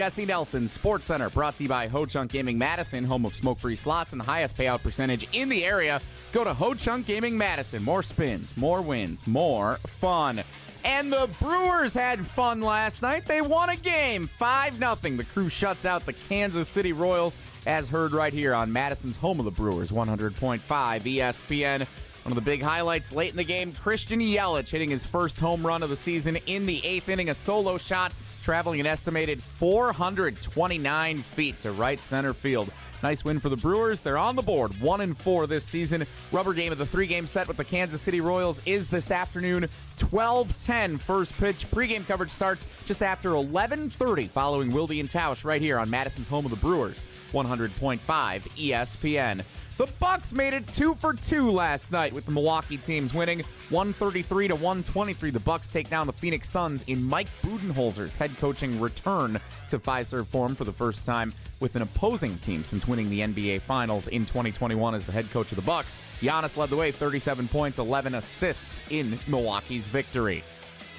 Jesse Nelson, Sports Center, brought to you by Ho-Chunk Gaming Madison, home of smoke-free slots and the highest payout percentage in the area. Go to Ho-Chunk Gaming Madison. More spins, more wins, more fun. And the Brewers had fun last night. They won a game, 5-0. The crew shuts out the Kansas City Royals, as heard right here on Madison's home of the Brewers, 100.5 ESPN. One of the big highlights late in the game, Christian Yelich hitting his first home run of the season in the 8th inning, a solo shot, traveling an estimated 429 feet to right center field. Nice win for the Brewers. They're on the board, 1-4 this season. Rubber game of the 3-game set with the Kansas City Royals is this afternoon, 12:10 first pitch. Pre-game coverage starts just after 11:30 following Wilde and Tausch right here on Madison's home of the Brewers, 100.5 ESPN. The Bucks made it 2 for 2 last night with the Milwaukee teams winning 133-123. The Bucks take down the Phoenix Suns in Mike Budenholzer's head coaching return to Fiserv Forum for the first time with an opposing team since winning the NBA Finals in 2021 as the head coach of the Bucks. Giannis led the way, 37 points, 11 assists in Milwaukee's victory.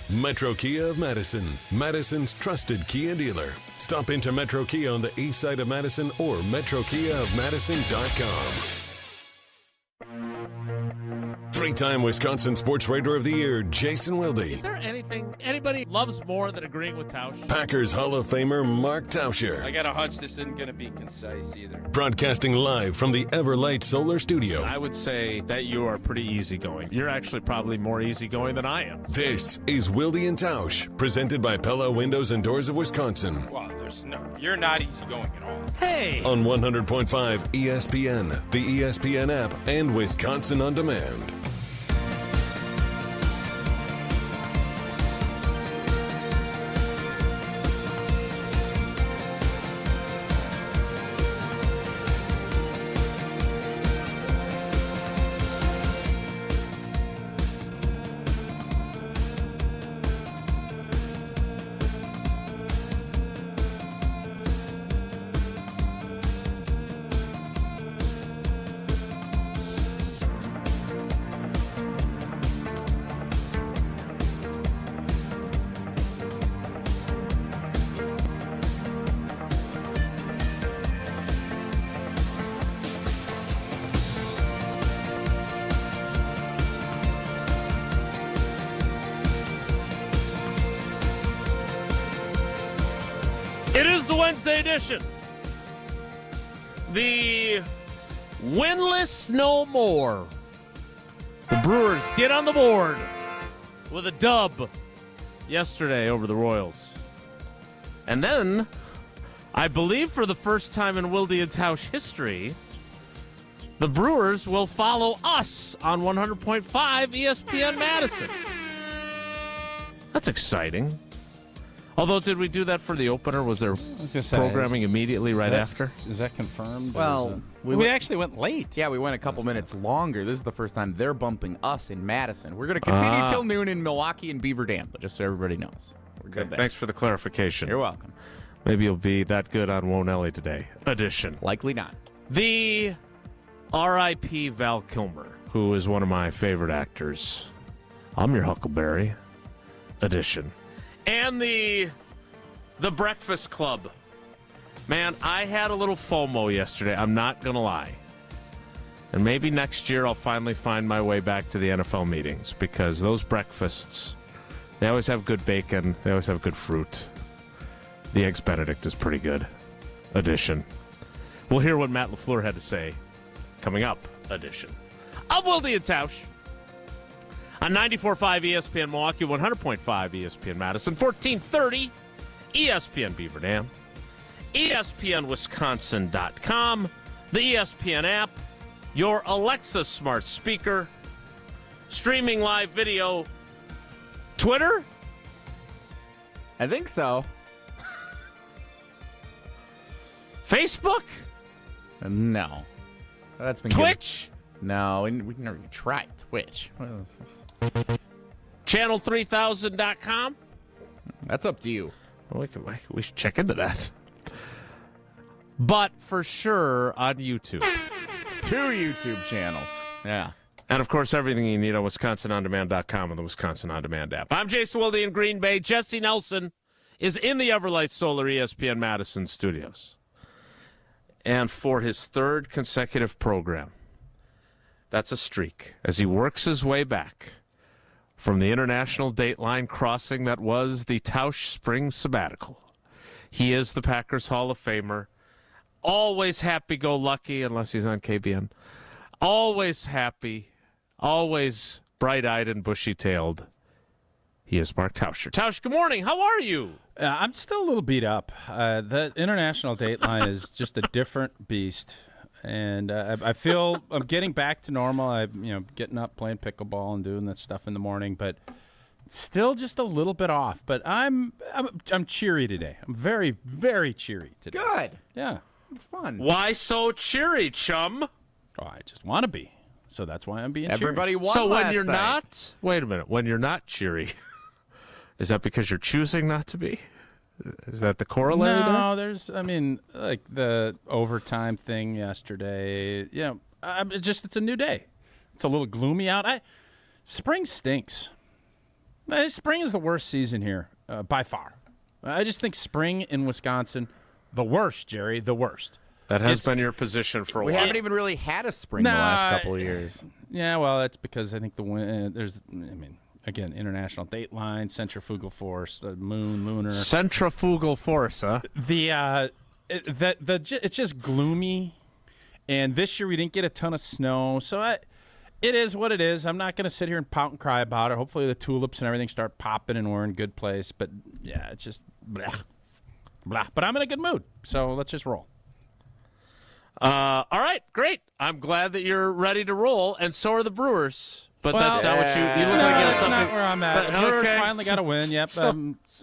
Metro Kia of Madison, Madison's trusted Kia dealer. Stop into Metro Kia on the east side of Madison or metrokiaofmadison.com. Three-time Wisconsin Sports Writer of the Year, Jason Wilde. Is there anything anybody loves more than agreeing with Tausch? Packers Hall of Famer Mark Tauscher. I got a hunch this isn't going to be concise either. Broadcasting live from the Everlight Solar Studio. I would say that you are pretty easygoing. You're actually probably more easygoing than I am. This is Wilde and Tausch, presented by Pella Windows and Doors of Wisconsin. Well, you're not easygoing at all. Hey! On 100.5 ESPN, the ESPN app, and Wisconsin On Demand. It is the Wednesday edition. The winless no more. The Brewers get on the board with a dub yesterday over the Royals. And then, I believe for the first time in Wilde and Tausch history, the Brewers will follow us on 100.5 ESPN Madison. That's exciting. Although, did we do that for the opener? Was there programming immediately right after? Is that confirmed? Well, we actually went late. Yeah, we went a couple minutes longer. This is the first time they're bumping us in Madison. We're going to continue till noon in Milwaukee and Beaver Dam, but just so everybody knows. We're good there. Thanks for the clarification. You're welcome. Maybe you'll be that good on Won't Ellie today. Edition. Likely not. The R.I.P. Val Kilmer, who is one of my favorite actors. I'm your Huckleberry. Edition. And the Breakfast Club. Man, I had a little FOMO yesterday. I'm not going to lie. And maybe next year I'll finally find my way back to the NFL meetings because those breakfasts, they always have good bacon. They always have good fruit. The Eggs Benedict is pretty good. Edition. We'll hear what Matt LaFleur had to say coming up. Edition. Of Wilde and Tausch. On 94.5 ESPN Milwaukee, 100.5 ESPN Madison, 1430 ESPN Beaver Dam, ESPNWisconsin.com, the ESPN app, your Alexa smart speaker, streaming live video, Twitter? I think so. Facebook? No. That's been Twitch? Good. No, we never tried Twitch. Channel3000.com? That's up to you. Well, we should check into that. But for sure on YouTube. 2 YouTube channels. Yeah. And, of course, everything you need on WisconsinOnDemand.com and the Wisconsin On Demand app. I'm Jason Wilde in Green Bay. Jesse Nelson is in the Everlight Solar ESPN Madison studios. And for his third consecutive program, that's a streak, as he works his way back from the international dateline crossing that was the Tausch spring sabbatical. He is the Packers Hall of Famer. Always happy-go-lucky, unless he's on KBN. Always happy, always bright-eyed and bushy-tailed. He is Mark Tauscher. Tausch, good morning. How are you? I'm still a little beat up. The international dateline is just a different beast, and I feel I'm getting back to normal. I'm getting up, playing pickleball, and doing that stuff in the morning, but still just a little bit off. But I'm cheery today. I'm very, very cheery today. Good. Yeah. It's fun. Why so cheery, chum? Oh, I just want to be. So that's why I'm being Everybody cheery. won So when last you're night. not, wait a minute, when you're not cheery, is that because you're choosing not to be? Is that the corollary there? No, like the overtime thing yesterday. Yeah, it's a new day. It's a little gloomy out. Spring stinks. Spring is the worst season here by far. I just think spring in Wisconsin, the worst, Jerry, the worst. That has been your position for a We while. haven't even really had a spring the last couple of years. Yeah, well, that's because I think again, international dateline, centrifugal force, the moon, lunar. Centrifugal force, huh? It's just gloomy, and this year we didn't get a ton of snow, so it is what it is. I'm not going to sit here and pout and cry about it. Hopefully the tulips and everything start popping and we're in a good place, but yeah, it's just blah, blah. But I'm in a good mood, so let's just roll. All right, great. I'm glad that you're ready to roll, and so are the Brewers. But that's not what you look like. You have That's something. not where I'm at. The Brewers Okay. finally got a win. Yep.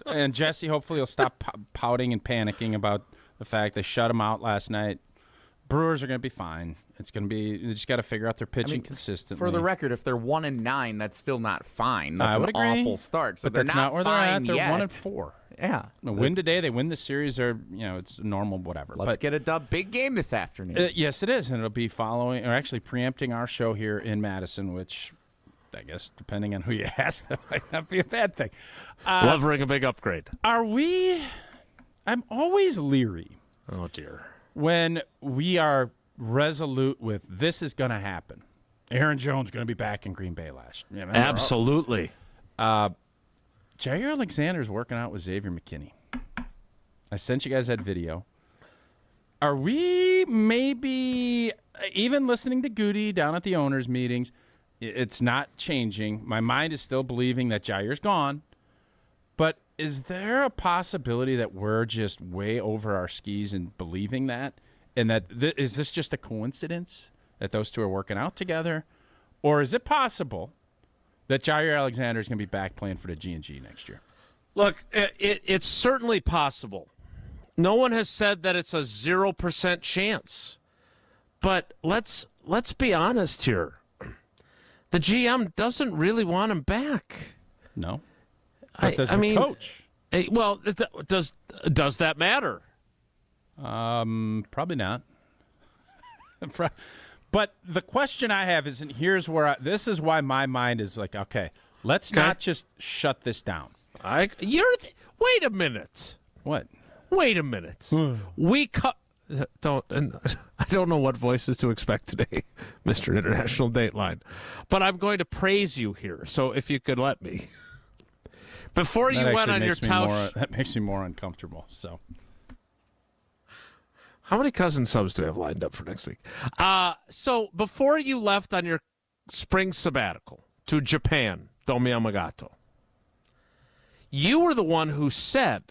And Jesse hopefully will stop pouting and panicking about the fact they shut him out last night. Brewers are going to be fine. It's going to be. They just got to figure out their pitching consistently. For the record, if they're 1-9, that's still not fine. That's I would an agree, awful start. So but they're that's not where they're at. fine They're yet. 1-4. Yeah. A win today, they win the series, or it's normal, whatever. Let's get a dub. Big game this afternoon. Yes, it is, and it'll be following, or actually preempting our show here in Madison, which I guess, depending on who you ask, that might not be a bad thing. Lovering a big upgrade. Are we? I'm always leery Oh, dear. when we are resolute with this is going to happen. Aaron Jones going to be back in Green Bay last. Yeah, remember? Absolutely. Jaire Alexander's working out with Xavier McKinney. I sent you guys that video. Are we maybe, even listening to Goody down at the owners' meetings, it's not changing. My mind is still believing that Jaire's gone. But is there a possibility that we're just way over our skis in believing that? And that is this just a coincidence that those two are working out together? Or is it possible that Jaire Alexander is going to be back playing for the G&G next year? Look, it's certainly possible. No one has said that it's a 0% chance. But let's be honest here. The GM doesn't really want him back. No. But does the coach? Well, does that matter? Probably not. But the question I have is, and here's where this is why my mind is like, okay, let's not just shut this down. Wait a minute. What? Wait a minute. I don't know what voices to expect today, Mr. International Dateline, but I'm going to praise you here. So if you could let me, before you went on your Tausch, that makes me more uncomfortable. So, how many cousin subs do we have lined up for next week? So before you left on your spring sabbatical to Japan, Domi Amagato, you were the one who said,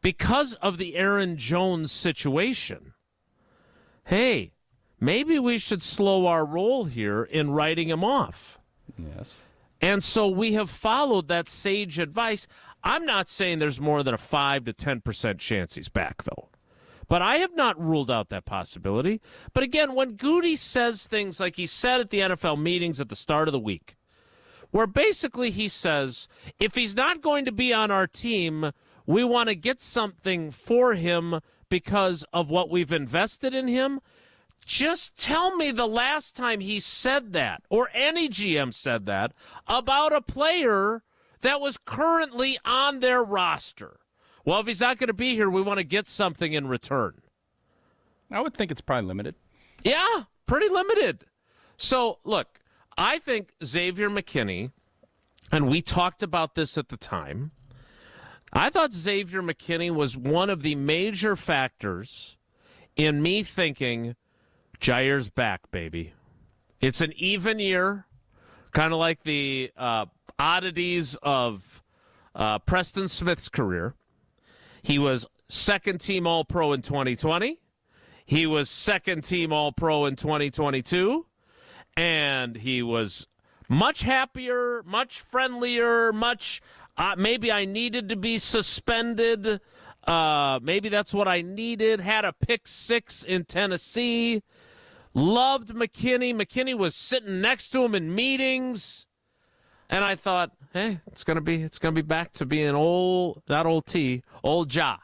because of the Aaron Jones situation, hey, maybe we should slow our roll here in writing him off. yes. And so we have followed that sage advice. I'm not saying there's more than a 5 to 10% chance he's back, though. But I have not ruled out that possibility. But again, when Goody says things like he said at the NFL meetings at the start of the week, where basically he says, if he's not going to be on our team, we want to get something for him because of what we've invested in him. Just tell me the last time he said that, or any GM said that, about a player that was currently on their roster. Well, if he's not going to be here, we want to get something in return. I would think it's probably limited. Yeah, pretty limited. So, look, I think Xavier McKinney, and we talked about this at the time, I thought Xavier McKinney was one of the major factors in me thinking, Jaire's back, baby. It's an even year, kind of like the oddities of Preston Smith's career. He was second-team All-Pro in 2020. He was second-team All-Pro in 2022. And he was much happier, much friendlier, much maybe I needed to be suspended. Maybe that's what I needed. Had a pick 6 in Tennessee. Loved McKinney. McKinney was sitting next to him in meetings. And I thought, hey, it's gonna be back to being old Ja.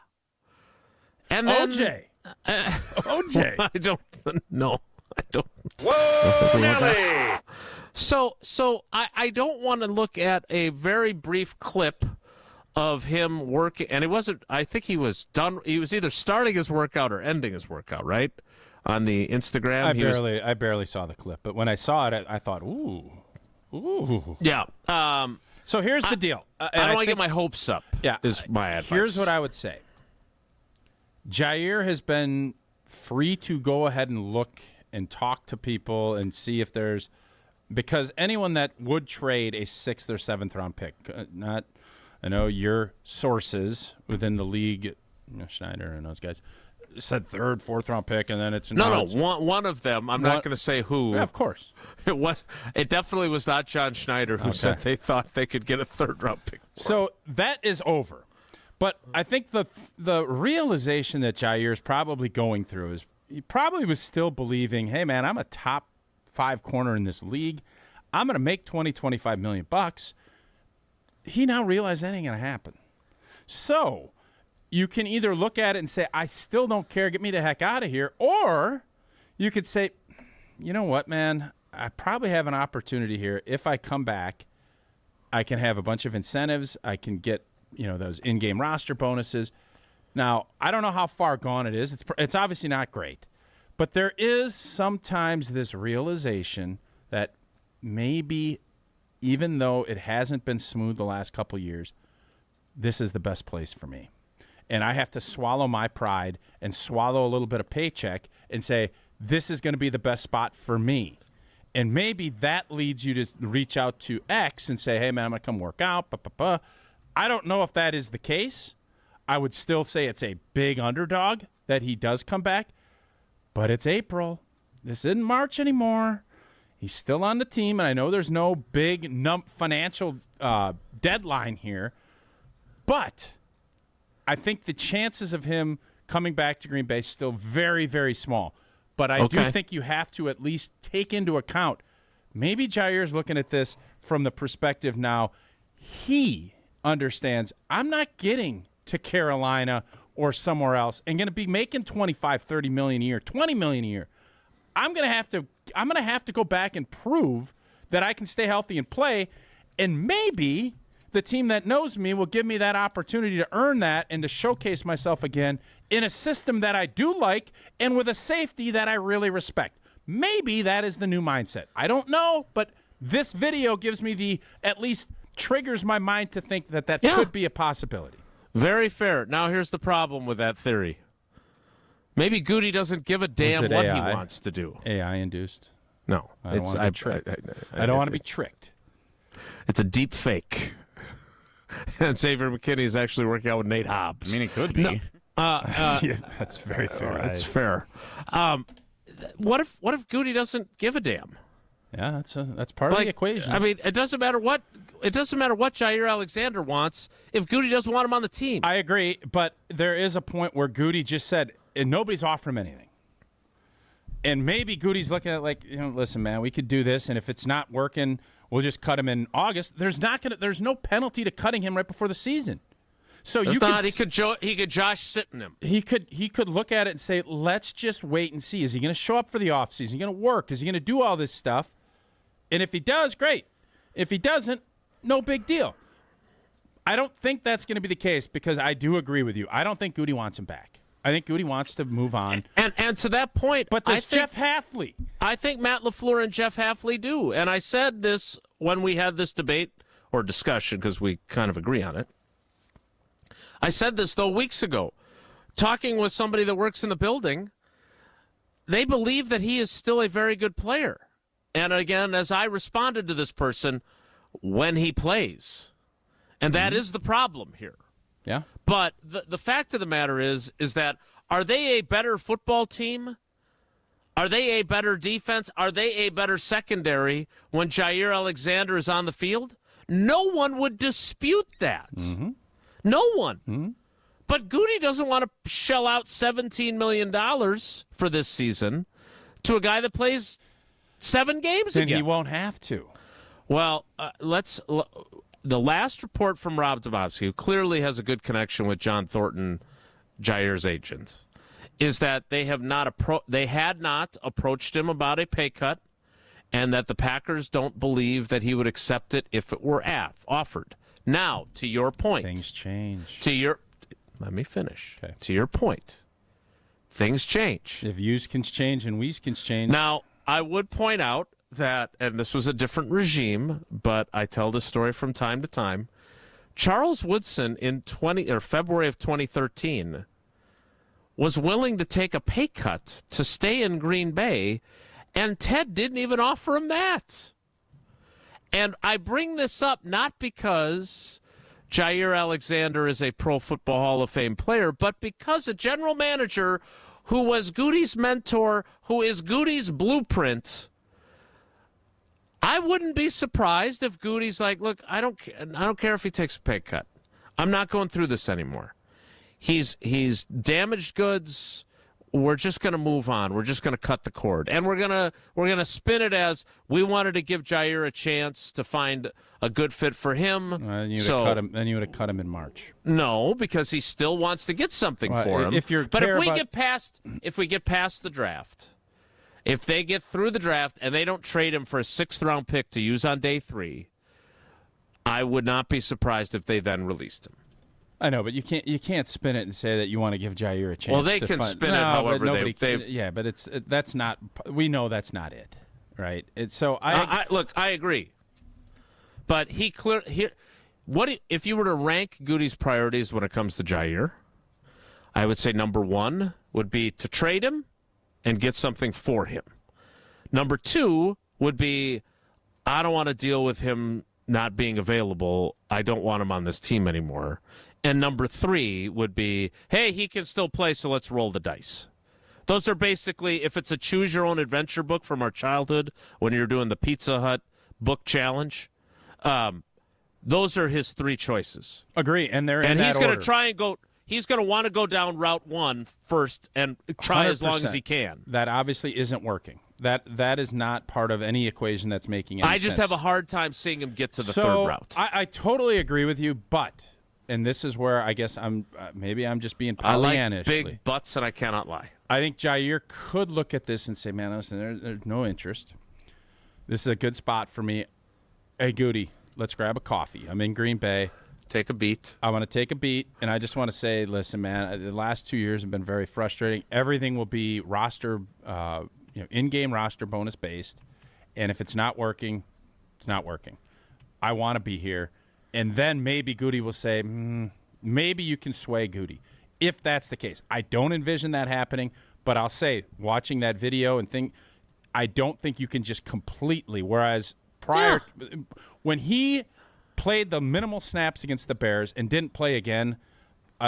And then OJ. OJ. I don't know. I don't. Whoa, Nelly! So I don't want to look at a very brief clip of him working, and it wasn't. I think he was done. He was either starting his workout or ending his workout, right? On the Instagram, I barely saw the clip, but when I saw it, I thought, ooh. Yeah. So here's the deal. I don't want to get my hopes up. Yeah. Is my advice. Here's what I would say. Jaire has been free to go ahead and look and talk to people and see if there's, because anyone that would trade a 6th or 7th round pick, I know your sources within the league, Schneider and those guys, said 3rd, 4th round pick, and then it's one of them. I'm not going to say who. Yeah, of course. It definitely was not John Schneider who said they thought they could get a 3rd round pick. So that is over. But I think the realization that Jaire is probably going through is he probably was still believing, hey, man, I'm a top 5 corner in this league. I'm going to make $20-25 million. He now realized that ain't going to happen. So you can either look at it and say, I still don't care, get me the heck out of here. Or you could say, you know what, man, I probably have an opportunity here. If I come back, I can have a bunch of incentives. I can get, those in-game roster bonuses. Now, I don't know how far gone it is. It's obviously not great. But there is sometimes this realization that maybe, even though it hasn't been smooth the last couple years, this is the best place for me. And I have to swallow my pride and swallow a little bit of paycheck and say, this is going to be the best spot for me. And maybe that leads you to reach out to X and say, hey, man, I'm going to come work out. I don't know if that is the case. I would still say it's a big underdog that he does come back. But it's April. This isn't March anymore. He's still on the team, and I know there's no big financial deadline here. But I think the chances of him coming back to Green Bay is still very, very small. But I do think you have to at least take into account, maybe Jaire's looking at this from the perspective now, he understands I'm not getting to Carolina or somewhere else and going to be making $25-30 million a year, $20 million a year. I'm going to have to go back and prove that I can stay healthy and play, and maybe the team that knows me will give me that opportunity to earn that and to showcase myself again in a system that I do like and with a safety that I really respect. Maybe that is the new mindset. I don't know, but this video gives me at least triggers my mind to think that could be a possibility. Very fair. Now here's the problem with that theory. Maybe Goody doesn't give a damn what he wants to do. AI induced? No. I don't want to be tricked. I don't want to be tricked. It's a deep fake. And Xavier McKinney is actually working out with Nate Hobbs. I mean, it could be. No, yeah, that's very fair. That's fair. What if Goody doesn't give a damn? Yeah, that's part of the equation. I mean, it doesn't matter what Jaire Alexander wants if Goody doesn't want him on the team. I agree, but there is a point where Goody just said, and nobody's offering him anything. And maybe Goody's looking at listen, man, we could do this, and if it's not working, we'll just cut him in August. There's no penalty to cutting him right before the season. So he could Josh Sitton him. He could look at it and say, let's just wait and see. Is he going to show up for the offseason? Is he going to work? Is he going to do all this stuff? And if he does, great. If he doesn't, no big deal. I don't think that's going to be the case because I do agree with you. I don't think Goody wants him back. I think Goody wants to move on. And to that point, but does Jeff Hafley? I think Matt LaFleur and Jeff Hafley do. And I said this when we had this debate or discussion because we kind of agree on it. I said this, though, weeks ago. Talking with somebody that works in the building, they believe that he is still a very good player. And again, as I responded to this person, when he plays. And that is the problem here. Yeah. But the fact of the matter is that are they a better football team? Are they a better defense? Are they a better secondary when Jaire Alexander is on the field? No one would dispute that. Mm-hmm. No one. Mm-hmm. But Goody doesn't want to shell out $17 million for this season to a guy that plays 7 games then again. He won't have to. Well, the last report from Rob Domofsky, who clearly has a good connection with John Thornton, Jaire's agent, is that they had not approached him about a pay cut, and that the Packers don't believe that he would accept it if it were offered. Now, to your point, things change. Let me finish. Okay. To your point, things change. If yous can change and we's can change. Now, I would point out that, and this was a different regime, but I tell this story from time to time. Charles Woodson in February of 2013 was willing to take a pay cut to stay in Green Bay, and Ted didn't even offer him that. And I bring this up not because Jaire Alexander is a Pro Football Hall of Fame player, but because a general manager who was Goody's mentor, who is Goody's blueprint, I wouldn't be surprised if Goody's like, look, I don't care if he takes a pay cut. I'm not going through this anymore. He's damaged goods. We're just going to move on. We're just going to cut the cord, and we're gonna spin it as we wanted to give Jaire a chance to find a good fit for him. Then you would have cut him in March. No, because he still wants to get something for him. If we get past the draft, if they get through the draft and they don't trade him for a 6th-round pick to use on day 3, I would not be surprised if they then released him. I know, but you can't spin it and say that you want to give Jaire a chance. Well, they can spin it however they've. Yeah, but that's not. We know that's not it, right? Look, I agree, but if you were to rank Goody's priorities when it comes to Jaire, I would say number 1 would be to trade him and get something for him. Number 2 would be, I don't want to deal with him not being available. I don't want him on this team anymore. And number 3 would be, hey, he can still play, so let's roll the dice. Those are basically, if it's a choose-your-own-adventure book from our childhood, when you're doing the Pizza Hut book challenge, those are his 3 choices. Agree, and they're in that order. And he's going to try and go. He's going to want to go down Route 1 first and try 100%. As long as he can. That obviously isn't working. That is not part of any equation that's making any sense. I just have a hard time seeing him get to the 3rd route. I totally agree with you, but, and this is where I guess I'm just being Pollyannish. I like big butts, and I cannot lie. I think Jaire could look at this and say, man, listen, there's no interest. This is a good spot for me. Hey, Goody, let's grab a coffee. I'm in Green Bay. Take a beat. I want to take a beat, and I just want to say, listen, man, the last 2 years have been very frustrating. Everything will be roster, in-game roster bonus based, and if it's not working, it's not working. I want to be here, and then maybe Goody will say, maybe you can sway Goody. If that's the case, I don't envision that happening, but I'll say, watching that video and I don't think you can just completely. Whereas when he played the minimal snaps against the Bears and didn't play again,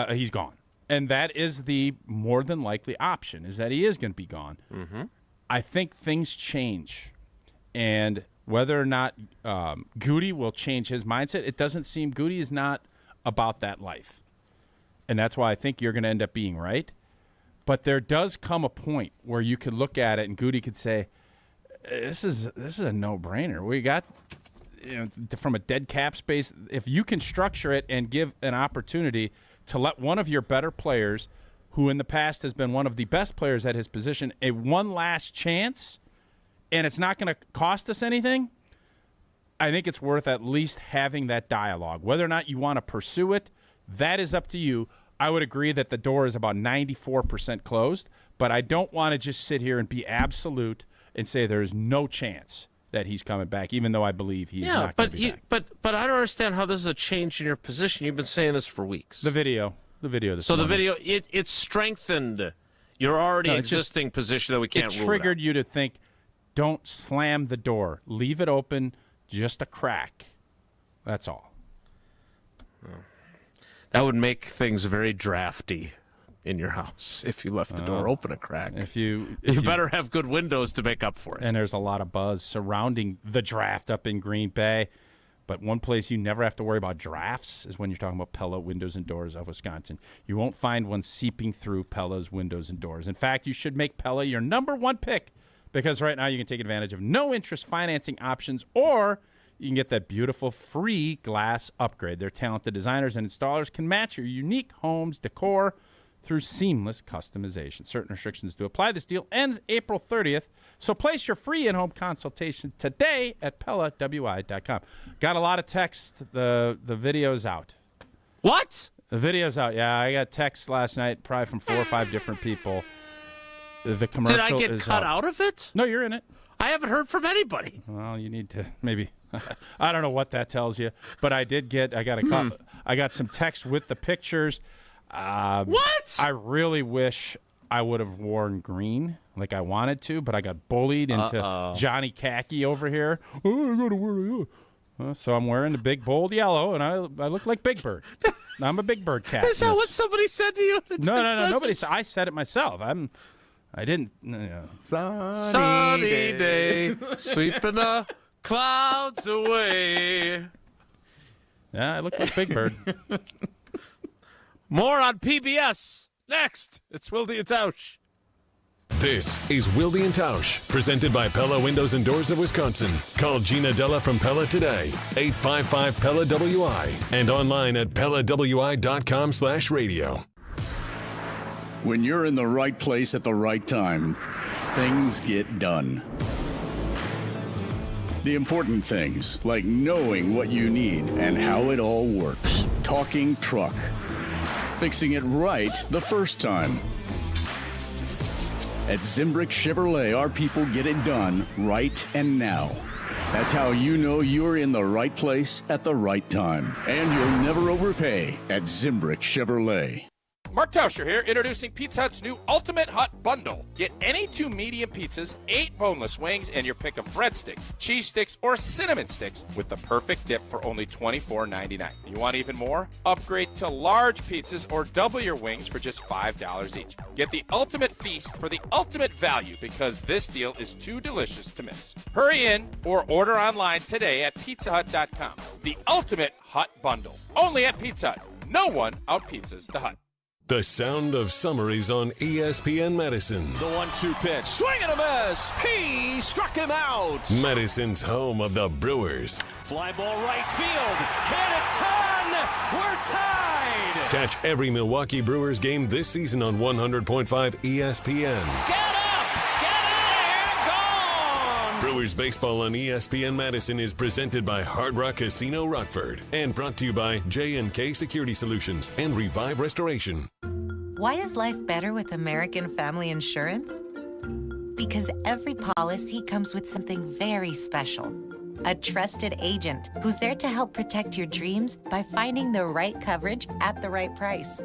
he's gone. And that is the more than likely option, is that he is going to be gone. Mm-hmm. I think things change. And whether or not Goody will change his mindset, it doesn't seem Goody is not about that life. And that's why I think you're going to end up being right. But there does come a point where you could look at it and Goody could say, this is a no-brainer. We got from a dead cap space, if you can structure it and give an opportunity to let one of your better players, who in the past has been one of the best players at his position, one last chance, and it's not going to cost us anything, I think it's worth at least having that dialogue. Whether or not you want to pursue it, that is up to you. I would agree that the door is about 94% closed, but I don't want to just sit here and be absolute and say there is no chance that he's coming back, even though I believe he's not going to be back. But I don't understand how this is a change in your position. You've been saying this for weeks. The video this So morning. the video, it strengthened your already existing position that we can't rule. It triggered you to think, don't slam the door. Leave it open, just a crack. That's all. That would make things very drafty in your house if you left the door open a crack. If you better have good windows to make up for it. And there's a lot of buzz surrounding the draft up in Green Bay. But one place you never have to worry about drafts is when you're talking about Pella Windows and Doors of Wisconsin. You won't find one seeping through Pella's windows and doors. In fact, you should make Pella your number one pick because right now you can take advantage of no-interest financing options, or you can get that beautiful free glass upgrade. Their talented designers and installers can match your unique home's decor through seamless customization. Certain restrictions do apply. This deal ends April 30th, so place your free in-home consultation today at PellaWI.com. Got a lot of text. The video's out. What? The video's out. Yeah, I got texts last night, probably from 4 or 5 different people. The commercial is Did I get cut out of it? No, you're in it. I haven't heard from anybody. Well, you need to maybe. I don't know what that tells you, but I got some text with the pictures. What? I really wish I would have worn green like I wanted to, but I got bullied into Johnny Khaki over here. Oh, I got to wear yellow. So I'm wearing the big, bold yellow, and I look like Big Bird. I'm a Big Bird cat. Is that what somebody said to you? No. Nobody said. I said it myself. I didn't. Sunny day, sweeping the clouds away. Yeah, I look like Big Bird. More on PBS next. It's Wilde and Tausch. This is Wilde and Tausch, presented by Pella Windows and Doors of Wisconsin. Call Gina Della from Pella today, 855-PELLA-WI, and online at PellaWI.com/radio. When you're in the right place at the right time, things get done. The important things, like knowing what you need and how it all works. Talking truck. Fixing it right the first time. At Zimbrick Chevrolet, our people get it done right and now. That's how you know you're in the right place at the right time. And you'll never overpay at Zimbrick Chevrolet. Mark Tauscher here, introducing Pizza Hut's new Ultimate Hut Bundle. Get any 2 medium pizzas, 8 boneless wings, and your pick of breadsticks, cheese sticks, or cinnamon sticks with the perfect dip for only $24.99. You want even more? Upgrade to large pizzas or double your wings for just $5 each. Get the ultimate feast for the ultimate value because this deal is too delicious to miss. Hurry in or order online today at pizzahut.com. The Ultimate Hut Bundle. Only at Pizza Hut. No one out-pizzas the Hut. The sound of summaries on ESPN Madison. The 1-2 pitch. Swing and a miss. He struck him out. Madison's home of the Brewers. Fly ball right field. Hit a ton. We're tied. Catch every Milwaukee Brewers game this season on 100.5 ESPN. Get up. Get out of here. Gone. Brewers baseball on ESPN Madison is presented by Hard Rock Casino Rockford and brought to you by J&K Security Solutions and Revive Restoration. Why is life better with American Family Insurance? Because every policy comes with something very special. A trusted agent who's there to help protect your dreams by finding the right coverage at the right price.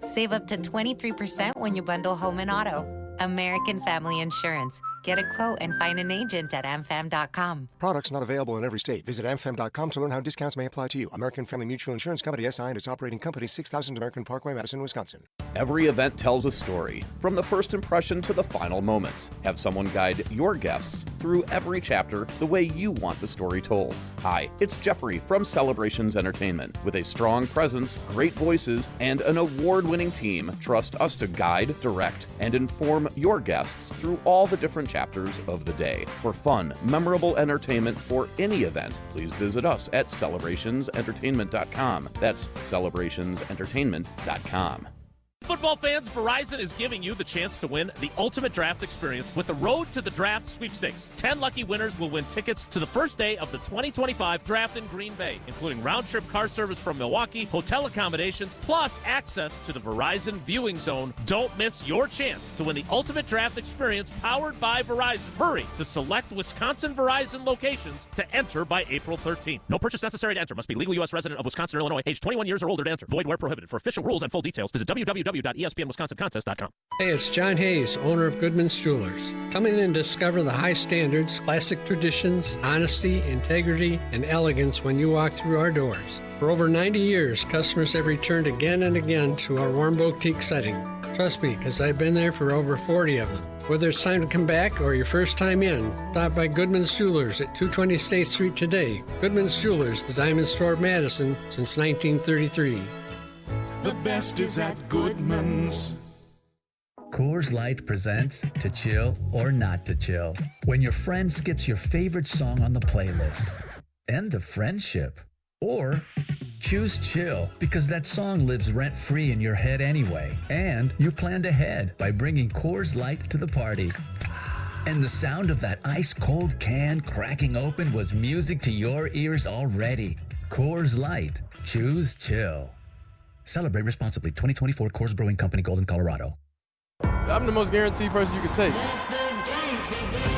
Save up to 23% when you bundle home and auto. American Family Insurance. Get a quote and find an agent at amfam.com. Products not available in every state. Visit amfam.com to learn how discounts may apply to you. American Family Mutual Insurance Company, SI, and its operating company, 6000 American Parkway, Madison, Wisconsin. Every event tells a story, from the first impression to the final moments. Have someone guide your guests through every chapter the way you want the story told. Hi, it's Jeffrey from Celebrations Entertainment. With a strong presence, great voices, and an award-winning team, trust us to guide, direct, and inform your guests through all the different chapters of the day. For fun, memorable entertainment for any event, please visit us at celebrationsentertainment.com. That's celebrationsentertainment.com. Football fans, Verizon is giving you the chance to win the ultimate draft experience with the Road to the Draft sweepstakes. 10 lucky winners will win tickets to the first day of the 2025 draft in Green Bay, including round-trip car service from Milwaukee, hotel accommodations, plus access to the Verizon viewing zone. Don't miss your chance to win the ultimate draft experience powered by Verizon. Hurry to select Wisconsin Verizon locations to enter by April 13th. No purchase necessary to enter. Must be legal U.S. resident of Wisconsin or Illinois, age 21 years or older to enter. Void where prohibited. For official rules and full details, visit www.espnwisconsincontest.com. Hey, it's John Hayes, owner of Goodman's Jewelers. Come in and discover the high standards, classic traditions, honesty, integrity, and elegance when you walk through our doors. For over 90 years, customers have returned again and again to our warm boutique setting. Trust me, because I've been there for over 40 of them. Whether it's time to come back or your first time in, stop by Goodman's Jewelers at 220 State Street today. Goodman's Jewelers, the Diamond Store of Madison since 1933. The best is at Goodman's. Coors Light presents To Chill or Not to Chill. When your friend skips your favorite song on the playlist. End the friendship. Or choose chill because that song lives rent-free in your head anyway. And you planned ahead by bringing Coors Light to the party. And the sound of that ice-cold can cracking open was music to your ears already. Coors Light. Choose chill. Celebrate responsibly. 2024 Coors Brewing Company, Golden, Colorado. I'm the most guaranteed person you can take.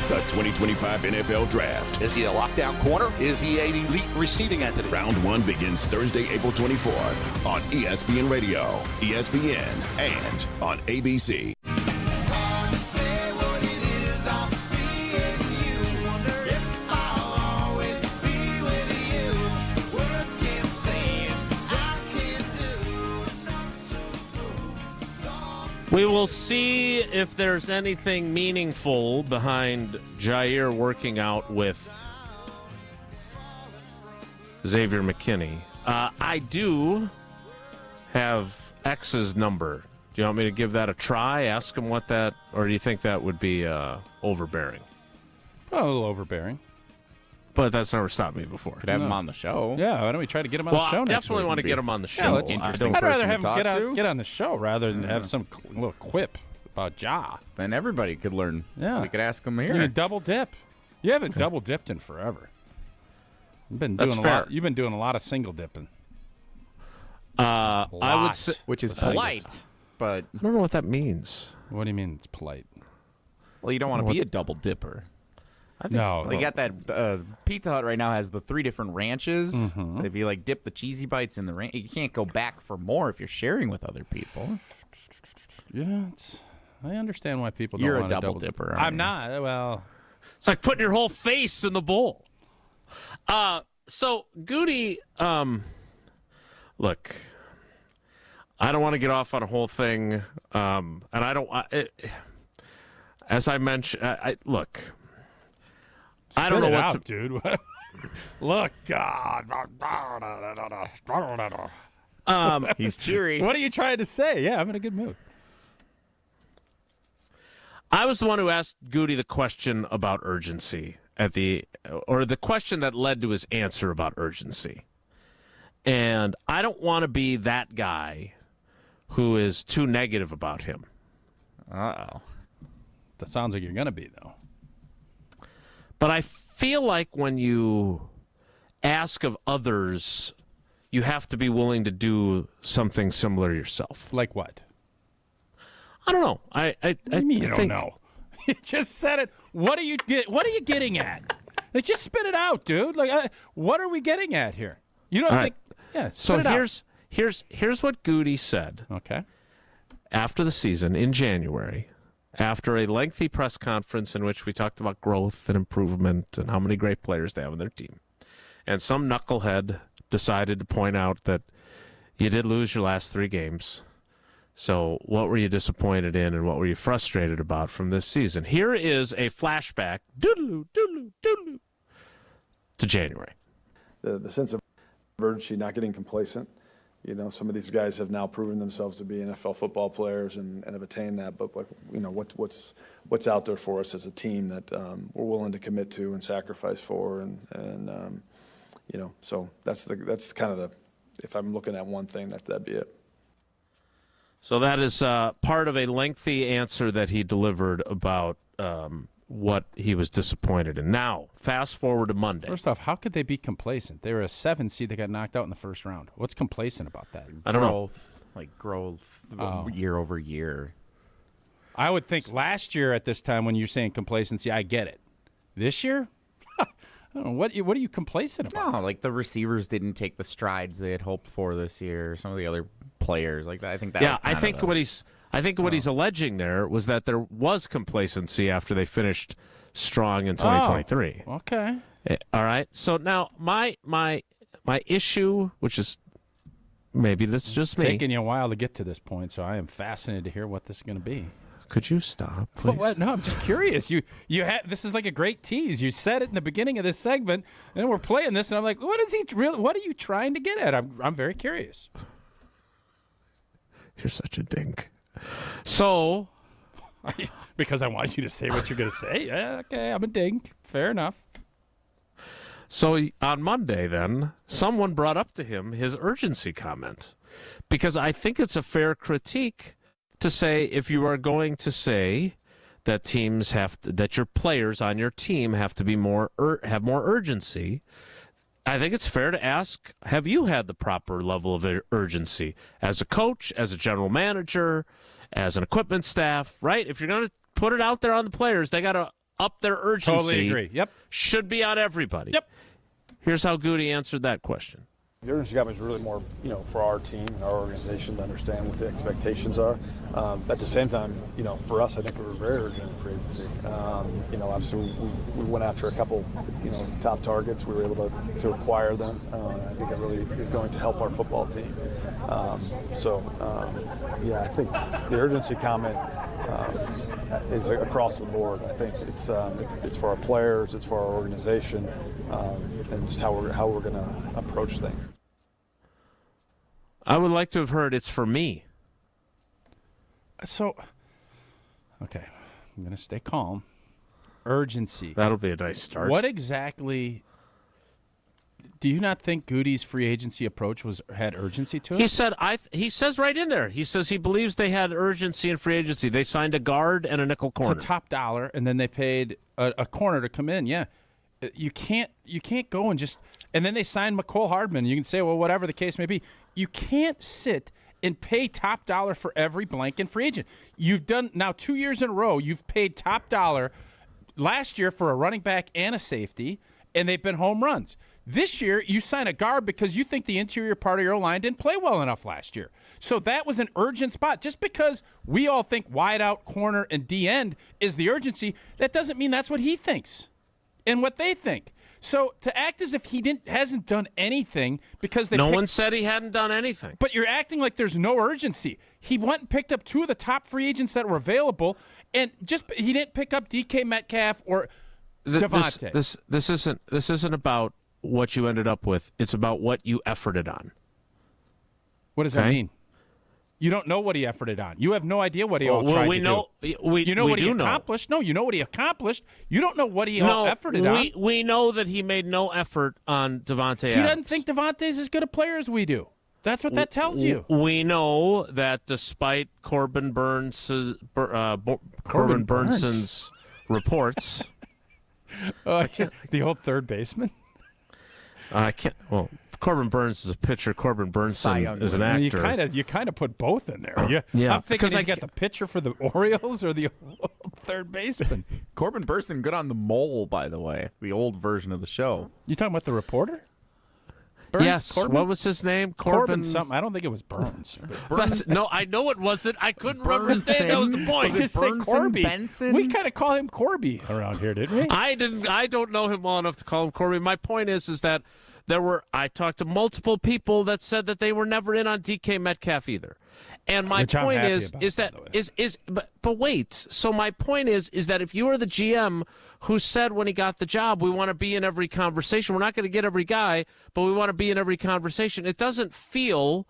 The 2025 NFL Draft. Is he a lockdown corner? Is he an elite receiving entity? Round 1 begins Thursday, April 24th on ESPN Radio, ESPN, and on ABC. We will see if there's anything meaningful behind Jaire working out with Xavier McKinney. I do have X's number. Do you want me to give that a try? Ask him what that, or do you think that would be overbearing? A little overbearing. But that's never stopped me before. Could have him on the show. Yeah, why don't we try to get him on the show next week? I definitely want to get him on the show. Interesting I'd rather person have to him talk to. get on the show rather than have some little quip about Ja. Then everybody could learn. Yeah. We could ask him here. You can double dip. You haven't double dipped in forever. You've been doing lot. You've been doing a lot of single dipping. I would say, which is polite, but I don't know what that means. What do you mean it's polite? Well, you don't want to be a double dipper. No. Well, you got that Pizza Hut right now has the 3 different ranches. Mm-hmm. If you like dip the cheesy bites in the ranch, you can't go back for more if you're sharing with other people. Yeah, I understand why people don't You're want a double dipper. I'm not. Well, it's like putting your whole face in the bowl. So Goody, look, I don't want to get off on a whole thing, and I don't. As I mentioned, look. I don't know what's out, dude. Look, God. He's cheery. What are you trying to say? Yeah, I'm in a good mood. I was the one who asked Goody the question about urgency or the question that led to his answer about urgency. And I don't want to be that guy who is too negative about him. Uh-oh. That sounds like you're going to be, though. But I feel like when you ask of others, you have to be willing to do something similar yourself. Like what? I don't know. I don't know. You just said it. What are you getting at? Like, just spit it out, dude. Like, what are we getting at here? You don't think? Yeah. So spit it out. here's what Goody said. Okay. After the season in January. After a lengthy press conference in which we talked about growth and improvement and how many great players they have on their team. And some knucklehead decided to point out that you did lose your last 3 games. So what were you disappointed in and what were you frustrated about from this season? Here is a flashback to January. The sense of urgency, not getting complacent. You know, some of these guys have now proven themselves to be NFL football players and have attained that. But, you know, what's out there for us as a team that we're willing to commit to and sacrifice for, and you know, so that's kind of the. If I'm looking at one thing, that'd be it. So that is part of a lengthy answer that he delivered about what he was disappointed in. Now, fast forward to Monday. First off, how could they be complacent? They were a 7 seed that got knocked out in the first round. What's complacent about that? I don't know. Growth year over year. I would think last year at this time when you're saying complacency, I get it. This year? I don't know. What are you complacent about? No, like the receivers didn't take the strides they had hoped for this year. Some of the other players, like that. I think that. Yeah, was I think what he's alleging there was that there was complacency after they finished strong in 2023. Oh, okay. All right. So now my issue, which is maybe this is just It's me. taking you a while to get to this point, so I am fascinated to hear what this is going to be. Could you stop, please? What? No, I'm just curious. You had this is like a great tease. You said it in the beginning of this segment, and then we're playing this, and I'm like, what is he really? What are you trying to get at? I'm very curious. You're such a dink. So, because I want you to say what you're going to say. Yeah, okay, I'm a dink. Fair enough. So on Monday, then, someone brought up to him his urgency comment, because I think it's a fair critique to say if you are going to say that teams that your players on your team have to be have more urgency, I think it's fair to ask, have you had the proper level of urgency as a coach, as a general manager, as an equipment staff, right? If you're going to put it out there on the players, they got to up their urgency. Totally agree. Yep. Should be on everybody. Yep. Here's how Goody answered that question. The urgency gap is really more, for our team and our organization to understand what the expectations are. At the same time, for us, I think we were very urgent in free agency. Obviously we went after a couple, top targets. We were able to acquire them. I think that really is going to help our football team. I think the urgency comment is across the board. I think it's for our players, it's for our organization, and just how we're going to approach things. I would like to have heard it's for me. So, okay, I'm going to stay calm. Urgency. That'll be a nice start. What exactly do you not think Goody's free agency approach had urgency to it? He says right in there. He says he believes they had urgency in free agency. They signed a guard and a nickel corner. It's a top dollar, and then they paid a corner to come in. Yeah, you can't go and then they signed McCole Hardman. You can say, well, whatever the case may be, you can't sit and pay top dollar for every blank in free agent. You've done now 2 years in a row. You've paid top dollar last year for a running back and a safety, and they've been home runs. This year, you sign a guard because you think the interior part of your line didn't play well enough last year. So that was an urgent spot. Just because we all think wide out, corner, and D end is the urgency, that doesn't mean that's what he thinks and what they think. So to act as if he hasn't done anything because no one said he hadn't done anything. But you're acting like there's no urgency. He went and picked up 2 of the top free agents that were available, and he didn't pick up DK Metcalf or Devontae. This isn't about what you ended up with. It's about what you efforted on. What does that mean? You don't know what he efforted on. You have no idea what he tried to do. You know what he accomplished. No, you know what he accomplished. You don't know what he efforted on. We know that he made no effort on Devontae Adams. He doesn't think Devontae's as good a player as we do. That's what that tells you. We know that despite Corbin Burnson's reports. The old third baseman? I can't. Well, Corbin Burns is a pitcher. Corbin Burnson is an actor. You kind of put both in there. Yeah. I'm thinking he's got the pitcher for the Orioles or the old third baseman. Corbin Burnson, good on the Mole, by the way, the old version of the show. You talking about the reporter? Yes. Corbin? What was his name? Corbin something. I don't think it was Burns. No, I know it wasn't. I couldn't remember his name. That was the point. Was it Burns Corby? Benson? We kind of call him Corby around here, didn't we? I don't know him well enough to call him Corby. My point is that I talked to multiple people that said that they were never in on DK Metcalf either. And my point but wait. So my point is that if you are the GM who said when he got the job, we want to be in every conversation. We're not going to get every guy, but we want to be in every conversation. It doesn't feel,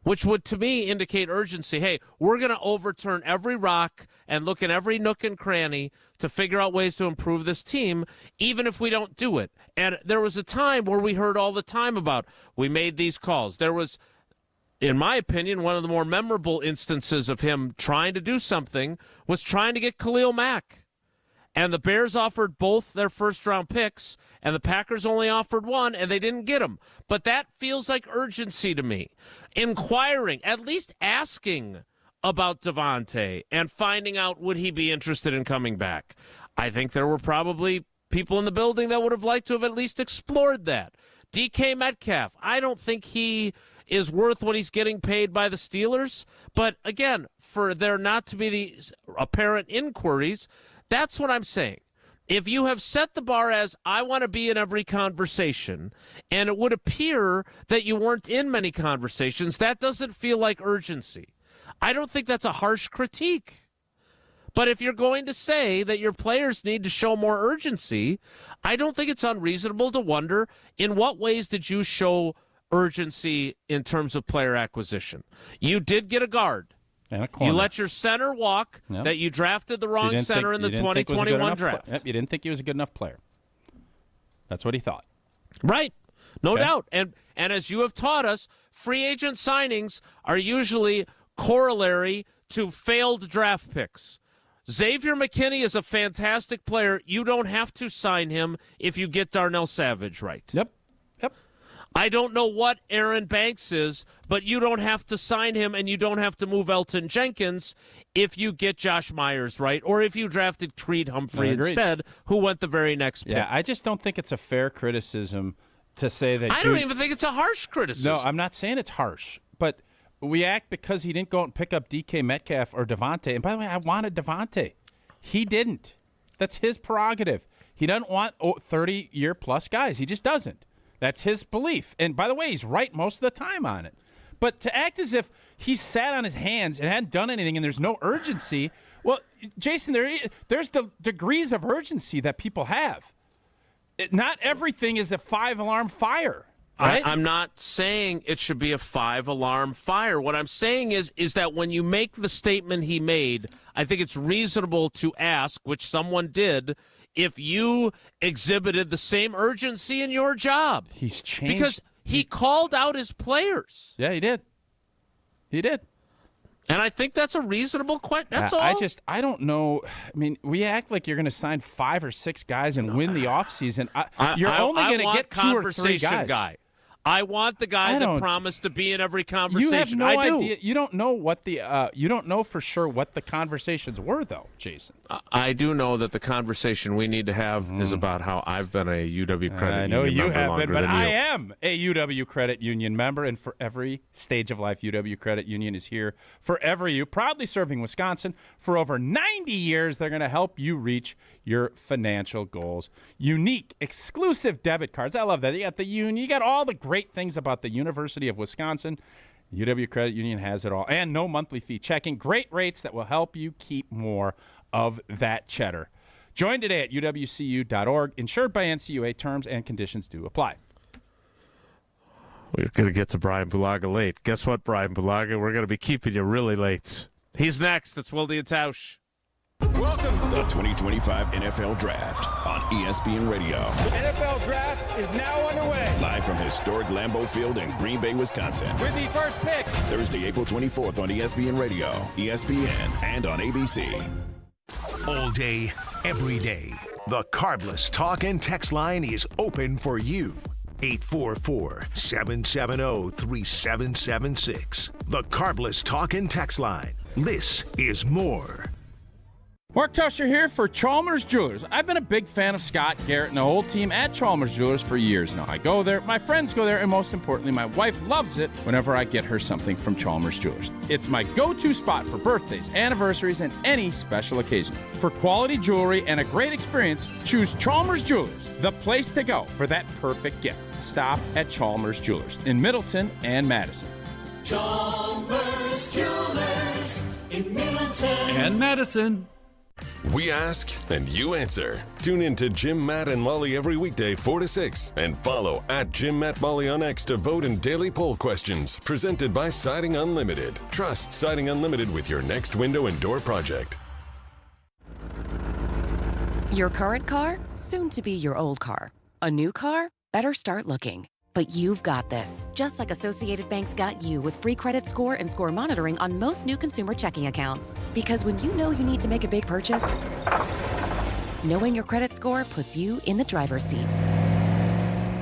which would to me indicate urgency. Hey, we're going to overturn every rock and look in every nook and cranny to figure out ways to improve this team, even if we don't do it. And there was a time where we heard all the time about we made these calls. There was in my opinion, one of the more memorable instances of him trying to do something was trying to get Khalil Mack. And the Bears offered both their first-round picks, and the Packers only offered one, and they didn't get him. But that feels like urgency to me. Inquiring, at least asking about Devontae and finding out would he be interested in coming back. I think there were probably people in the building that would have liked to have at least explored that. DK Metcalf, I don't think he is worth what he's getting paid by the Steelers. But again, for there not to be these apparent inquiries, that's what I'm saying. If you have set the bar as, I want to be in every conversation, and it would appear that you weren't in many conversations, that doesn't feel like urgency. I don't think that's a harsh critique. But if you're going to say that your players need to show more urgency, I don't think it's unreasonable to wonder, in what ways did you show urgency in terms of player acquisition? You did get a guard. And a corner. You let your center walk, that you drafted the wrong center in the 2021 draft. Yep, you didn't think he was a good enough player. That's what he thought. Right. No doubt. And as you have taught us, free agent signings are usually corollary to failed draft picks. Xavier McKinney is a fantastic player. You don't have to sign him if you get Darnell Savage right. Yep. I don't know what Aaron Banks is, but you don't have to sign him, and you don't have to move Elton Jenkins if you get Josh Myers right, or if you drafted Creed Humphrey instead, who went the very next pick. Yeah, I just don't think it's a fair criticism to say that. I don't even think it's a harsh criticism. No, I'm not saying it's harsh, but we act because he didn't go out and pick up DK Metcalf or Devontae. And by the way, I wanted Devontae. He didn't. That's his prerogative. He doesn't want 30-year-plus guys. He just doesn't. That's his belief. And by the way, he's right most of the time on it. But to act as if he sat on his hands and hadn't done anything and there's no urgency, well, Jason, there's the degrees of urgency that people have. Not everything is a 5-alarm fire. Right? I'm not saying it should be a 5-alarm fire. What I'm saying is that when you make the statement he made, I think it's reasonable to ask, which someone did, if you exhibited the same urgency in your job. He's changed. Because he called out his players. Yeah, he did. He did. And I think that's a reasonable question. That's all. I don't know. I mean, we act like you're going to sign 5 or 6 guys and win the offseason. You're only going to get 2 or 3 guys. I want the guy that promised to be in every conversation. You have no idea. You don't know what the you don't know for sure what the conversations were, though, Jason. I do know that the conversation we need to have is about how I've been a UW credit union member. I know you have been, but I am a UW credit union member, and for every stage of life, UW Credit Union is here for you. Proudly serving Wisconsin for over 90 years. They're going to help you reach your financial goals. Unique, exclusive debit cards. I love that. You got the union. You got all the great things about the University of Wisconsin. UW Credit Union has it all. And no monthly fee checking. Great rates that will help you keep more of that cheddar. Join today at uwcu.org. Insured by NCUA. Terms and conditions do apply. We're going to get to Bryan Bulaga late. Guess what, Bryan Bulaga? We're going to be keeping you really late. He's next. It's Wilde and Tausch. Welcome to the 2025 NFL Draft on ESPN Radio. The NFL Draft is now underway. Live from historic Lambeau Field in Green Bay, Wisconsin. With the first pick. Thursday, April 24th on ESPN Radio, ESPN, and on ABC. All day, every day, the Carbless Talk and Text line is open for you. 844-770-3776. The Carbless Talk and Text line. This is more. Mark Tusher here for Chalmers Jewelers. I've been a big fan of Scott Garrett and the whole team at Chalmers Jewelers for years now. I go there, my friends go there, and most importantly, my wife loves it whenever I get her something from Chalmers Jewelers. It's my go-to spot for birthdays, anniversaries, and any special occasion. For quality jewelry and a great experience, choose Chalmers Jewelers, the place to go for that perfect gift. Stop at Chalmers Jewelers in Middleton and Madison. Chalmers Jewelers in Middleton and Madison. We ask and you answer. Tune in to Jim, Matt, and Molly every weekday 4 to 6 and follow at Jim, Matt, Molly on X to vote in daily poll questions presented by Siding Unlimited. Trust Siding Unlimited with your next window and door project. Your current car, soon to be your old car. A new car? Better start looking. But you've got this, just like Associated Bank's got you with free credit score and score monitoring on most new consumer checking accounts. Because when you know you need to make a big purchase, knowing your credit score puts you in the driver's seat.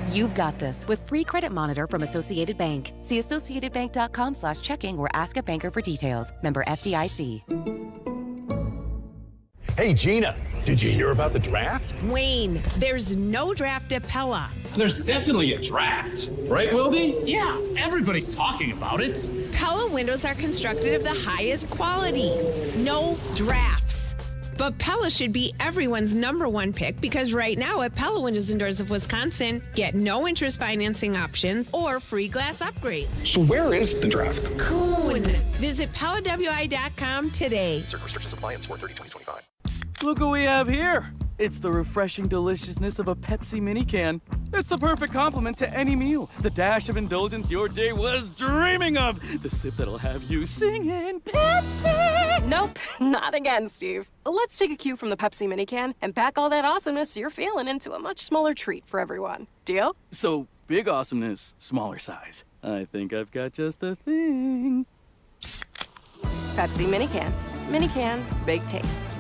You've got this with free credit monitor from Associated Bank. See associatedbank.com/checking or ask a banker for details. Member FDIC. Hey, Gina, did you hear about the draft? Wayne, there's no draft at Pella. There's definitely a draft. Right, Wilde? Yeah, everybody's talking about it. Pella windows are constructed of the highest quality. No drafts. But Pella should be everyone's #1 pick because right now at Pella Windows and Doors of Wisconsin, get no interest financing options or free glass upgrades. So where is the draft? Coon. Visit PellaWI.com today. Certain restrictions apply in Sport 30/2025. Look what we have here. It's the refreshing deliciousness of a Pepsi mini can. It's the perfect complement to any meal. The dash of indulgence your day was dreaming of. The sip that'll have you singing Pepsi. Nope, not again, Steve. Let's take a cue from the Pepsi mini can and pack all that awesomeness you're feeling into a much smaller treat for everyone. Deal? So, big awesomeness, smaller size. I think I've got just the thing. Pepsi mini can. Mini can, big taste.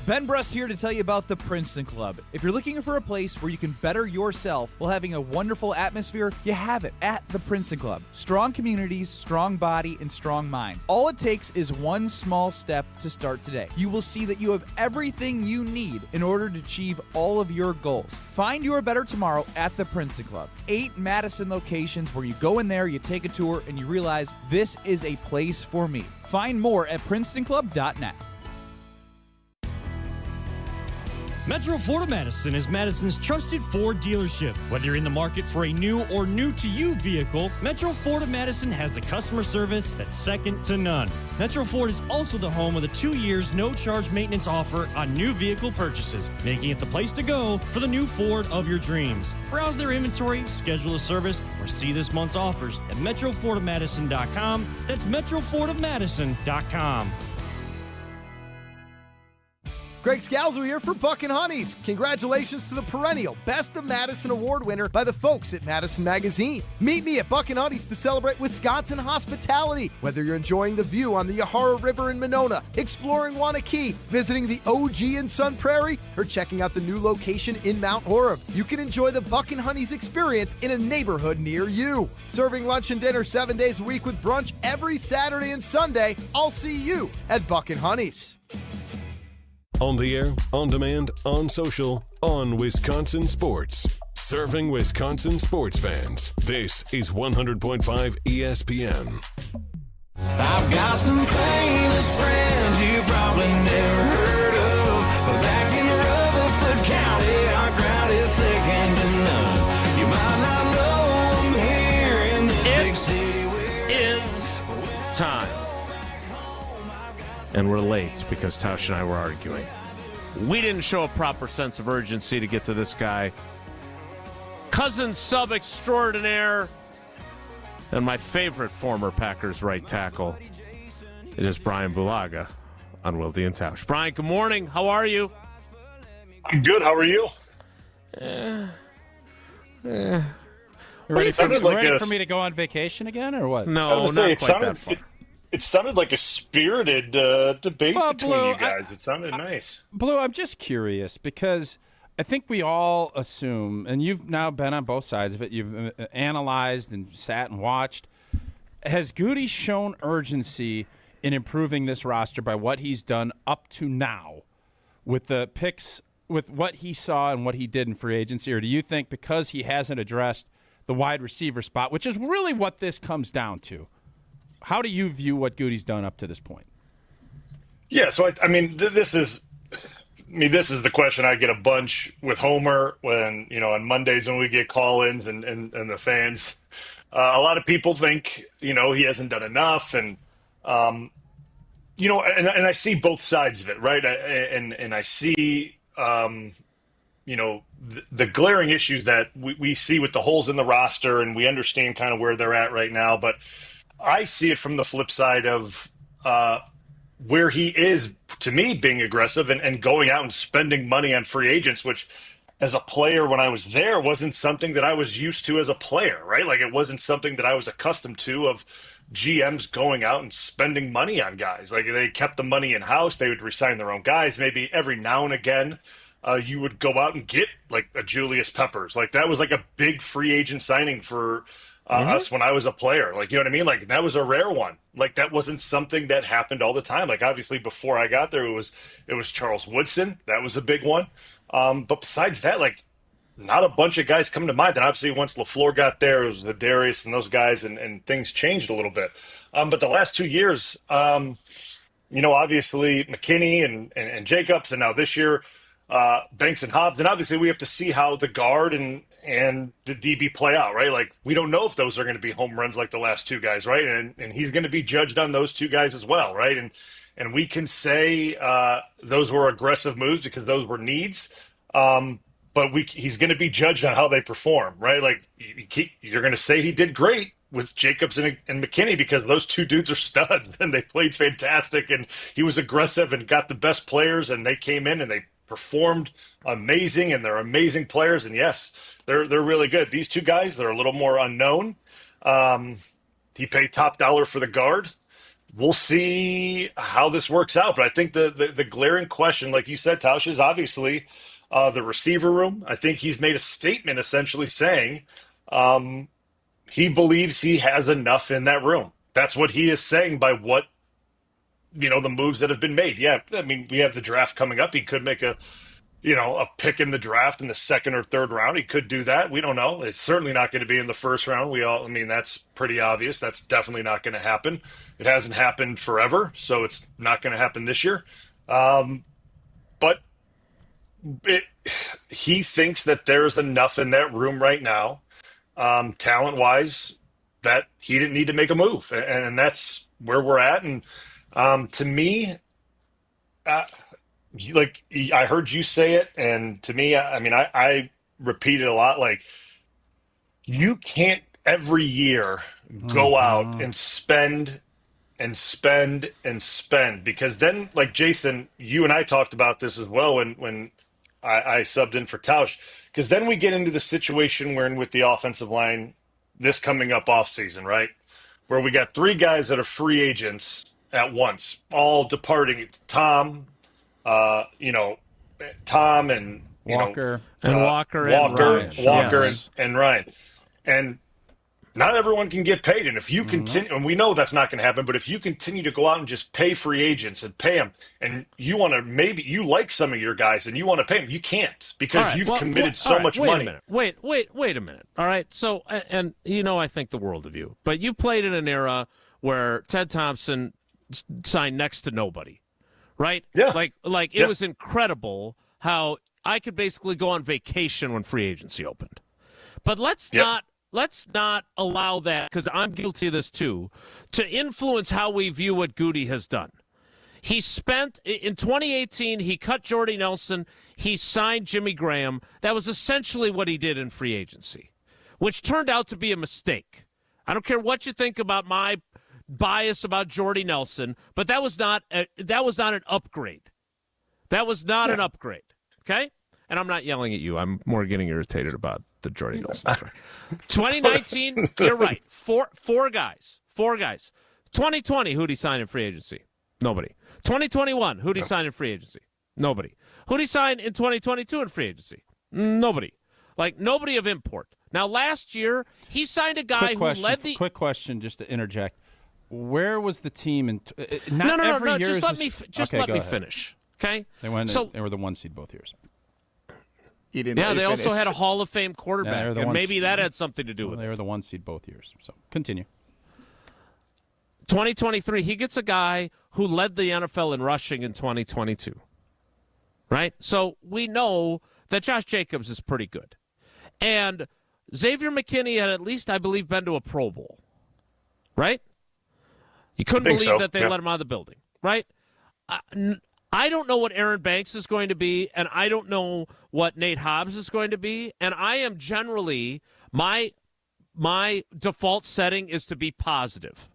Ben Brust here to tell you about the Princeton Club. If you're looking for a place where you can better yourself while having a wonderful atmosphere, you have it at the Princeton Club. Strong communities, strong body, and strong mind. All it takes is one small step to start today. You will see that you have everything you need in order to achieve all of your goals. Find your better tomorrow at the Princeton Club. 8 Madison locations where you go in there, you take a tour, and you realize this is a place for me. Find more at PrincetonClub.net. Metro Ford of Madison is Madison's trusted Ford dealership. Whether you're in the market for a new or new-to-you vehicle, Metro Ford of Madison has the customer service that's second to none. Metro Ford is also the home of the 2 years no-charge maintenance offer on new vehicle purchases, making it the place to go for the new Ford of your dreams. Browse their inventory, schedule a service, or see this month's offers at MetroFordOfMadison.com. That's MetroFordOfMadison.com. Greg Scalzo here for Buck and Honeys. Congratulations to the perennial Best of Madison Award winner by the folks at Madison Magazine. Meet me at Buck and Honeys to celebrate Wisconsin hospitality. Whether you're enjoying the view on the Yahara River in Monona, exploring Wanakee, visiting the OG in Sun Prairie, or checking out the new location in Mount Horeb, you can enjoy the Buck and Honeys experience in a neighborhood near you. Serving lunch and dinner 7 days a week with brunch every Saturday and Sunday. I'll see you at Buck and Honeys. On the air, on demand, on social, on Wisconsin Sports. Serving Wisconsin sports fans. This is 100.5 ESPN. I've got some famous friends you probably never heard of. But back in Rutherford County, our crowd is second to none. You might not know them here in this big city. Is time. And we're late because Tausch and I were arguing. We didn't show a proper sense of urgency to get to this guy. Cousin sub extraordinaire and my favorite former Packers right tackle. It is Bryan Bulaga on Wilde and Tausch. Bryan, good morning. How are you? I'm good. How are you? Ready for me to go on vacation again, or what? No, not quite that far. It sounded like a spirited debate between you guys. It sounded nice. Blue, I'm just curious because I think we all assume, and you've now been on both sides of it, you've analyzed and sat and watched. Has Goody shown urgency in improving this roster by what he's done up to now with the picks, with what he saw and what he did in free agency? Or do you think because he hasn't addressed the wide receiver spot, which is really what this comes down to, how do you view what Goody's done up to this point? Yeah, so I mean, this is the question I get a bunch with Homer when, on Mondays when we get call-ins and the fans. A lot of people think, he hasn't done enough, and and I see both sides of it, right? And I see the glaring issues that we see with the holes in the roster, and we understand kind of where they're at right now, but I see it from the flip side of where he is, to me, being aggressive and going out and spending money on free agents, which as a player when I was there wasn't something that I was used to as a player, right? Like it wasn't something that I was accustomed to of GMs going out and spending money on guys. Like they kept the money in house. They would resign their own guys. Maybe every now and again, you would go out and get like a Julius Peppers. Like that was like a big free agent signing for us when I was a player. Like, you know what I mean? Like that was a rare one. Like that wasn't something that happened all the time. Like obviously before I got there, it was Charles Woodson. That was a big one. But besides that, like not a bunch of guys come to mind. And obviously once LaFleur got there, it was the Darius and those guys and things changed a little bit. But the last 2 years, obviously McKinney and Jacobs, and now this year, Banks and Hobbs. And obviously we have to see how the guard and the DB play out, right? Like we don't know if those are going to be home runs like the last two guys, right? And he's going to be judged on those two guys as well, right? And we can say those were aggressive moves because those were needs. But he's going to be judged on how they perform, right? Like you're going to say he did great with Jacobs and McKinney because those two dudes are studs and they played fantastic and he was aggressive and got the best players and they came in and they performed amazing and they're amazing players. And yes, they're really good. These two guys, they're a little more unknown. He paid top dollar for the guard. We'll see how this works out. But I think the glaring question, like you said, Tausch, is obviously the receiver room. I think he's made a statement essentially saying he believes he has enough in that room. That's what he is saying by what, the moves that have been made. Yeah, I mean, we have the draft coming up. He could make a pick in the draft in the second or third round. He could do that. We don't know. It's certainly not going to be in the first round. That's pretty obvious. That's definitely not going to happen. It hasn't happened forever, so it's not going to happen this year. But he thinks that there's enough in that room right now, talent-wise, that he didn't need to make a move. And that's where we're at. And to me, like I heard you say it, and to me, I repeat it a lot. Like you can't every year go out and spend because then, like Jason, you and I talked about this as well when I subbed in for Tausch, because then we get into the situation we're in with the offensive line this coming up off season, right? Where we got three guys that are free agents at once, all departing. It's Tom and Walker and Ryan. And not everyone can get paid. And if you continue, and we know that's not going to happen, but if you continue to go out and just pay free agents and pay them, and you want to, maybe you like some of your guys and you want to pay them, you can't because you've committed so much money. Wait a minute. All right. So, and I think the world of you, but you played in an era where Ted Thompson signed next to nobody, right? Yeah. Like it was incredible how I could basically go on vacation when free agency opened. But let's not allow that, because I'm guilty of this too, to influence how we view what Goody has done. He spent, in 2018, he cut Jordy Nelson, he signed Jimmy Graham. That was essentially what he did in free agency, which turned out to be a mistake. I don't care what you think about my bias about Jordy Nelson, but that was not an upgrade. That was not an upgrade, okay? And I'm not yelling at you. I'm more getting irritated about the Jordy Nelson story. 2019, you're right. Four guys. 2020, who'd he sign in free agency? Nobody. 2021, who'd he sign in free agency? Nobody. Who'd he sign in 2022 in free agency? Nobody. Like, nobody of import. Now, last year, he signed a guy who led the... Quick question, just to interject. Where was the team in... No. Just let me finish, okay? They were the one seed both years. They also had a Hall of Fame quarterback, and maybe that had something to do with it. They were the one seed both years. So continue. 2023, he gets a guy who led the NFL in rushing in 2022, right? So we know that Josh Jacobs is pretty good. And Xavier McKinney had at least, I believe, been to a Pro Bowl, right? You couldn't believe that they let him out of the building, right? I don't know what Aaron Banks is going to be, and I don't know what Nate Hobbs is going to be, and I am generally, my default setting is to be positive.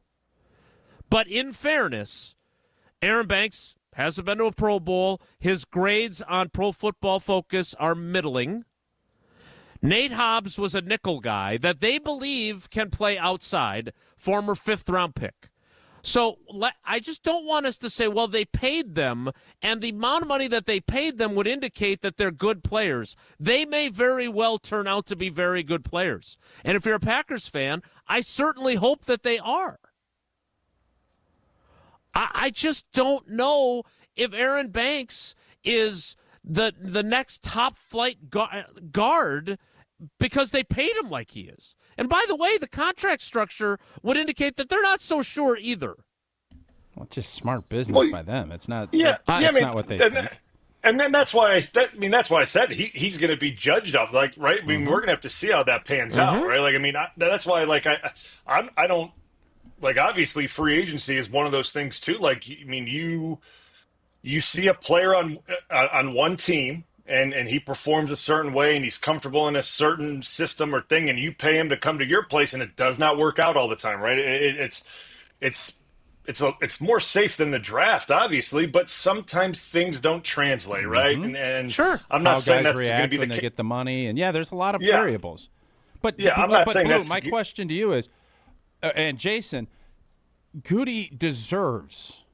But in fairness, Aaron Banks hasn't been to a Pro Bowl. His grades on Pro Football Focus are middling, Nate Hobbs was a nickel guy that they believe can play outside, former 5th-round pick. So I just don't want us to say, well, they paid them, and the amount of money that they paid them would indicate that they're good players. They may very well turn out to be very good players. And if you're a Packers fan, I certainly hope that they are. I just don't know if Aaron Banks is the next top-flight guard because they paid him like he is. And by the way, the contract structure would indicate that they're not so sure either. Well, it's just smart business by them. It's not. It's not what they think. And then that's why that's why I said he's going to be judged off, like, right. I mean, we're going to have to see how that pans out, right? Like, I mean, that's why, like, I don't, like, obviously free agency is one of those things too. Like, I mean, you see a player on one team. And he performs a certain way, and he's comfortable in a certain system or thing, and you pay him to come to your place, and it does not work out all the time, right? It's more safe than the draft, obviously, but sometimes things don't translate, right? And sure, I'm not saying that's going to be the when they get the money, and there's a lot of Yeah. variables. But I'm not saying Blue, that's my question to you is, and Jason, Goody deserves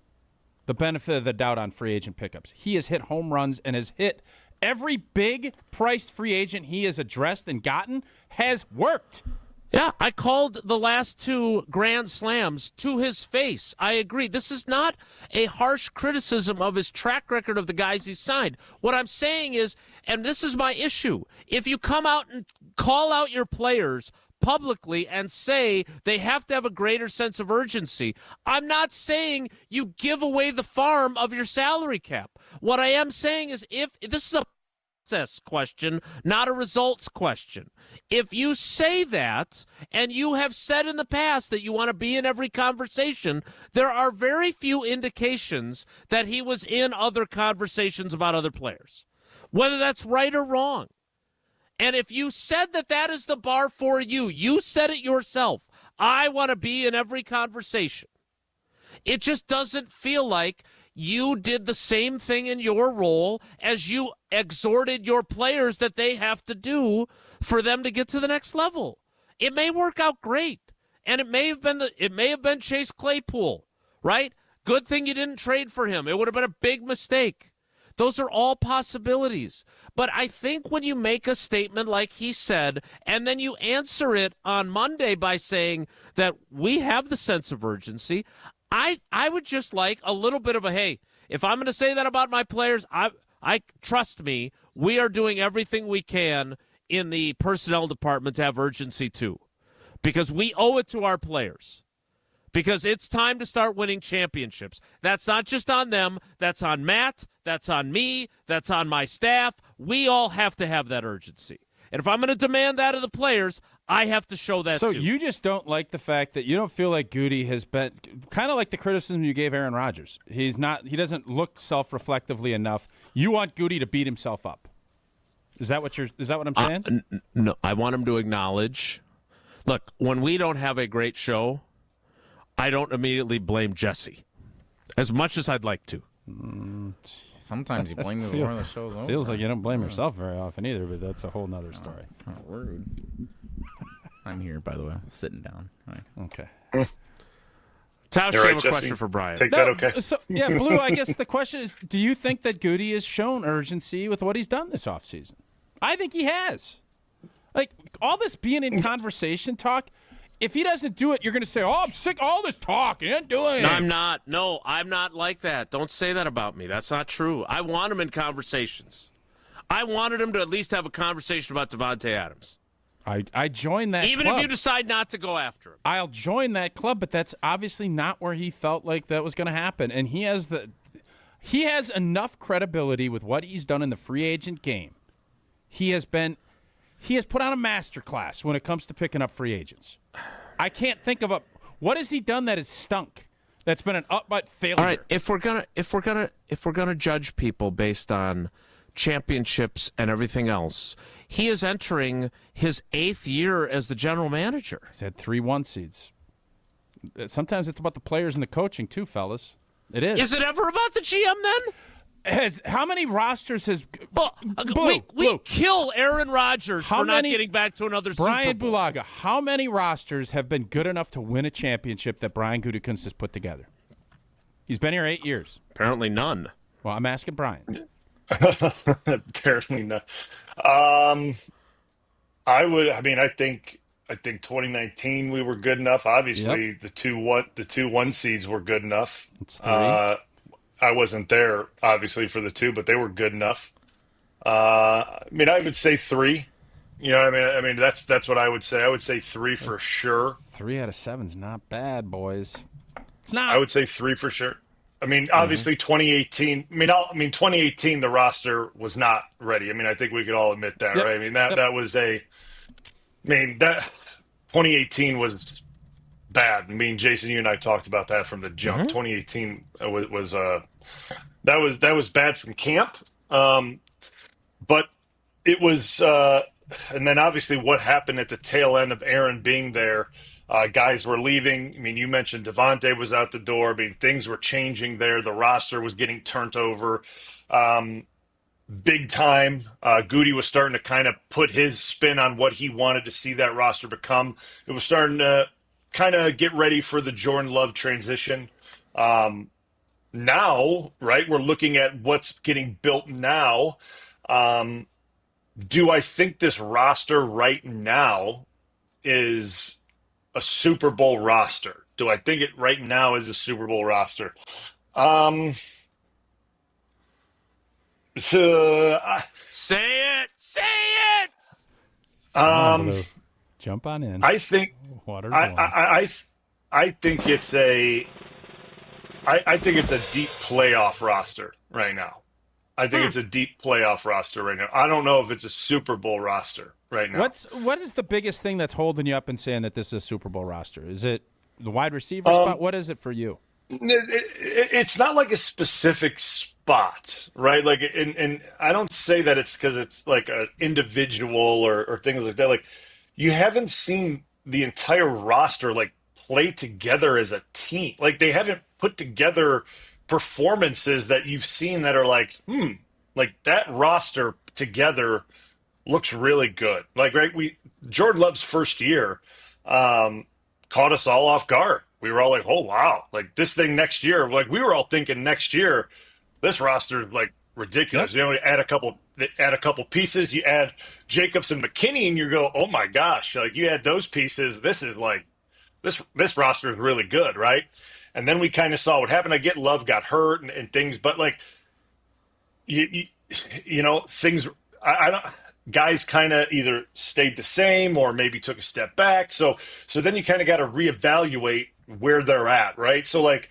the benefit of the doubt on free agent pickups. He has hit home runs and has hit. Every big-priced free agent he has addressed and gotten has worked. Yeah, I called the last 2 grand slams to his face. I agree. This is not a harsh criticism of his track record of the guys he signed. What I'm saying is, and this is my issue, if you come out and call out your players publicly and say they have to have a greater sense of urgency, I'm not saying you give away the farm of your salary cap. What I am saying is, if this is a process question, not a results question, if you say that, and you have said in the past that you want to be in every conversation, there are very few indications that he was in other conversations about other players, whether that's right or wrong. And if you said that that is the bar for you, you said it yourself, I want to be in every conversation. It just doesn't feel like you did the same thing in your role as you exhorted your players that they have to do for them to get to the next level. It may work out great, and it may have been Chase Claypool, right? Good thing you didn't trade for him. It would have been a big mistake. Those are all possibilities. But I think when you make a statement like he said, and then you answer it on Monday by saying that we have the sense of urgency, I would just like a little bit of a, hey, if I'm going to say that about my players, I trust me, we are doing everything we can in the personnel department to have urgency too. Because we owe it to our players. Because it's time to start winning championships. That's not just on them. That's on Matt. That's on me. That's on my staff. We all have to have that urgency. And if I'm going to demand that of the players, I have to show that too. So you just don't like the fact that you don't feel like Goody has been kind of like the criticism you gave Aaron Rodgers. He doesn't look self-reflectively enough. You want Goody to beat himself up. Is that what I'm saying? No, I want him to acknowledge. Look, when we don't have a great show, I don't immediately blame Jesse, as much as I'd like to. Sometimes you blame me before the show's over. Feels like you don't blame yourself very often either, but that's a whole nother story. Kind of rude. I'm here, by the way, sitting down. Right. Okay. Tausch, you have a question for Bryan. Take that, okay? So, yeah, Blue, I guess the question is, do you think that Goody has shown urgency with what he's done this offseason? I think he has. Like, all this being in conversation talk, if he doesn't do it, you're going to say, oh, I'm sick of all this talk. He ain't doing it. No, I'm not. No, I'm not like that. Don't say that about me. That's not true. I want him in conversations. I wanted him to at least have a conversation about Devontae Adams. I joined that Even club. if you decide not to go after him. I'll join that club, but that's obviously not where he felt like that was going to happen. And he has enough credibility with what he's done in the free agent game. He has put on a master class when it comes to picking up free agents. I can't think of what has he done that has stunk? That's been an up-butt failure. All right, if we're gonna judge people based on championships and everything else, he is entering his 8th year as the general manager. He's had 3 1 seeds. Sometimes it's about the players and the coaching too, fellas. It is. Is it ever about the GM then? How many rosters has We kill Aaron Rodgers for not getting back to another Brian Super Bowl. Bulaga, how many rosters have been good enough to win a championship that Brian Gutekunst has put together? Think been here 8 years. Apparently none. Well, I'm asking Brian. Apparently not. I think 2019 we were good enough. Obviously, the two one seeds were good enough. It's 3. I wasn't there, obviously, for the 2, but they were good enough. I would say 3. You know, I mean, that's what I would say. I would say 3 for sure. 3 out of 7's not bad, boys. It's not. I would say 3 for sure. I mean, obviously, 2018. 2018, the roster was not ready. I mean, I think we could all admit that, right? I mean, that was that 2018 was bad. I mean, Jason, you and I talked about that from the jump. 2018 was bad from camp. But it was, and then obviously what happened at the tail end of Aaron being there. Guys were leaving. I mean, you mentioned Devontae was out the door. I mean, things were changing there. The roster was getting turned over big time. Goody was starting to kind of put his spin on what he wanted to see that roster become. It was starting to kind of get ready for the Jordan Love transition. Now, right, we're looking at what's getting built now. Do I think this roster right now is a Super Bowl roster? Do I think it right now is a Super Bowl roster? Say it. Jump on in. I think Water's I think it's a deep playoff roster right now. I think it's a deep playoff roster right now. I don't know if it's a Super Bowl roster right now. What is the biggest thing that's holding you up and saying that this is a Super Bowl roster? Is it the wide receiver spot? What is it for you? It's not like a specific spot, right? Like, and I don't say that it's because it's like an individual or things like that. Like, you haven't seen the entire roster like play together as a team. Like, they haven't put together performances that you've seen that are like that roster together looks really good. Like, right, Jordan Love's first year caught us all off guard. We were all like, oh wow, like this thing next year, like we were all thinking next year this roster is like ridiculous. You know, you add a couple pieces, you add Jacobs and McKinney, and you go, oh my gosh, like you add those pieces, this is like this roster is really good, right? And then we kind of saw what happened. I get Love got hurt and things, but like you know, things I don't. Guys kind of either stayed the same or maybe took a step back. So then you kind of got to reevaluate where they're at, right? So like,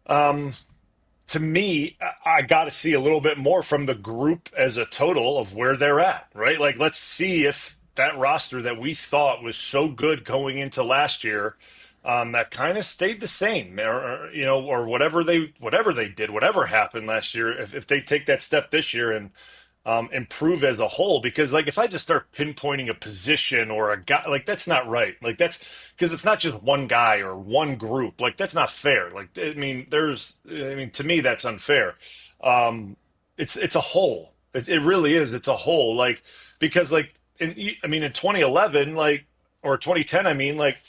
to me, I got to see a little bit more from the group as a total of where they're at, right? Like, let's see if that roster that we thought was so good going into last year, that kind of stayed the same, or you know, or whatever they did, whatever happened last year, if they take that step this year and improve as a whole. Because like if I just start pinpointing a position or a guy, like that's not right. Like that's because it's not just one guy or one group. Like that's not fair. Like to me that's unfair. It's a whole. It really is. It's a whole. Like because like in 2011 like or 2010 like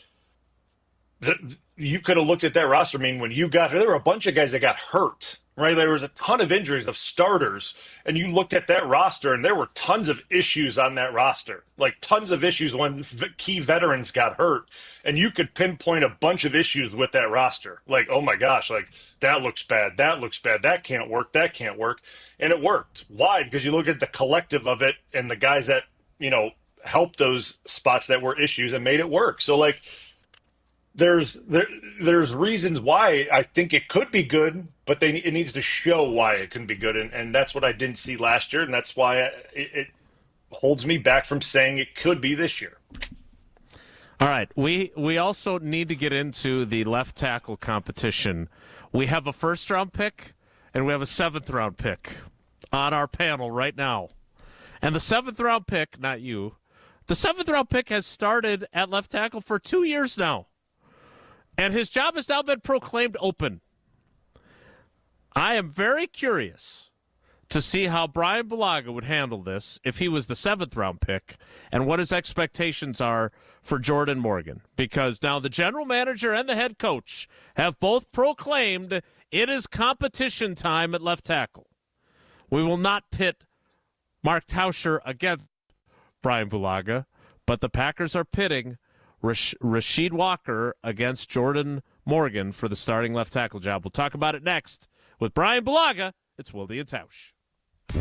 you could have looked at that roster. I mean, when you got there were a bunch of guys that got hurt. Right, there was a ton of injuries of starters, and you looked at that roster, and there were tons of issues on that roster, like tons of issues when key veterans got hurt, and you could pinpoint a bunch of issues with that roster. Like, oh my gosh, like that looks bad, that can't work, and it worked. Why? Because you look at the collective of it and the guys that helped those spots that were issues and made it work. So like, there's reasons why I think it could be good, but it needs to show why it can be good, and that's what I didn't see last year, and that's why it holds me back from saying it could be this year. All right, we also need to get into the left tackle competition. We have a first-round pick, and we have a seventh-round pick on our panel right now. And the seventh-round pick, not you, the seventh-round pick has started at left tackle for 2 years now. And his job has now been proclaimed open. I am very curious to see how Bryan Bulaga would handle this if he was the 7th-round pick and what his expectations are for Jordan Morgan. Because now the general manager and the head coach have both proclaimed it is competition time at left tackle. We will not pit Mark Tauscher against Bryan Bulaga, but the Packers are pitting Rasheed Walker against Jordan Morgan for the starting left tackle job. We'll talk about it next with Bryan Bulaga. It's Wilde and Tausch.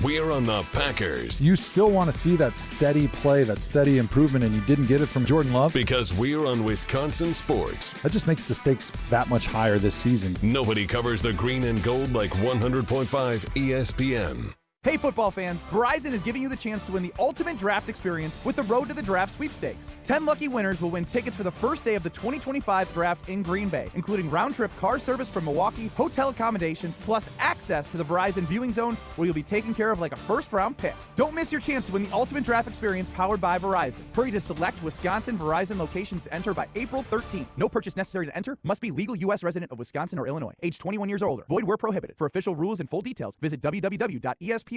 We're on the Packers. You still want to see that steady play, that steady improvement, and you didn't get it from Jordan Love? Because we're on Wisconsin sports. That just makes the stakes that much higher this season. Nobody covers the green and gold like 100.5 ESPN. Hey football fans, Verizon is giving you the chance to win the ultimate draft experience with the Road to the Draft sweepstakes. 10 lucky winners will win tickets for the first day of the 2025 draft in Green Bay, including round-trip car service from Milwaukee, hotel accommodations, plus access to the Verizon viewing zone where you'll be taken care of like a first-round pick. Don't miss your chance to win the ultimate draft experience powered by Verizon. Hurry to select Wisconsin Verizon locations to enter by April 13th. No purchase necessary to enter. Must be legal U.S. resident of Wisconsin or Illinois. Age 21 years or older. Void where prohibited. For official rules and full details, visit www.espnwisconsincontest.com.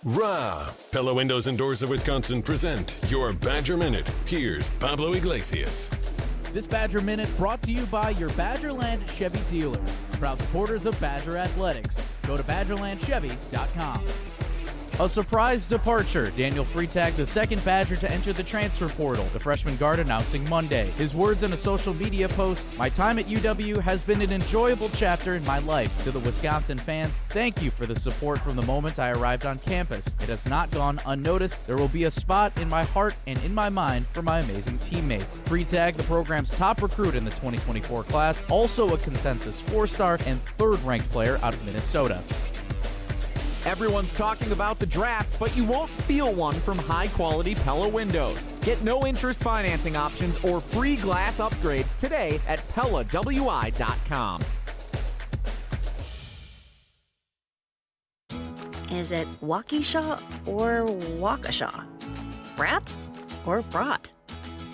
Rah. Pella Windows and Doors of Wisconsin present your Badger Minute. Here's Pablo Iglesias. This Badger Minute brought to you by your Badgerland Chevy dealers, proud supporters of Badger Athletics. Go to BadgerlandChevy.com. A surprise departure. Daniel Freitag, the second Badger to enter the transfer portal. The freshman guard announcing Monday. His words in a social media post, "My time at UW has been an enjoyable chapter in my life. To the Wisconsin fans, thank you for the support from the moment I arrived on campus. It has not gone unnoticed. There will be a spot in my heart and in my mind for my amazing teammates." Freitag, the program's top recruit in the 2024 class, also a consensus 4-star and 3rd-ranked player out of Minnesota. Everyone's talking about the draft, but you won't feel one from high-quality Pella windows. Get no-interest financing options or free glass upgrades today at PellaWI.com. Is it Waukesha or Waukesha? Brat or Brat?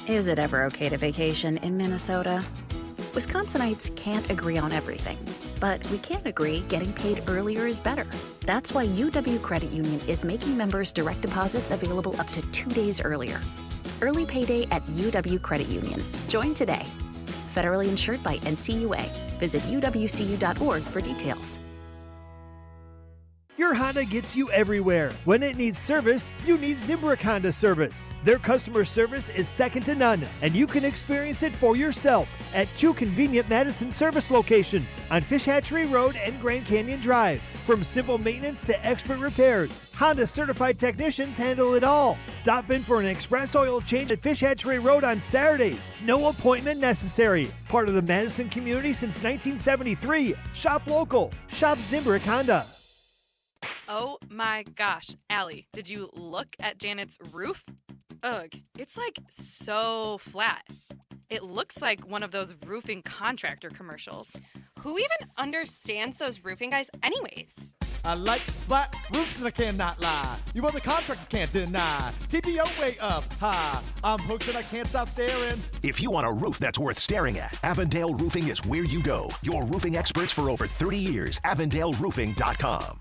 Is it ever okay to vacation in Minnesota? Wisconsinites can't agree on everything, but we can agree getting paid earlier is better. That's why UW Credit Union is making members' direct deposits available up to 2 days earlier. Early payday at UW Credit Union. Join today. Federally insured by NCUA. Visit uwcu.org for details. Your Honda gets you everywhere. When it needs service, you need Zimbrick Honda service. Their customer service is second to none, and you can experience it for yourself at 2 convenient Madison service locations on Fish Hatchery Road and Grand Canyon Drive. From simple maintenance to expert repairs, Honda certified technicians handle it all. Stop in for an express oil change at Fish Hatchery Road on Saturdays. No appointment necessary. Part of the Madison community since 1973. Shop local. Shop Zimbrick Honda. Oh my gosh, Allie, did you look at Janet's roof? Ugh, it's like so flat. It looks like one of those roofing contractor commercials. Who even understands those roofing guys anyways? I like flat roofs and I cannot lie. You other contractors can't deny. TPO way up high. I'm hooked and I can't stop staring. If you want a roof that's worth staring at, Avondale Roofing is where you go. Your roofing experts for over 30 years. AvondaleRoofing.com.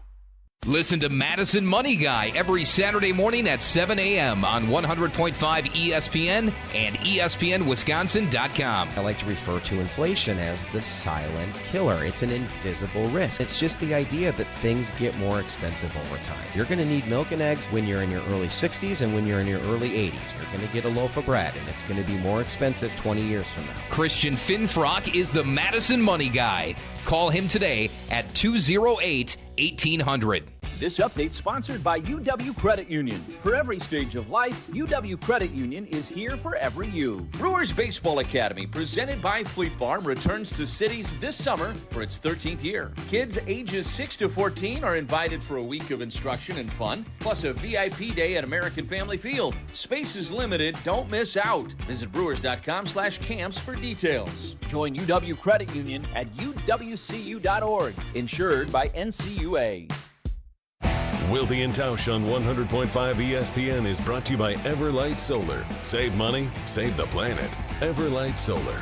Listen to Madison Money Guy every Saturday morning at 7 a.m. on 100.5 ESPN and ESPNWisconsin.com. I like to refer to inflation as the silent killer. It's an invisible risk. It's just the idea that things get more expensive over time. You're going to need milk and eggs when you're in your early 60s and when you're in your early 80s. You're going to get a loaf of bread, and it's going to be more expensive 20 years from now. Christian Finfrock is the Madison Money Guy. Call him today at 208-1800. This update sponsored by UW Credit Union. For every stage of life, UW Credit Union is here for every you. Brewers Baseball Academy, presented by Fleet Farm, returns to cities this summer for its 13th year. Kids ages 6 to 14 are invited for a week of instruction and fun, plus a VIP day at American Family Field. Space is limited. Don't miss out. Visit brewers.com/camps for details. Join UW Credit Union at uwcu.org. Insured by NCUA. Wilde and Tausch on 100.5 ESPN is brought to you by Everlight Solar. Save money, save the planet. Everlight Solar.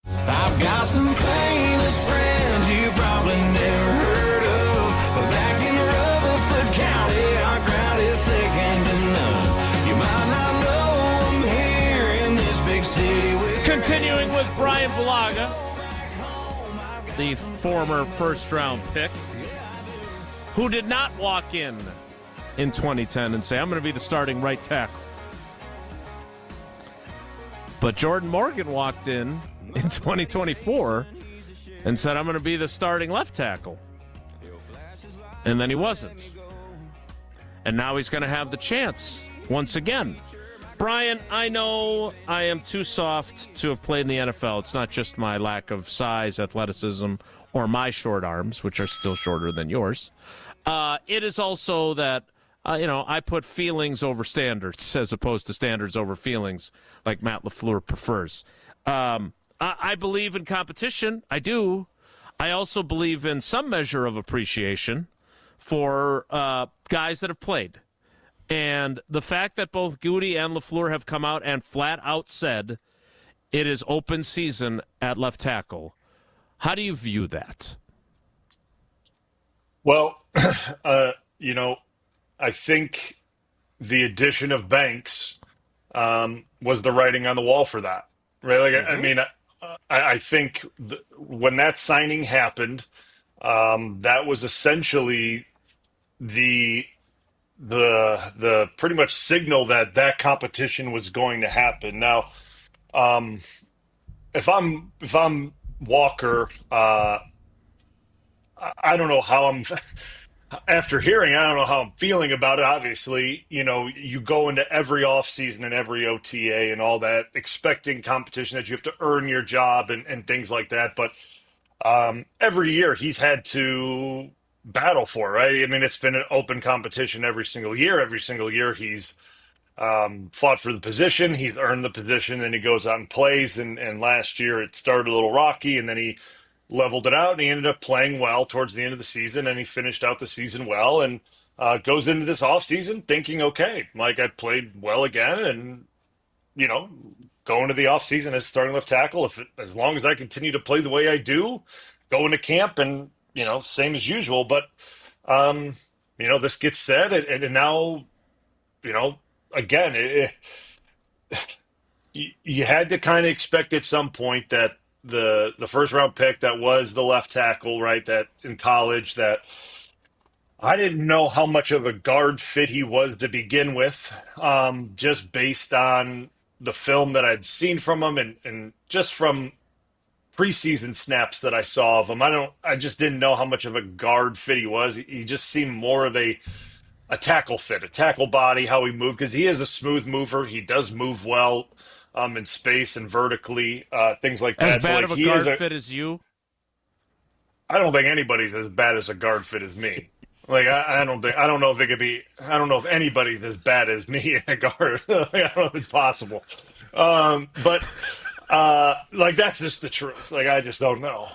I've got some pain best friends you probably never heard of. But back in Rutherford County, our crowd is second to none. You might not know them here in this big city. Continuing with Brian Bulaga, the former first-round pick, who did not walk in 2010 and say, I'm going to be the starting right tackle. But Jordan Morgan walked in 2024 and said, I'm going to be the starting left tackle. And then he wasn't. And now he's going to have the chance once again. Brian, I know I am too soft to have played in the NFL. It's not just my lack of size, athleticism, or my short arms, which are still shorter than yours. It is also that, I put feelings over standards as opposed to standards over feelings like Matt LaFleur prefers. I believe in competition. I do. I also believe in some measure of appreciation for guys that have played. And the fact that both Goody and LaFleur have come out and flat out said it is open season at left tackle. How do you view that? Well, I think the addition of Banks was the writing on the wall for that, right? Like, I think when that signing happened, that was essentially the pretty much signal that competition was going to happen. Now, if I'm Walker, I don't know how I'm. After hearing, I don't know how I'm feeling about it. Obviously, you go into every offseason and every OTA and all that, expecting competition, that you have to earn your job and things like that. But every year he's had to battle for, right? I mean, it's been an open competition every single year. Every single year he's fought for the position. He's earned the position, and he goes out and plays. And last year it started a little rocky, and then he leveled it out, and he ended up playing well towards the end of the season, and he finished out the season well, and goes into this offseason thinking, okay, like I played well again, and, go into the offseason as starting left tackle. As long as I continue to play the way I do, go into camp and, same as usual. But, this gets said, and now, again, you had to kind of expect at some point that the first round pick that was the left tackle, right, that in college, that I didn't know how much of a guard fit he was to begin with, just based on the film that I'd seen from him and just from preseason snaps that I saw of him. I just didn't know how much of a guard fit he was. He just seemed more of a tackle fit, a tackle body, how he moved, because he is a smooth mover. He does move well in space and vertically, things like that. As bad of a guard fit as you? I don't think anybody's as bad as a guard fit as me. Like, I don't know if anybody's as bad as me in a guard. I don't know if it's possible. But that's just the truth. Like, I just don't know.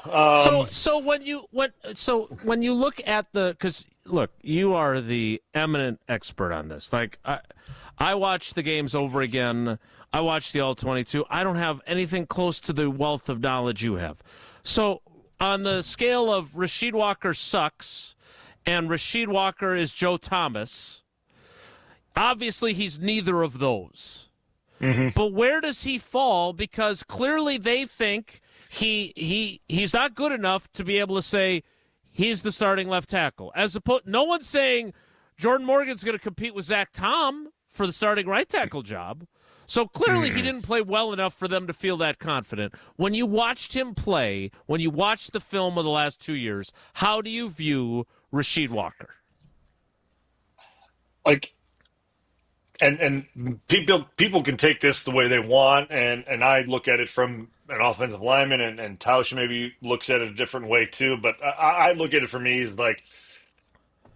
So when you look at because look, you are the eminent expert on this. Like, I watch the games over again. I watch the All-22. I don't have anything close to the wealth of knowledge you have. So on the scale of Rasheed Walker sucks and Rasheed Walker is Joe Thomas, obviously he's neither of those. Mm-hmm. But where does he fall? Because clearly they think he's not good enough to be able to say he's the starting left tackle. No one's saying Jordan Morgan's going to compete with Zach Tom for the starting right tackle job. So clearly he didn't play well enough for them to feel that confident. When you watched him play, when you watched the film of the last 2 years, how do you view Rasheed Walker? Like, and people can take this the way they want, and I look at it from an offensive lineman, and Tausch maybe looks at it a different way too. But I look at it for me as like,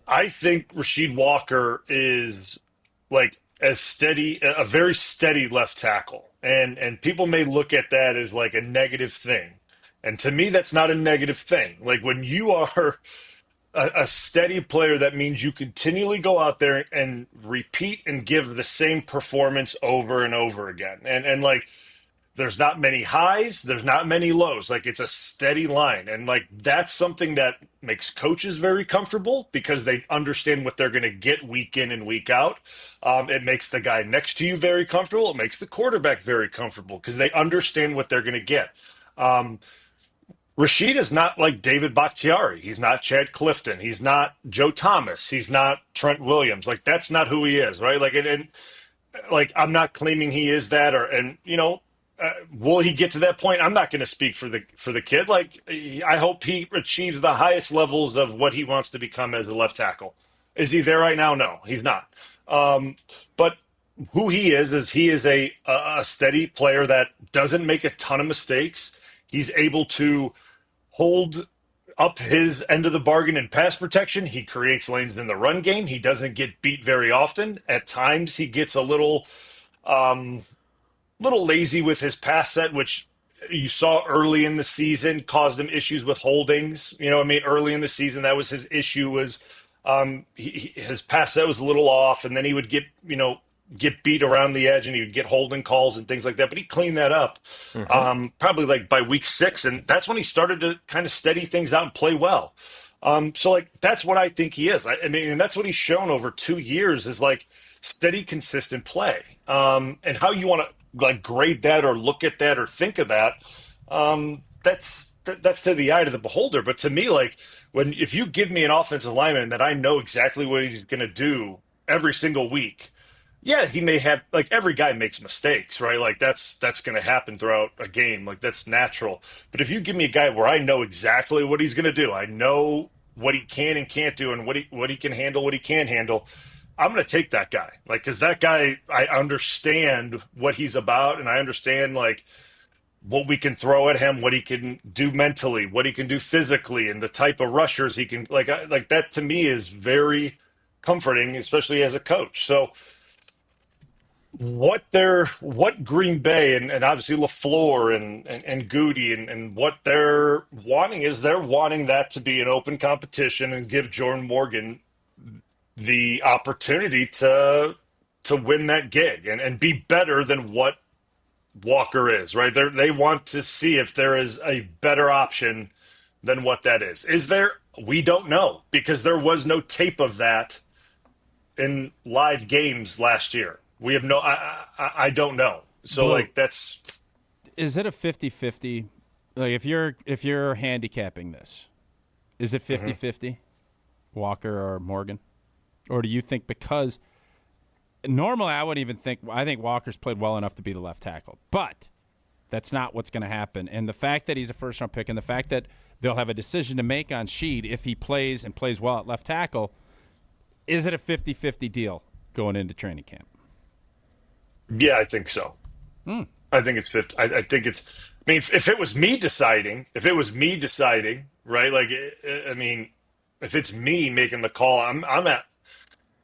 I think Rasheed Walker is like a very steady left tackle. And people may look at that as like a negative thing. And to me, that's not a negative thing. Like, when you are a steady player, that means you continually go out there and repeat and give the same performance over and over again. And like, There's not many highs. There's not many lows. Like, it's a steady line. And, like, that's something that makes coaches very comfortable because they understand what they're going to get week in and week out. It makes the guy next to you very comfortable. It makes the quarterback very comfortable because they understand what they're going to get. Rashid is not like David Bakhtiari. He's not Chad Clifton. He's not Joe Thomas. He's not Trent Williams. Like, that's not who he is, right? Like, and like, I'm not claiming he is that, will he get to that point? I'm not going to speak for the kid. Like, I hope he achieves the highest levels of what he wants to become as a left tackle. Is he there right now? No, he's not. But who he is he is a steady player that doesn't make a ton of mistakes. He's able to hold up his end of the bargain in pass protection. He creates lanes in the run game. He doesn't get beat very often. At times, he gets a little lazy with his pass set, which you saw early in the season caused him issues with holdings. Early in the season, that was his issue, was his pass set was a little off, and then he would get beat around the edge, and he would get holding calls and things like that. But he cleaned that up probably like by week 6, and that's when he started to kind of steady things out and play well. So like, that's what I think he is. And that's what he's shown over 2 years, is like steady, consistent play. And how you want to like grade that or look at that or think of that, that's to the eye of the beholder. But to me, like, if you give me an offensive lineman that I know exactly what he's going to do every single week, yeah, he may have, like, every guy makes mistakes, right? Like, that's going to happen throughout a game. Like, that's natural. But if you give me a guy where I know exactly what he's going to do, I know what he can and can't do, and what he can handle, what he can't handle, I'm going to take that guy. Like, because that guy, I understand what he's about, and I understand, like, what we can throw at him, what he can do mentally, what he can do physically, and the type of rushers he can, like that to me is very comforting, especially as a coach. So what Green Bay and obviously LaFleur and Goody and what they're wanting is they're wanting that to be an open competition and give Jordan Morgan the opportunity to win that gig and be better than what Walker is, right? They want to see if there is a better option than what that is. Is there? We don't know, because there was no tape of that in live games last year. We have no, I don't know. So, well, like, that's. Is it a 50-50? Like, if you're handicapping this, is it 50-50, Walker or Morgan? Or do you think, because normally I wouldn't even think, I think Walker's played well enough to be the left tackle, but that's not what's going to happen. And the fact that he's a first-round pick and the fact that they'll have a decision to make on Sheed if he plays and plays well at left tackle, is it a 50-50 deal going into training camp? Yeah, I think so. I think it's 50. I think it's, I mean, if it was me deciding, right? Like, I mean, if it's me making the call, I'm at,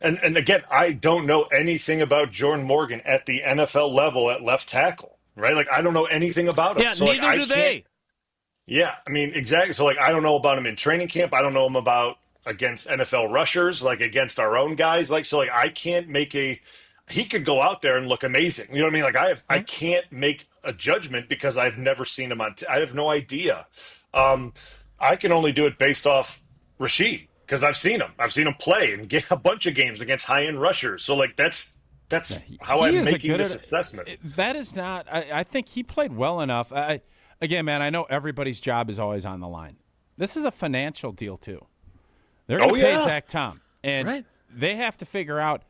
and again, I don't know anything about Jordan Morgan at the NFL level at left tackle, right? Like, I don't know anything about him. Yeah, so, neither like, do they. Yeah, I mean, exactly. So, like, I don't know about him in training camp. I don't know him about against NFL rushers, like against our own guys. Like, so, like, I can't make he could go out there and look amazing. You know what I mean? Like, I can't make a judgment because I've never seen him I have no idea. I can only do it based off Rashid, because I've seen him play and get a bunch of games against high-end rushers. So, like, that's how I'm making this assessment. That is not – I think he played well enough. Again, man, I know everybody's job is always on the line. This is a financial deal, too. They're going to pay Zach Tom. And they have to figure out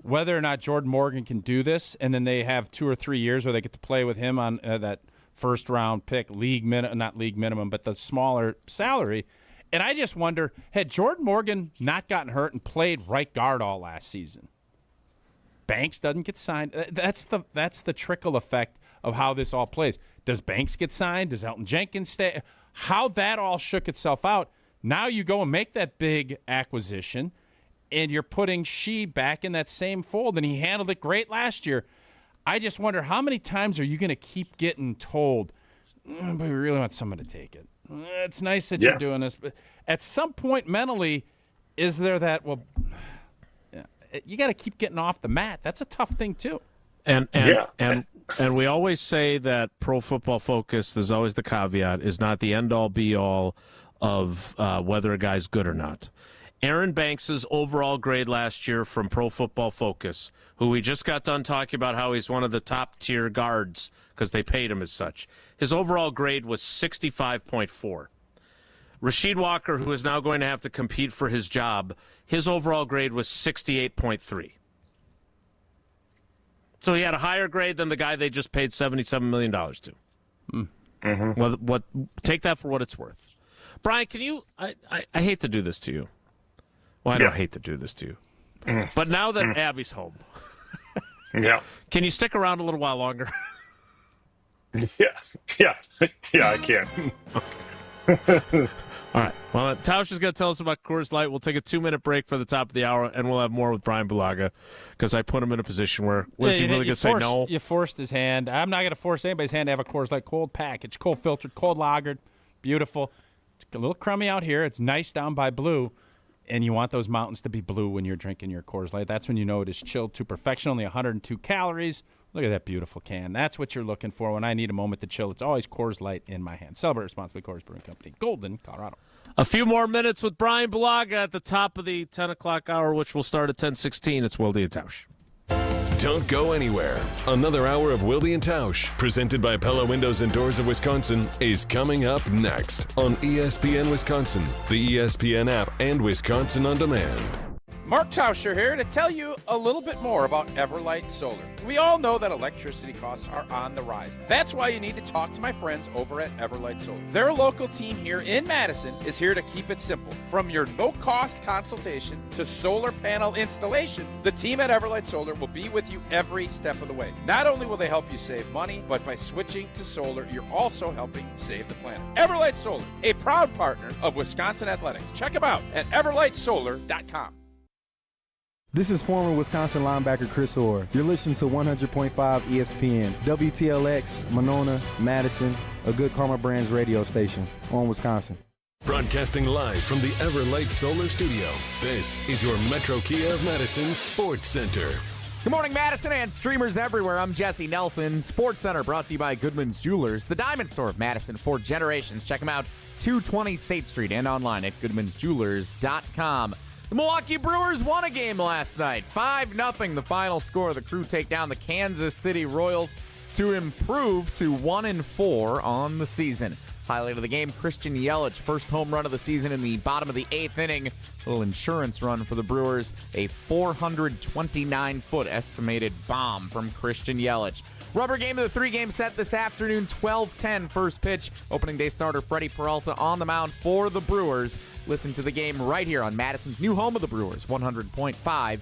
whether or not Jordan Morgan can do this, and then they have 2 or 3 years where they get to play with him on that first-round pick, not league minimum, but the smaller salary. And I just wonder, had Jordan Morgan not gotten hurt and played right guard all last season, Banks doesn't get signed. That's the trickle effect of how this all plays. Does Banks get signed? Does Elton Jenkins stay? How that all shook itself out. Now you go and make that big acquisition, and you're putting Shee back in that same fold, and he handled it great last year. I just wonder, how many times are you going to keep getting told, but we really want someone to take it? It's nice that you're doing this, but at some point mentally, is there that, well, you got to keep getting off the mat? That's a tough thing too. And And we always say that Pro Football Focus, there's always the caveat, is not the end-all, be-all of whether a guy's good or not. Aaron Banks' overall grade last year from Pro Football Focus, who we just got done talking about how he's one of the top-tier guards because they paid him as such. His overall grade was 65.4. Rasheed Walker, who is now going to have to compete for his job, his overall grade was 68.3. So he had a higher grade than the guy they just paid $77 million to. Well, take that for what it's worth. Bryan, can you – I hate to do this to you. Well, I don't hate to do this to you. But now that Abby's home, can you stick around a little while longer? Yeah, I can. All right. Well, Tausch is going to tell us about Coors Light. We'll take a 2-minute break for the top of the hour, and we'll have more with Bryan Bulaga because I put him in a position where was he really going to say no? You forced his hand. I'm not going to force anybody's hand to have a Coors Light cold package, cold filtered, cold lagered, beautiful. It's a little crummy out here. It's nice down by Blue. And you want those mountains to be blue when you're drinking your Coors Light. That's when you know it is chilled to perfection. Only 102 calories. Look at that beautiful can. That's what you're looking for when I need a moment to chill. It's always Coors Light in my hand. Celebrate responsibly. Coors Brewing Company, Golden, Colorado. A few more minutes with Bryan Bulaga at the top of the 10 o'clock hour, which will start at 10:16. It's Wilde and Tausch. Don't go anywhere. Another hour of Wilde and Tausch, presented by Pella Windows and Doors of Wisconsin, is coming up next on ESPN Wisconsin, the ESPN app, and Wisconsin On Demand. Mark Tauscher here to tell you a little bit more about Everlight Solar. We all know that electricity costs are on the rise. That's why you need to talk to my friends over at Everlight Solar. Their local team here in Madison is here to keep it simple. From your no-cost consultation to solar panel installation, the team at Everlight Solar will be with you every step of the way. Not only will they help you save money, but by switching to solar, you're also helping save the planet. Everlight Solar, a proud partner of Wisconsin Athletics. Check them out at everlightsolar.com. This is former Wisconsin linebacker Chris Orr. You're listening to 100.5 ESPN, WTLX, Monona, Madison, a good Karma Brands radio station on Wisconsin. Broadcasting live from the Everlight Solar Studio, this is your Metro Kia of Madison Sports Center. Good morning, Madison and streamers everywhere. I'm Jesse Nelson. Sports Center brought to you by Goodman's Jewelers, the diamond store of Madison for generations. Check them out, 220 State Street and online at goodmansjewelers.com. The Milwaukee Brewers won a game last night. 5-0 the final score. The Crew take down the Kansas City Royals to improve to 1-4 on the season. Highlight of the game, Christian Yelich, first home run of the season in the bottom of the 8th inning. Little insurance run for the Brewers. A 429-foot estimated bomb from Christian Yelich. Rubber game of the 3-game set this afternoon, 12:10 first pitch. Opening day starter Freddie Peralta on the mound for the Brewers. Listen to the game right here on Madison's new home of the Brewers, 100.5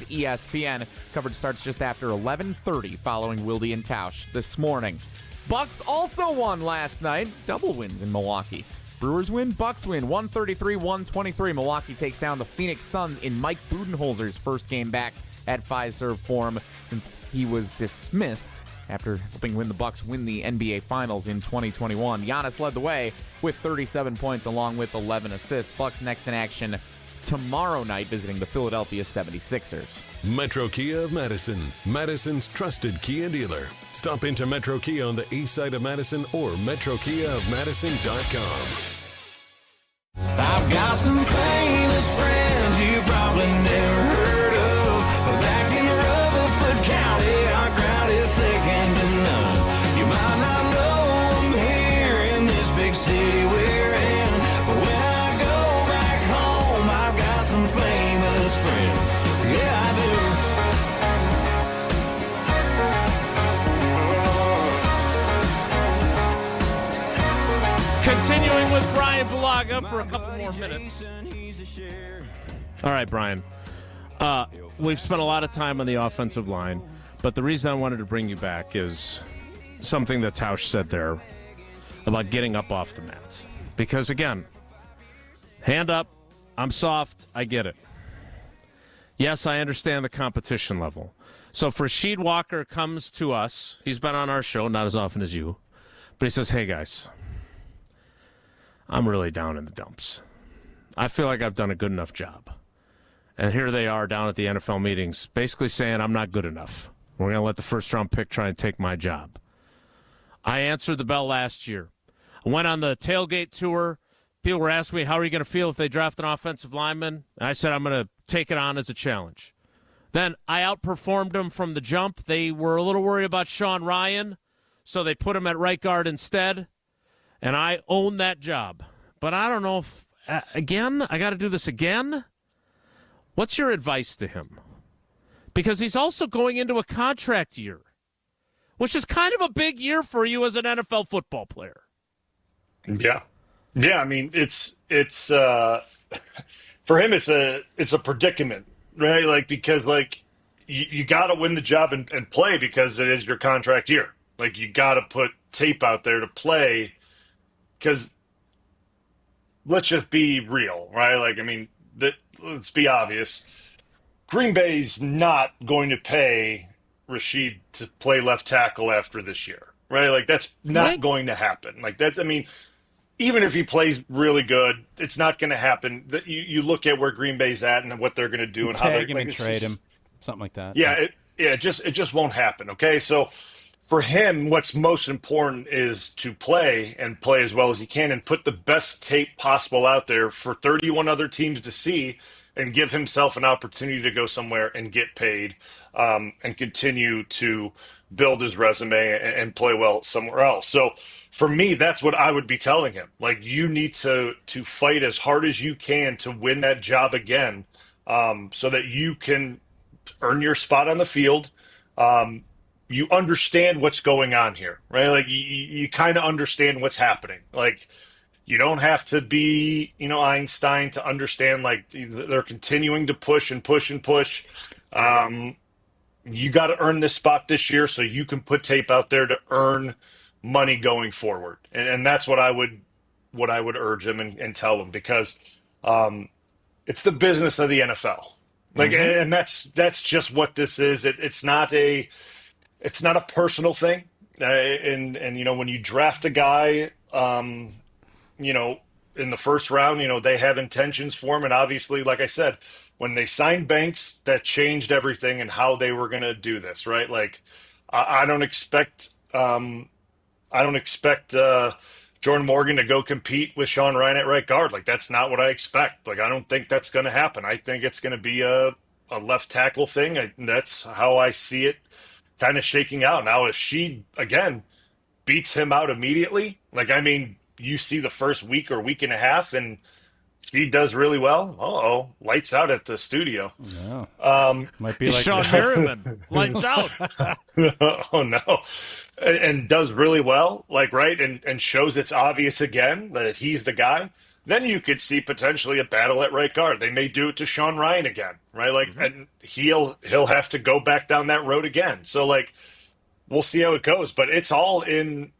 ESPN. Coverage starts just after 11:30 following Wilde and Tausch this morning. Bucks also won last night. Double wins in Milwaukee. Brewers win, Bucks win, 133-123. Milwaukee takes down the Phoenix Suns in Mike Budenholzer's first game back at Fiserv Forum since he was dismissed after helping win the Bucks win the NBA Finals in 2021. Giannis led the way with 37 points along with 11 assists. Bucks next in action tomorrow night visiting the Philadelphia 76ers. Metro Kia of Madison, Madison's trusted Kia dealer. Stop into Metro Kia on the east side of Madison or metrokiaofmadison.com. I've got some famous friends you probably never heard of, but back in Rutherford County, our crowd is second to none. You might not know them here in this big city we're in, but when I go back home, I've got some famous friends. Yeah, I do. Continuing with Bryan Bulaga for a couple more minutes. All right, Bryan. We've spent a lot of time on the offensive line, but the reason I wanted to bring you back is something that Tausch said there about getting up off the mat. Because, again, hand up, I'm soft, I get it. Yes, I understand the competition level. So if Rasheed Walker comes to us, he's been on our show, not as often as you, but he says, hey, guys, I'm really down in the dumps. I feel like I've done a good enough job. And here they are down at the NFL meetings, basically saying I'm not good enough. We're going to let the first-round pick try and take my job. I answered the bell last year. I went on the tailgate tour. People were asking me, how are you going to feel if they draft an offensive lineman? And I said, I'm going to take it on as a challenge. Then I outperformed them from the jump. They were a little worried about Sean Ryan, so they put him at right guard instead, and I owned that job. But I don't know if, again, I got to do this again? What's your advice to him? Because he's also going into a contract year, which is kind of a big year for you as an NFL football player. Yeah. Yeah, I mean, it's for him, it's a predicament, right? Like, because like you got to win the job and play because it is your contract year. Like, you got to put tape out there to play because let's just be real, right? Like, I mean, let's be obvious. Green Bay's not going to pay Rashid to play left tackle after this year, right? Like, that's not going to happen. Like, that, I mean, even if he plays really good, it's not going to happen. You look at where Green Bay's at and what they're going to do and how they're him and trade him, something like that. Yeah, it just won't happen. Okay, so for him, what's most important is to play and play as well as he can and put the best tape possible out there for 31 other teams to see and give himself an opportunity to go somewhere and get paid and continue to build his resume and play well somewhere else. So for me, that's what I would be telling him. Like, you need to fight as hard as you can to win that job again so that you can earn your spot on the field. You understand what's going on here, right? Like, you kind of understand what's happening. Like, you don't have to be, Einstein to understand, like, they're continuing to push and push and push. You got to earn this spot this year so you can put tape out there to earn money going forward. And that's what I would urge him and tell him, because it's the business of the NFL. Like, and that's just what this is. It's not a personal thing. And when you draft a guy, in the first round, they have intentions for him. And obviously, like I said, when they signed Banks, that changed everything and how they were going to do this, right? Like, I don't expect Jordan Morgan to go compete with Sean Ryan at right guard. Like, that's not what I expect. Like, I don't think that's going to happen. I think it's going to be a left tackle thing. That's how I see it kind of shaking out. Now, if she, again, beats him out immediately, like, I mean, you see the first week or week and a half and she does really well. Lights out at the studio. Yeah. Might be like Sean Merriman. Lights out. Oh, no. And does really well, like, right, and shows it's obvious again that he's the guy. Then you could see potentially a battle at right guard. They may do it to Sean Ryan again, right? Like, and he'll have to go back down that road again. So, like, we'll see how it goes. But it's all in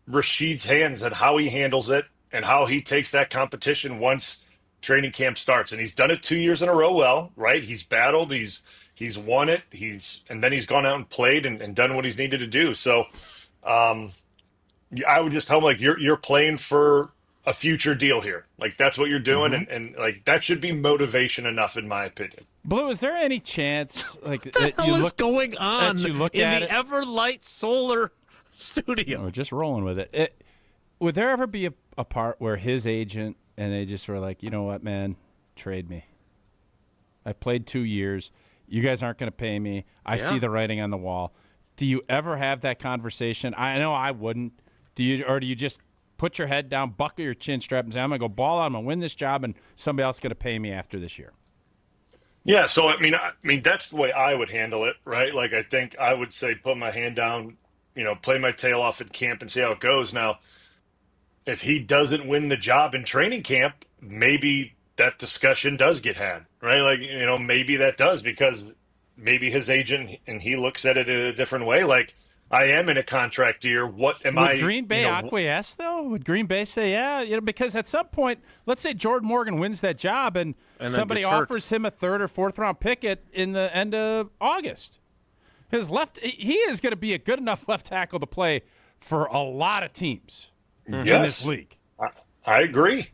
Rashid's hands and how he handles it and how he takes that competition once training camp starts. And he's done it 2 years in a row well, right? He's battled, he's won it, and then he's gone out and played and done what he's needed to do. So I would just tell him, like, you're playing for a future deal here. Like, that's what you're doing, and like, that should be motivation enough, in my opinion. Blue, is there any chance, like, What the hell is going on in the Everlight Solar studio? We're just rolling with it. Would there ever be a part where his agent and they just were like, you know what, man, trade me. I played 2 years. You guys aren't going to pay me. I see the writing on the wall. Do you ever have that conversation? I know I wouldn't. Do you just put your head down, buckle your chin strap, and say, I'm going to go ball out, I'm going to win this job, and somebody else is going to pay me after this year? Yeah, so I mean that's the way I would handle it, right? Like, I think I would say put my hand down, play my tail off at camp and see how it goes. Now, if he doesn't win the job in training camp, maybe that discussion does get had, right? Like, maybe that does, because maybe his agent and he looks at it in a different way. Like, I am in a contract year. What am I? Would Green Bay acquiesce, though? Would Green Bay say, yeah? Because at some point, let's say Jordan Morgan wins that job and somebody offers him a third or fourth round pick in the end of August. He is going to be a good enough left tackle to play for a lot of teams in this league. I agree.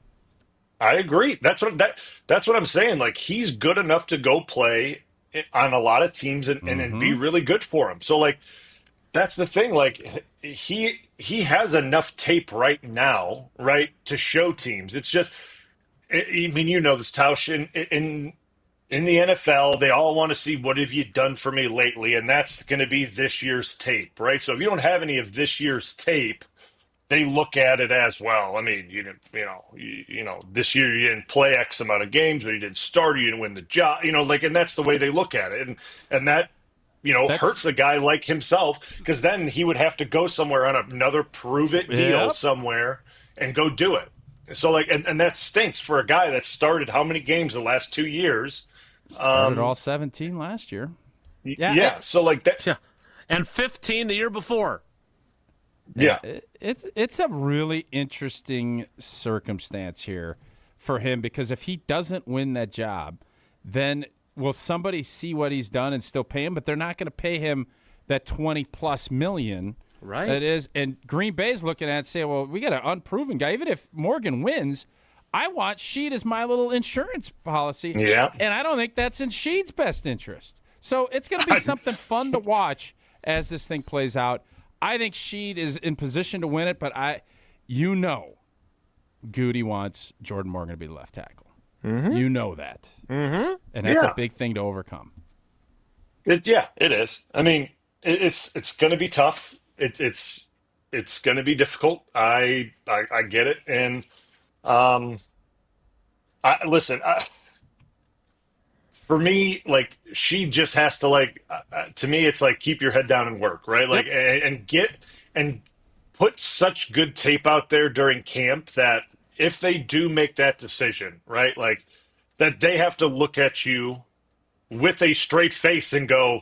That's what I'm saying. Like, he's good enough to go play on a lot of teams and be really good for him. So, like, that's the thing. Like he has enough tape right now, right, to show teams. It's just, I mean, you know this, Tausch, in the NFL, they all want to see what have you done for me lately, and that's going to be this year's tape, right? So if you don't have any of this year's tape, they look at it as, well, I mean, you didn't, this year you didn't play X amount of games, or you didn't start, or you didn't win the job, and that's the way they look at it, and that hurts a guy like himself, because then he would have to go somewhere on another prove it deal somewhere and go do it. So and that stinks for a guy that started how many games the last 2 years? Started all 17 last year. Yeah. So that. Yeah. And 15 the year before. Yeah. It's a really interesting circumstance here for him, because if he doesn't win that job, then will somebody see what he's done and still pay him? But they're not going to pay him that $20+ million. Right. That is, and Green Bay's looking at it and saying, well, we got an unproven guy. Even if Morgan wins, I want Sheed as my little insurance policy. Yeah. And I don't think that's in Sheed's best interest. So it's going to be something fun to watch as this thing plays out. I think Sheed is in position to win it, but Goody wants Jordan Morgan to be the left tackle. Mm-hmm. You know that. Mm-hmm. And that's a big thing to overcome. It is. I mean, it's going to be tough. It's going to be difficult. I get it, and listen. For me, she just has to to me, it's keep your head down and work, right? And put such good tape out there during camp that if they do make that decision, right, that they have to look at you with a straight face and go,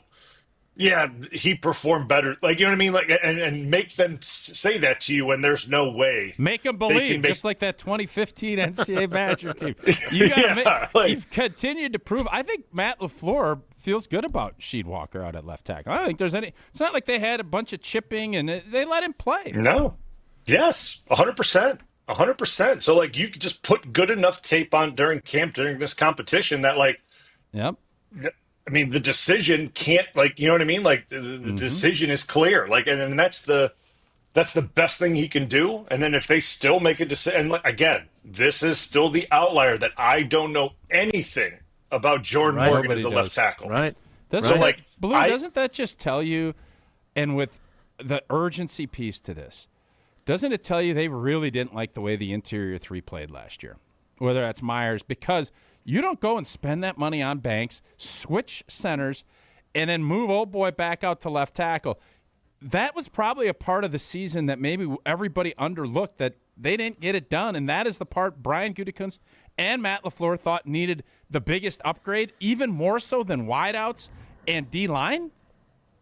yeah, he performed better. You know what I mean? And make them say that to you when there's no way. Make them believe, just like that 2015 NCAA Badger team. You've continued to prove. I think Matt LaFleur feels good about Sheed Walker out at left tackle. I don't think there's any. It's not like they had a bunch of chipping and they let him play. No. Yes, 100%. 100%. So, you could just put good enough tape on during camp, during this competition that, Yep. I mean, the decision can't, you know what I mean? The decision is clear. And that's the best thing he can do. And then if they still make a decision, and again, this is still the outlier that I don't know anything about Jordan Morgan as a left tackle. Right. Blue, doesn't that just tell you, and with the urgency piece to this, doesn't it tell you they really didn't like the way the interior three played last year? Whether that's Myers, because you don't go and spend that money on Banks, switch centers, and then move old boy back out to left tackle. That was probably a part of the season that maybe everybody underlooked, that they didn't get it done, and that is the part Bryan Gutekunst and Matt LaFleur thought needed the biggest upgrade, even more so than wideouts and D-line?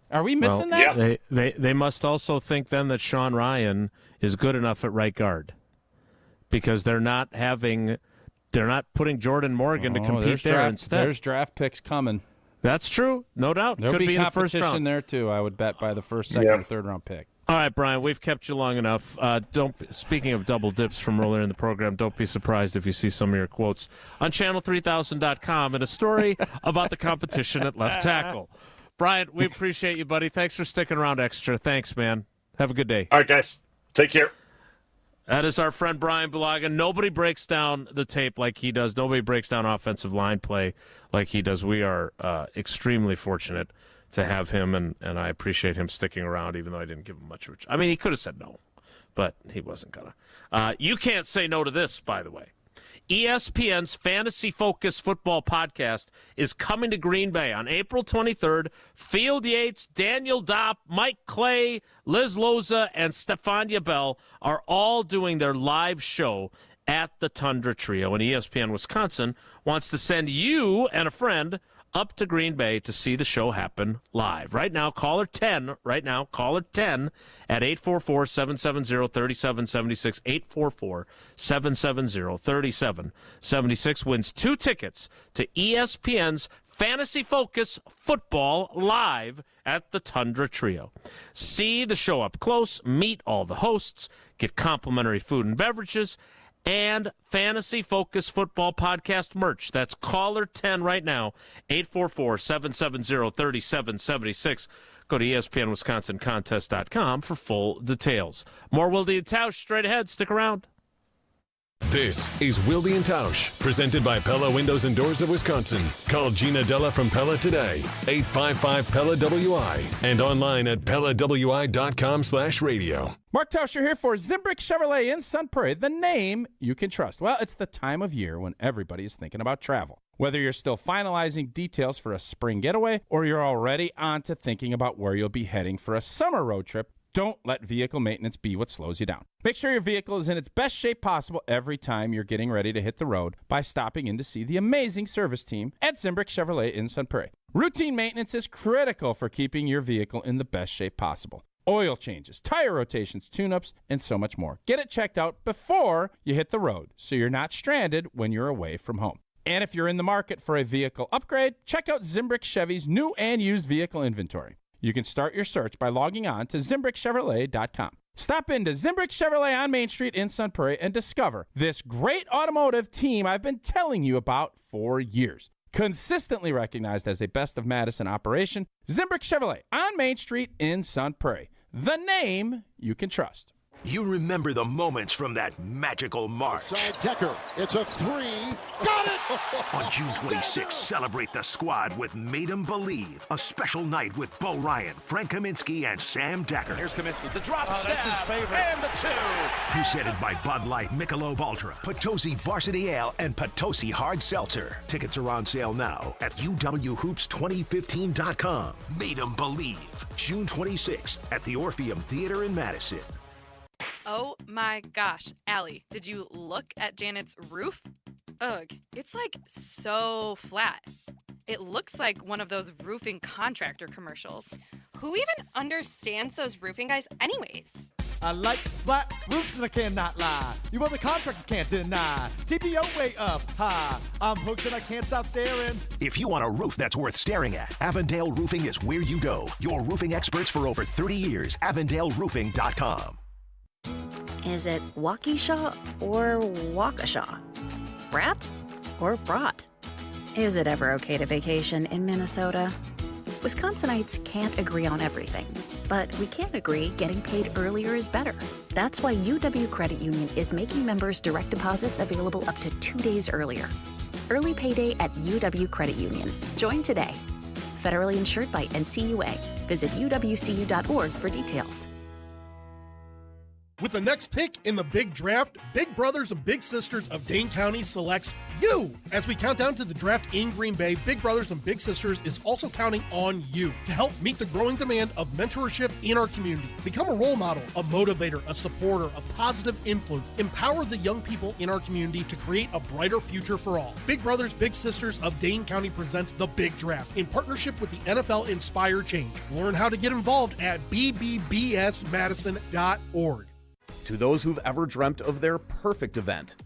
Are we missing that? Yeah. They must also think then that Sean Ryan is good enough at right guard, because they're not putting Jordan Morgan to compete there instead. There's draft picks coming. That's true, no doubt. There'll Could be in the first round. competition there too, I would bet, by the first, second, or third round pick. All right, Brian, we've kept you long enough. Speaking of double dips from earlier in the program, don't be surprised if you see some of your quotes on channel3000.com and a story about the competition at left tackle. Brian, we appreciate you, buddy. Thanks for sticking around extra. Thanks, man. Have a good day. All right, guys. Take care. That is our friend Bryan Bulaga. Nobody breaks down the tape like he does. Nobody breaks down offensive line play like he does. We are extremely fortunate to have him, and I appreciate him sticking around, even though I didn't give him much of a... I mean, he could have said no, but he wasn't going to. You can't say no to this, by the way. ESPN's Fantasy Focus Football Podcast is coming to Green Bay on April 23rd. Field Yates, Daniel Dopp, Mike Clay, Liz Loza, and Stefania Bell are all doing their live show at the Tundra Trio. And ESPN Wisconsin wants to send you and a friend up to Green Bay to see the show happen live. Right now, caller 10 at 844-770-3776, 844-770-3776 wins 2 tickets to ESPN's Fantasy Focus Football live at the Tundra Trio. See the show up close, meet all the hosts, get complimentary food and beverages, and Fantasy Focus Football Podcast merch. That's caller 10 right now, 844-770-3776. Go to ESPNWisconsinContest.com for full details. More Wilde and Tausch straight ahead. Stick around. This is Wilde and Tausch, presented by Pella Windows and Doors of Wisconsin. Call Gina Della from Pella today, 855-PELLA-WI, and online at PellaWI.com/radio. Mark Tauscher here for Zimbrick Chevrolet in Sun Prairie, the name you can trust. Well, it's the time of year when everybody is thinking about travel. Whether you're still finalizing details for a spring getaway or you're already on to thinking about where you'll be heading for a summer road trip, don't let vehicle maintenance be what slows you down. Make sure your vehicle is in its best shape possible every time you're getting ready to hit the road by stopping in to see the amazing service team at Zimbrick Chevrolet in Sun Prairie. Routine maintenance is critical for keeping your vehicle in the best shape possible. Oil changes, tire rotations, tune-ups, and so much more. Get it checked out before you hit the road so you're not stranded when you're away from home. And if you're in the market for a vehicle upgrade, check out Zimbrick Chevy's new and used vehicle inventory. You can start your search by logging on to ZimbrickChevrolet.com. Stop into Zimbrick Chevrolet on Main Street in Sun Prairie and discover this great automotive team I've been telling you about for years. Consistently recognized as a best of Madison operation, Zimbrick Chevrolet on Main Street in Sun Prairie. The name you can trust. You remember the moments from that magical March. Side Decker, it's a three. Got it! On June 26th, celebrate the squad with Made 'em Believe, a special night with Bo Ryan, Frank Kaminsky, and Sam Decker. Here's Kaminsky, the drop stab, that's his favorite. And the two. Presented by Bud Light, Michelob Ultra, Potosi Varsity Ale, and Potosi Hard Seltzer. Tickets are on sale now at UWHoops2015.com. Made 'em Believe, June 26th at the Orpheum Theater in Madison. Oh my gosh, Allie, did you look at Janet's roof? Ugh, it's like so flat. It looks like one of those roofing contractor commercials. Who even understands those roofing guys anyways? I like flat roofs and I cannot lie. You want the contractors can't deny. TPO way up high. I'm hooked and I can't stop staring. If you want a roof that's worth staring at, Avondale Roofing is where you go. Your roofing experts for over 30 years. AvondaleRoofing.com. Is it Waukesha or Waukesha? Brat or Brat? Is it ever okay to vacation in Minnesota? Wisconsinites can't agree on everything, but we can agree getting paid earlier is better. That's why UW Credit Union is making members direct deposits available up to 2 days earlier. Early payday at UW Credit Union. Join today. Federally insured by NCUA. Visit uwcu.org for details. With the next pick in the big draft, Big Brothers and Big Sisters of Dane County selects you. As we count down to the draft in Green Bay, Big Brothers and Big Sisters is also counting on you to help meet the growing demand of mentorship in our community. Become a role model, a motivator, a supporter, a positive influence. Empower the young people in our community to create a brighter future for all. Big Brothers, Big Sisters of Dane County presents the Big Draft in partnership with the NFL Inspire Change. Learn how to get involved at bbbsmadison.org. To those who've ever dreamt of their perfect event,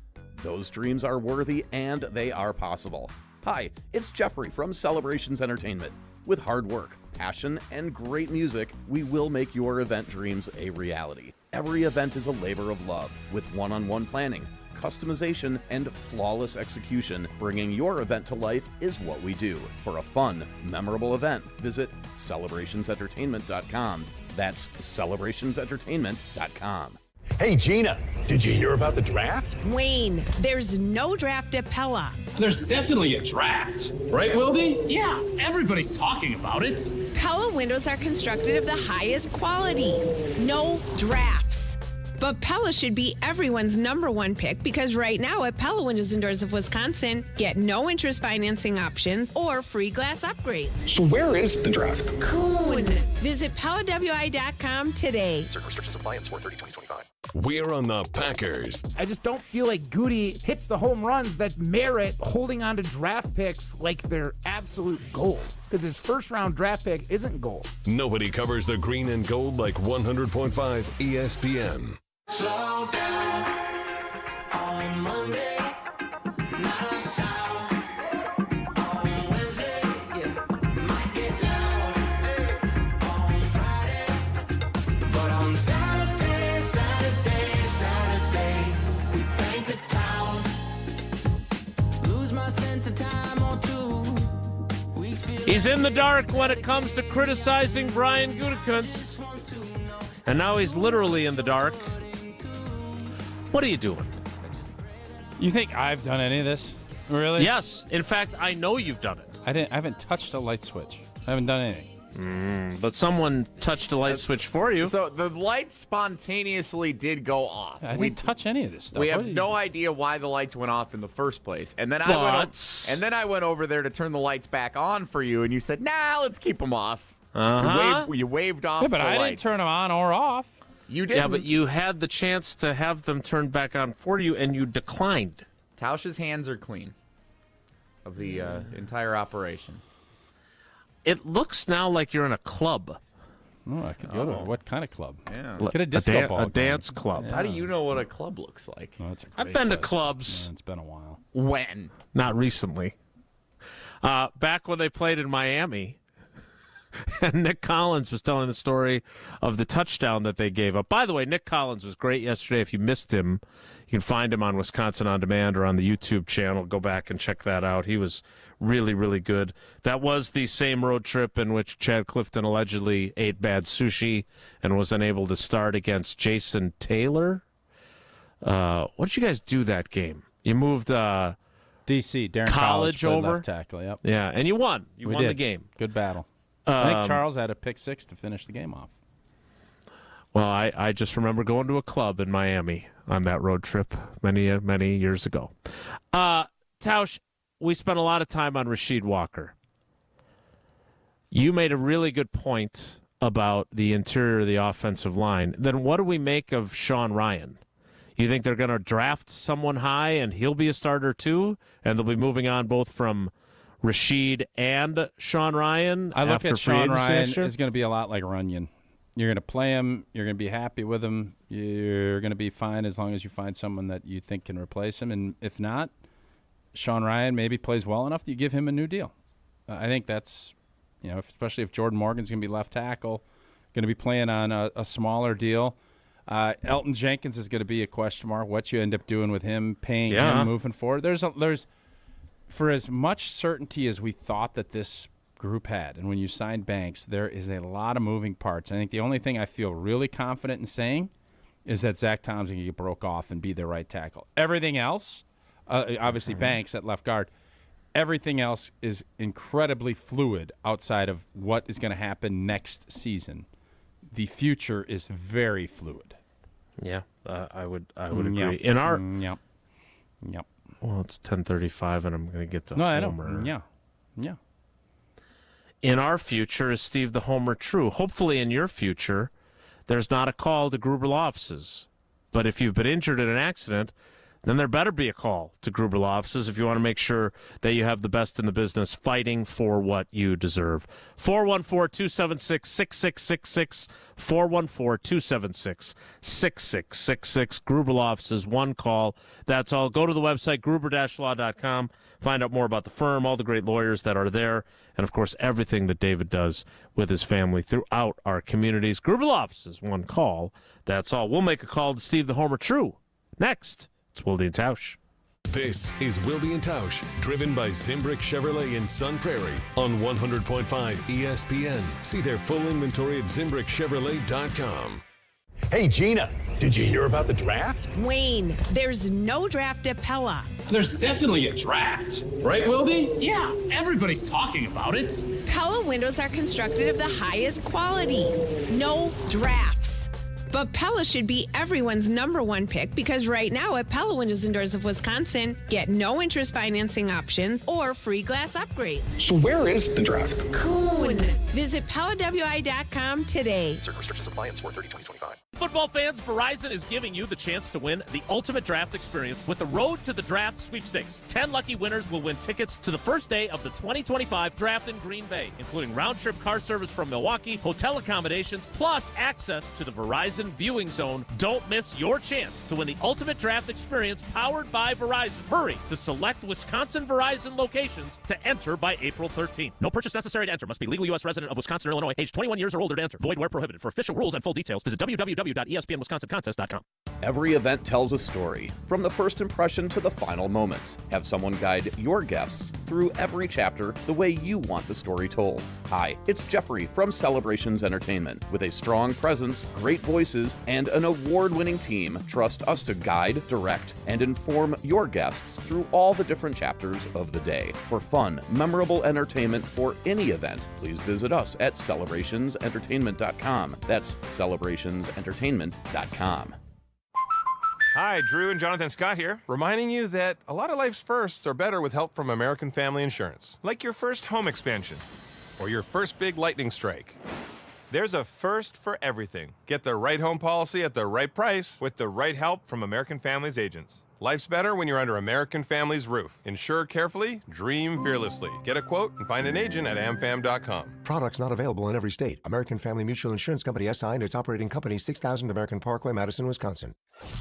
those dreams are worthy and they are possible. Hi, it's Jeffrey from Celebrations Entertainment. With hard work, passion, and great music, we will make your event dreams a reality. Every event is a labor of love with one-on-one planning, customization, and flawless execution. Bringing your event to life is what we do. For a fun, memorable event, visit celebrationsentertainment.com. That's celebrationsentertainment.com. Hey, Gina, did you hear about the draft? Wayne, there's no draft at Pella. There's definitely a draft. Right, Wilde? Yeah, Everybody's talking about it. Pella windows are constructed of the highest quality. No drafts. But Pella should be everyone's #1 pick because right now at Pella Windows and Doors of Wisconsin, get no interest financing options or free glass upgrades. So where is the draft? Coon. Visit PellaWI.com today. Certain restrictions apply and sport 30/20/25. We're on the Packers. I just don't feel like Goody hits the home runs that merit holding on to draft picks like they're absolute gold. Because his first-round draft pick isn't gold. Nobody covers the green and gold like 100.5 ESPN. Slow down on Monday, not a sound. On Wednesday, might get loud. On Friday, but on Saturday, we paint the He's in the dark when it comes to criticizing Bryan Gutekunst. And now he's literally in the dark. What are you doing? You think I've done any of this? Really? Yes. In fact, I know you've done it. I haven't touched a light switch. I haven't done anything. But someone touched a light switch for you. So the lights spontaneously did go off. I didn't touch any of this stuff. We have no idea why the lights went off in the first place. And then I went over there to turn the lights back on for you, and you said, "Nah, let's keep them off." You waved off. Yeah, but the I lights. didn't turn them on or off. You didn't. Yeah, but you had the chance to have them turned back on for you, and you declined. Tausch's hands are clean of the entire operation. It looks now like you're in a club. Oh, I could go to what kind of club? Yeah. Get a disco ball. A dance club. Yeah. How do you know what a club looks like? Oh, that's a I've great been to question. clubs. Yeah, it's been a while. When? Not recently. Back when they played in Miami. And Nick Collins was telling the story of the touchdown that they gave up. By the way, Nick Collins was great yesterday. If you missed him, you can find him on Wisconsin On Demand or on the YouTube channel. Go back and check that out. He was really, really good. That was the same road trip in which Chad Clifton allegedly ate bad sushi and was unable to start against Jason Taylor. What did you guys do that game? You moved DC, Darren College played over? left tackle, yep. Yeah, and you won. You won did. the game. Good battle. I think Charles had a pick six to finish the game off. Well, I just remember going to a club in Miami on that road trip many, many years ago. Tausch, we spent a lot of time on Rasheed Walker. You made a really good point about the interior of the offensive line. Then what do we make of Sean Ryan? You think they're going to draft someone high and he'll be a starter too? And they'll be moving on both from Rasheed and Sean Ryan? I look after at free Sean agency Ryan next year? is going to be a lot like Runyon. You're going to play him. You're going to be happy with him. You're going to be fine as long as you find someone that you think can replace him. And if not, Sean Ryan maybe plays well enough that you give him a new deal. I think that's, especially if Jordan Morgan's going to be left tackle, going to be playing on a smaller deal. Elton Jenkins is going to be a question mark. What you end up doing with him, paying him, moving forward. There's for as much certainty as we thought that this group had, and when you signed Banks, there is a lot of moving parts. I think the only thing I feel really confident in saying is that Zach Tom's going to get broke off and be the right tackle. Everything else, obviously Banks at left guard, everything else is incredibly fluid outside of what is going to happen next season. The future is very fluid. Yeah, I would agree. In our Yep. Well, it's 10:35, and I'm going to get to No, Homer. I know. Yeah. In our future, is Steve the Homer true? Hopefully in your future, there's not a call to Gruber Law Offices. But if you've been injured in an accident, then there better be a call to Gruber Law Offices if you want to make sure that you have the best in the business fighting for what you deserve. 414-276-6666, 414-276-6666. Gruber Law Offices, one call. That's all. Go to the website, gruber-law.com. Find out more about the firm, all the great lawyers that are there, and, of course, everything that David does with his family throughout our communities. Gruber Law Offices, one call. That's all. We'll make a call to Steve the Homer True next. It's Wilde and Tausch. This is Wilde and Tausch, driven by Zimbrick Chevrolet in Sun Prairie on 100.5 ESPN. See their full inventory at ZimbrickChevrolet.com. Hey, Gina, did you hear about the draft? Wayne, there's no draft at Pella. There's definitely a draft. Right, Wilde? Yeah, everybody's talking about it. Pella windows are constructed of the highest quality. No drafts. But Pella should be everyone's number one pick because right now at Pella Windows and Doors of Wisconsin, get no interest financing options or free glass upgrades. So where is the draft? Coon. Visit PellaWI.com today. Certain restrictions apply in 4/30/2025. Football fans, Verizon is giving you the chance to win the ultimate draft experience with the Road to the Draft sweepstakes. 10 lucky winners will win tickets to the first day of the 2025 draft in Green Bay, including round-trip car service from Milwaukee, hotel accommodations, plus access to the Verizon viewing zone. Don't miss your chance to win the ultimate draft experience powered by Verizon. Hurry to select Wisconsin Verizon locations to enter by April 13th. No purchase necessary to enter. Must be legal U.S. resident of Wisconsin or Illinois, age 21 years or older to enter. Void where prohibited. For official rules and full details, visit www.verizon.com. www.espnwisconsincontest.com. Every event tells a story, from the first impression to the final moments. Have someone guide your guests through every chapter the way you want the story told. Hi, it's Jeffrey from Celebrations Entertainment. With a strong presence, great voices, and an award-winning team, trust us to guide, direct, and inform your guests through all the different chapters of the day. For fun, memorable entertainment for any event, please visit us at celebrationsentertainment.com. That's celebrationsentertainment.com. Hi, Drew and Jonathan Scott here, reminding you that a lot of life's firsts are better with help from American Family Insurance. Like your first home expansion or your first big lightning strike. There's a first for everything. Get the right home policy at the right price with the right help from American Family's agents. Life's better when you're under American Family's roof. Insure carefully, dream fearlessly. Get a quote and find an agent at amfam.com. Products not available in every state. American Family Mutual Insurance Company SI and its operating company, 6000 American Parkway, Madison, Wisconsin.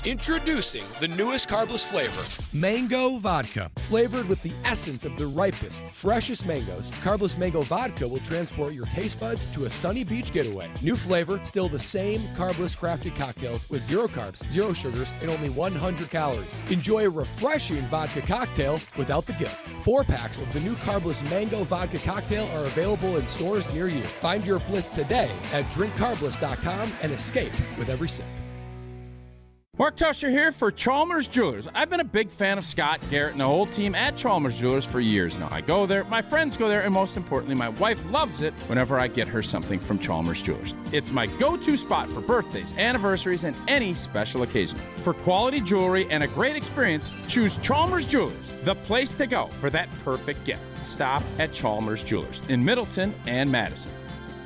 Introducing the newest carbless flavor, Mango Vodka. Flavored with the essence of the ripest, freshest mangoes, carbless mango vodka will transport your taste buds to a sunny beach getaway. New flavor, still the same carbless crafted cocktails with 0 carbs, 0 sugars, and only 100 calories. Enjoy a refreshing vodka cocktail without the guilt. 4-packs of the new carbless mango vodka cocktail are available in stores near you. Find your bliss today at drinkcarbless.com and escape with every sip. Mark Tusher here for Chalmers Jewelers. I've been a big fan of Scott, Garrett, and the whole team at Chalmers Jewelers for years now. I go there, my friends go there, and most importantly, my wife loves it whenever I get her something from Chalmers Jewelers. It's my go-to spot for birthdays, anniversaries, and any special occasion. For quality jewelry and a great experience, choose Chalmers Jewelers, the place to go for that perfect gift. Stop at Chalmers Jewelers in Middleton and Madison.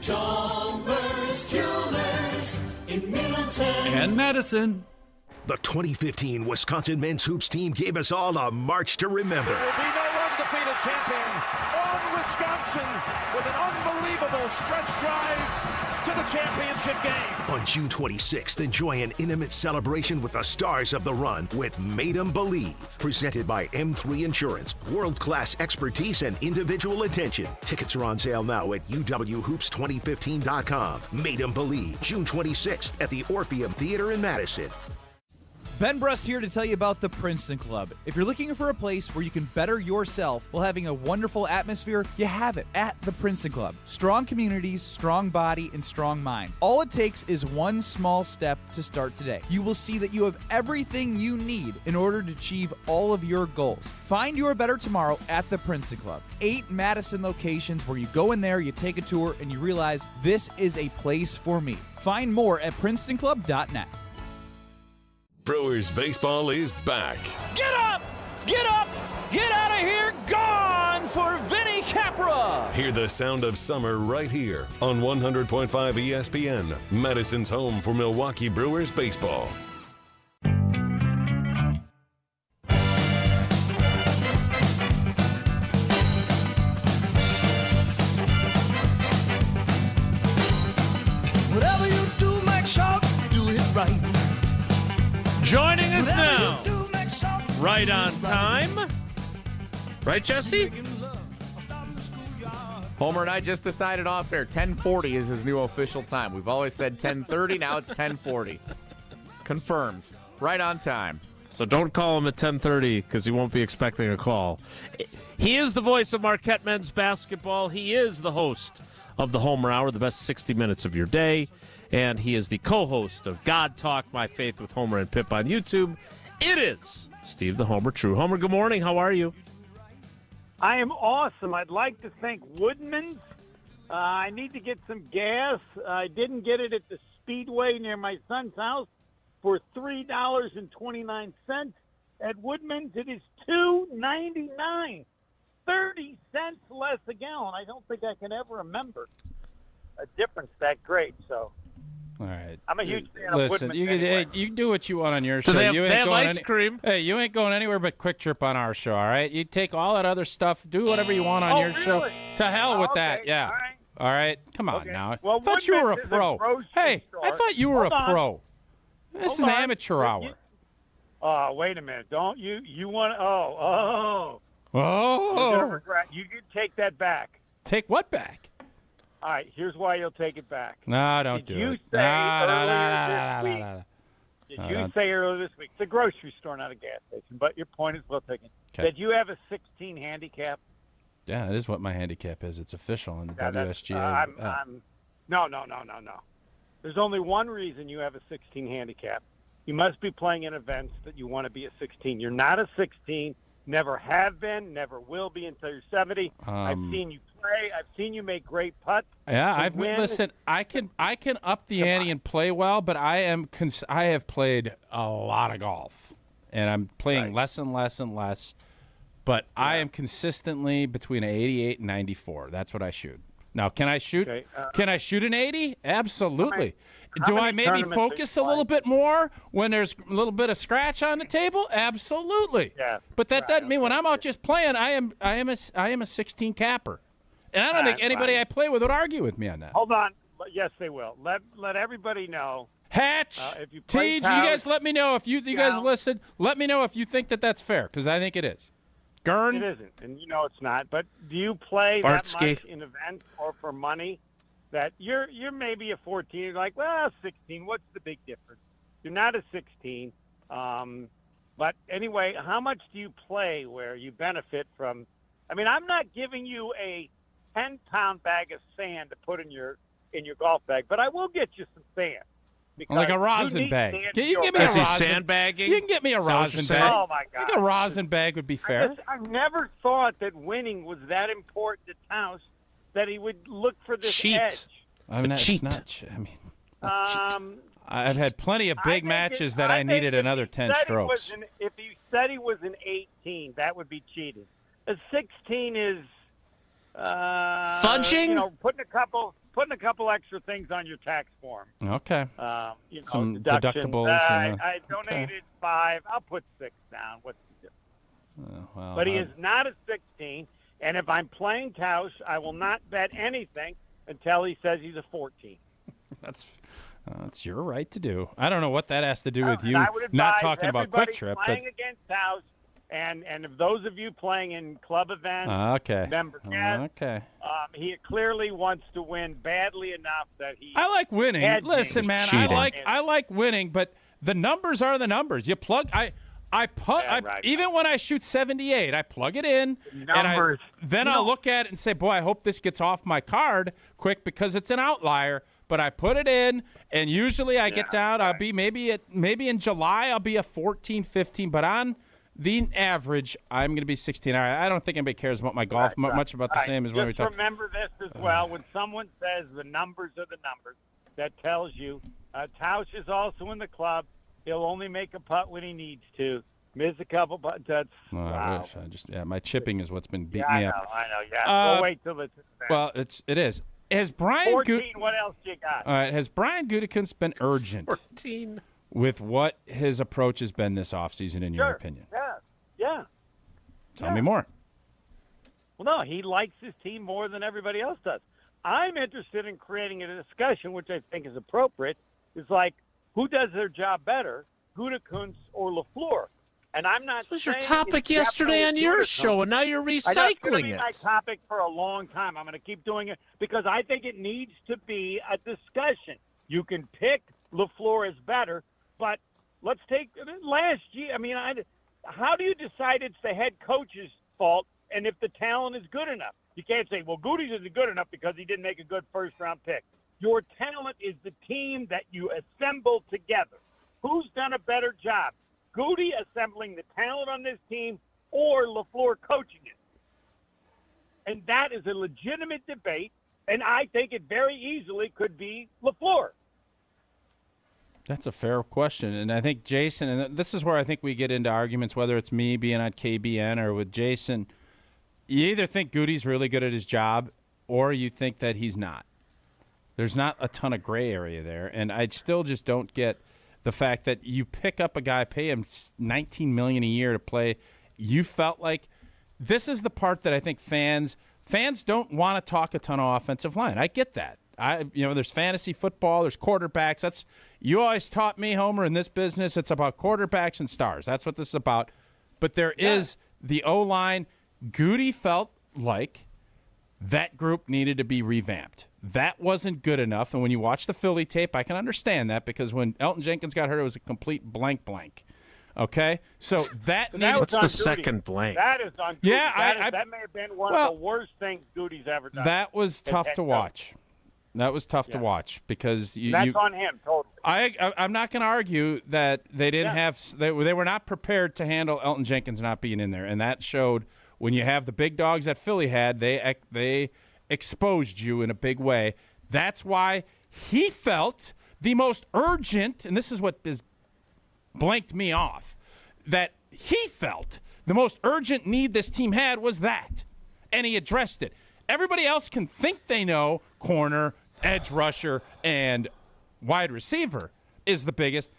Chalmers Jewelers in Middleton and Madison. The 2015 Wisconsin men's hoops team gave us all a march to remember. There will be no undefeated champion on Wisconsin with an unbelievable stretch drive to the championship game. On June 26th, enjoy an intimate celebration with the stars of the run with Made 'em Believe. Presented by M3 Insurance. World-class expertise and individual attention. Tickets are on sale now at uwhoops2015.com. Made 'em Believe, June 26th at the Orpheum Theater in Madison. Ben Brust here to tell you about the Princeton Club. If you're looking for a place where you can better yourself while having a wonderful atmosphere, you have it at the Princeton Club. Strong communities, strong body, and strong mind. All it takes is one small step to start today. You will see that you have everything you need in order to achieve all of your goals. Find your better tomorrow at the Princeton Club. 8 Madison locations where you go in there, you take a tour, and you realize this is a place for me. Find more at PrincetonClub.net. Brewers baseball is back. Get up! Get up! Get out of here! Gone for Vinny Capra! Hear the sound of summer right here on 100.5 ESPN, Madison's home for Milwaukee Brewers baseball. Whatever you do, make sure you do it right. Joining us now, right on time. Right, Jesse? Homer and I just decided off air 10:40 is his new official time. We've always said 10:30, now it's 10:40. Confirmed. Right on time. So don't call him at 10:30 because he won't be expecting a call. He is the voice of Marquette men's basketball. He is the host of the Homer Hour, the best 60 minutes of your day. And he is the co-host of God Talk, My Faith with Homer and Pip on YouTube. It is Steve the Homer True. Homer, good morning. How are you? I am awesome. I'd like to thank Woodman's. I need to get some gas. I didn't get it at the Speedway near my son's house for $3.29. At Woodman's, it is $2.99. 30 cents less a gallon. I don't think I can ever remember a difference that great, so... All right. I'm a huge fan Listen, of Woodman. you Anyway. you do what you want on your So show. they have, you they ain't have going ice cream. Hey, you ain't going anywhere but Quick Trip on our show, all right? You take all that other stuff, do whatever you want on your show. To hell with that, yeah. All right? Come on now. Well, I thought you were a Woodman's is pro. a grocery Hey, store. I thought you were Hold a on. pro. This is Hold on. amateur hour. Oh, wait a minute. Don't you want to... Oh. Oh. You're gonna regret. You can take that back. Take what back? All right, here's why you'll take it back. No, don't do it. Did you say earlier this week, it's a grocery store, not a gas station, but your point is well taken. Okay. Did you have a 16 handicap? Yeah, that is what my handicap is. It's official in the WSGA. No. There's only one reason you have a 16 handicap. You must be playing in events that you want to be a 16. You're not a 16, never have been, never will be until you're 70. I've seen you play. I've seen you make great putts. Yeah, listen. I can up the ante and play well, but I have played a lot of golf, and I'm playing less and less and less. But I am consistently between 88 and 94. That's what I shoot. Now, can I shoot? Okay, can I shoot an 80? Absolutely. How Do many I maybe tournaments focus are a you little bit more when there's a little bit of scratch on the table? Absolutely. Yeah. But that doesn't mean when I'm out just playing, I am a 16 capper, and I don't think anybody I play with would argue with me on that. Hold on. Yes, they will. Let everybody know. Hatch, if you play Tej, you guys let me know if you guys listen. Let me know if you think that that's fair, because I think it is. Gurn? It isn't, and you know it's not. But do you play that much in events or for money that you're maybe a 14? You're like, well, 16. What's the big difference? You're not a 16. But anyway, how much do you play where you benefit from? I mean, I'm not giving you a 10-pound bag of sand to put in your golf bag, but I will get you some sand. Like a rosin bag. Can you give me a rosin? Sandbagging? You can get me a rosin bag. Oh, my God. I think a rosin bag would be fair. I never thought that winning was that important to Tausch that he would look for this edge. I mean, that's not. I mean, I've had plenty of big matches that I needed another 10 strokes. If he said he was an 18, that would be cheating. A 16 is fudging. You know, putting a couple extra things on your tax form. Okay. You know, some deductions. deductibles. I donated 5. I'll put 6 down. What's the difference? But he is not a 16. And if I'm playing Tausch, I will not bet anything until he says he's a 14. That's your right to do. I don't know what that has to do with you I would advise not talking about Quick Trip. Playing against Tausch, and if those of you playing in club events, member guests, he clearly wants to win badly enough that he. I like winning. Listen, man, I like winning, but the numbers are the numbers. You plug. Even when I shoot 78, I plug it in, numbers. and I'll look at it and say, boy, I hope this gets off my card quick because it's an outlier. But I put it in, and usually I get down. I'll be maybe in July I'll be a 14, 15, but on the average I'm going to be 16. I don't think anybody cares about my golf much about the same as when we talk. Just remember this as well. When someone says the numbers are the numbers, that tells you Tausch is also in the club. He'll only make a putt when he needs to. Miss a couple putts. That's wow. I wish. My chipping is what's been beating me up. I know. Yeah. We'll wait till it's advanced. Well, it is. Has Bryan 14, what else you got? All right, has Brian Gutekunst been urgent 14. with what his approach has been this offseason, in your opinion? Yeah. Tell me more. Well, no, he likes his team more than everybody else does. I'm interested in creating a discussion, which I think is appropriate. It's like, who does their job better, Gutekunst or Laflur? And I'm not. This was your topic yesterday on your show, and now you're recycling it's going to be my topic for a long time. I'm going to keep doing it because I think it needs to be a discussion. You can pick Lafleur as better, but let's take last year. I mean, how do you decide it's the head coach's fault and if the talent is good enough? You can't say, well, Goody's isn't good enough because he didn't make a good first-round pick. Your talent is the team that you assemble together. Who's done a better job? Goody assembling the talent on this team or LaFleur coaching it? And that is a legitimate debate, and I think it very easily could be LaFleur. That's a fair question, and I think Jason, and this is where I think we get into arguments, whether it's me being on KBN or with Jason, you either think Goody's really good at his job or you think that he's not. There's not a ton of gray area there, and I still just don't get the fact that you pick up a guy, pay him $19 million a year to play. You felt like this is the part that I think fans don't want to talk a ton of offensive line. I get that. There's fantasy football, there's quarterbacks. You always taught me, Homer, in this business, it's about quarterbacks and stars. That's what this is about. But there is the O-line. Goody felt like That group needed to be revamped. That wasn't good enough. And when you watch the Philly tape, I can understand that because when Elton Jenkins got hurt, it was a complete blank. Okay? So that needed... What's the second blank? That is on Goody. Yeah, that may have been one of the worst things Goody's ever done. That was tough to watch. That was tough to watch because that's on him, totally. I'm not going to argue that they didn't have they were not prepared to handle Elton Jenkins not being in there, and that showed when you have the big dogs that Philly had. They exposed you in a big way. That's why he felt the most urgent, and this is what is blanked me off, that he felt the most urgent need this team had was that, and he addressed it. Everybody else can think they know corner, edge rusher, and wide receiver is the biggest.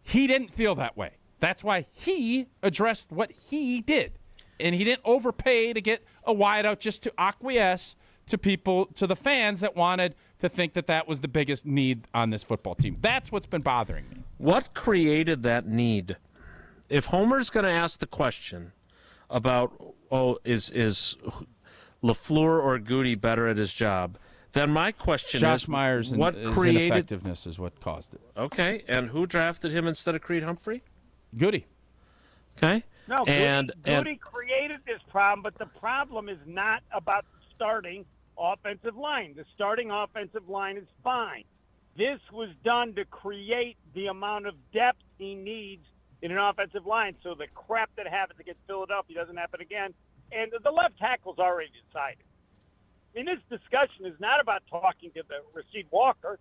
He didn't feel that way. That's why he addressed what he did. And he didn't overpay to get a wideout just to acquiesce to people, to the fans that wanted to think that that was the biggest need on this football team. That's what's been bothering me. What created that need? If Homer's going to ask the question about, is LaFleur or Goody better at his job, then my question Josh is, Myers' what created ineffectiveness is what caused it. Okay, and who drafted him instead of Creed Humphrey? Goody. Okay. No, Goody created this problem, but the problem is not about the starting offensive line. The starting offensive line is fine. This was done to create the amount of depth he needs in an offensive line so the crap that happened against Philadelphia doesn't happen again. And the left tackle's already decided. I mean, this discussion is not about talking to the Rasheed Walker.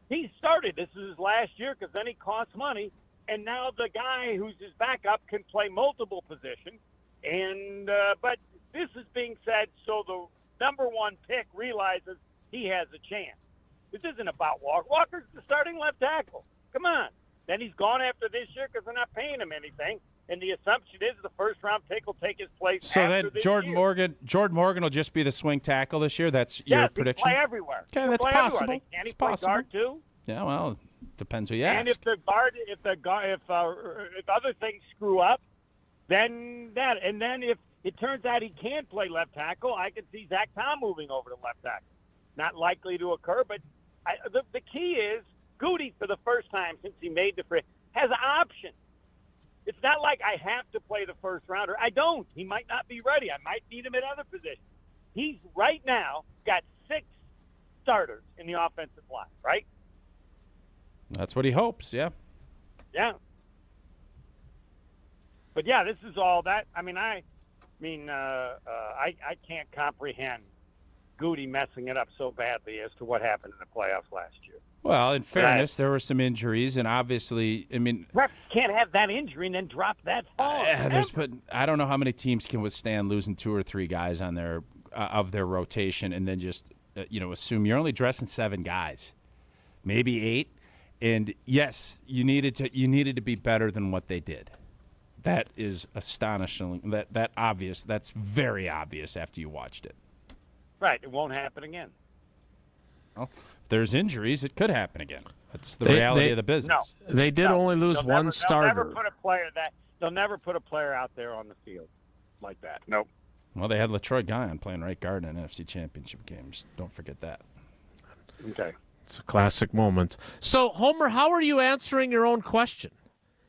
He started. This is his last year because then he costs money. And now the guy who's his backup can play multiple positions. And but this is being said so the number one pick realizes he has a chance. This isn't about Walker. Walker's the starting left tackle. Come on. Then he's gone after this year because they're not paying him anything. And the assumption is the first-round pick will take his place. So after then this Jordan year. Morgan will just be the swing tackle this year? That's your prediction? Play everywhere. Okay, He'll that's play possible. Everywhere. Can he It's play possible. guard too? Yeah, well, depends who you And ask. if other things screw up, then that. And then if it turns out he can't play left tackle, I could see Zach Tom moving over to left tackle. Not likely to occur, but the key is Goody, for the first time since he made the free, has an option. It's not like I have to play the first rounder. I don't. He might not be ready. I might need him at other positions. He's right now got 6 starters in the offensive line, right? That's what he hopes, yeah. Yeah. But yeah, this is all that. I can't comprehend Goody messing it up so badly as to what happened in the playoffs last year. Well, in fairness, there were some injuries, and obviously, refs can't have that injury and then drop that far. but I don't know how many teams can withstand losing 2 or 3 guys on their of their rotation, and then just assume you're only dressing 7 guys, maybe 8. And yes, you needed to be better than what they did. That is astonishing. That obvious. That's very obvious after you watched it. Right. It won't happen again. Well, if there's injuries, it could happen again. That's the reality of the business. No, they did only lose one starter. They'll never put a player out there on the field like that. Nope. Well, they had LaTroy Guyon playing right guard in NFC Championship games. Don't forget that. Okay. It's a classic moment. So, Homer, how are you answering your own question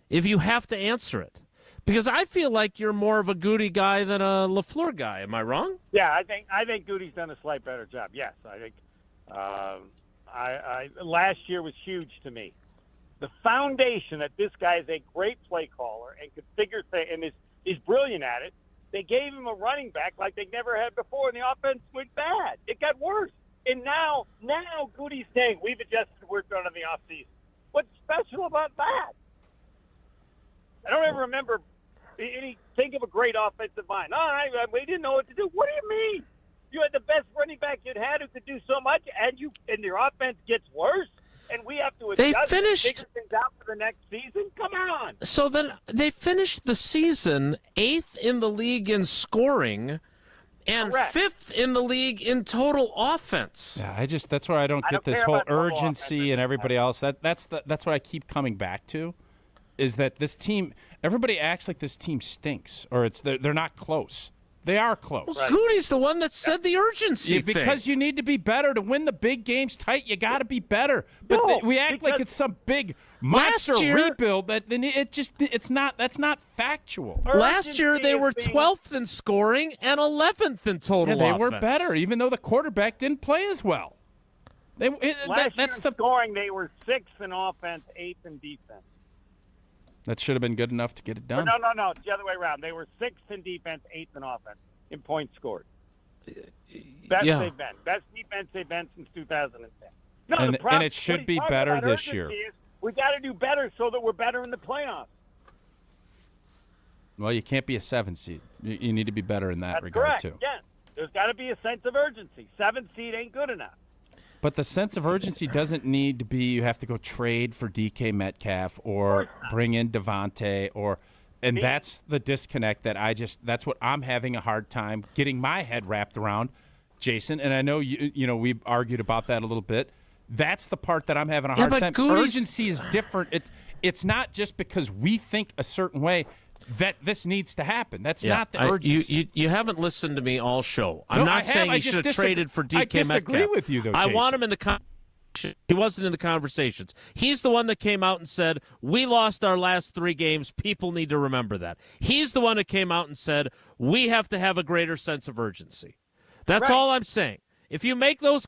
if you have to answer it? Because I feel like you're more of a Goody guy than a LaFleur guy. Am I wrong? Yeah, I think Goody's done a slight better job. Yes, I think last year was huge to me. The foundation that this guy is a great play caller and could figure things and is brilliant at it. They gave him a running back like they never had before, and the offense went bad. It got worse. And now Goody's saying, we've adjusted the work done in the offseason. What's special about that? I don't ever remember think of a great offensive line. We didn't know what to do. What do you mean? You had the best running back you'd had who could do so much, and your offense gets worse, and we have to adjust and figure things out for the next season? Come on. So then they finished the season 8th in the league in scoring and Correct. 5th in the league in total offense. Yeah, that's where I don't get this whole urgency and everybody else. That's what I keep coming back to, is that this team, everybody acts like this team stinks or they're not close. They are close. Well, Goody's the one that said the urgency thing. Because you need to be better to win the big games tight. You got to be better. But we act like it's some big monster rebuild. It's not. That's not factual. Last year they were 12th in scoring and 11th in total. Yeah, they were offense. better, even though the quarterback didn't play as well. Last year in scoring, they were 6th in offense, 8th in defense. That should have been good enough to get it done. No. It's the other way around. They were 6th in defense, 8th in offense in points scored. Best they've been. Best defense they've been since 2010. No, and it should be better this year. We got to do better so that we're better in the playoffs. Well, you can't be a 7 seed. You need to be better in that That's regard, correct. too. Yeah, there's got to be a sense of urgency. 7 seed ain't good enough. But the sense of urgency doesn't need to be you have to go trade for DK Metcalf or bring in Devontae and that's the disconnect that's what I'm having a hard time getting my head wrapped around, Jason. And I know we've argued about that a little bit. That's the part that I'm having a hard time. Urgency is different. It's not just because we think a certain way that this needs to happen. That's not the urgency. You haven't listened to me all show. I'm not saying he should have traded for DK Metcalf. I disagree with you, though, Jason. I want him in the conversation. He wasn't in the conversations. He's the one that came out and said, we lost our last 3 games. People need to remember that. He's the one that came out and said, we have to have a greater sense of urgency. That's all I'm saying. If you make those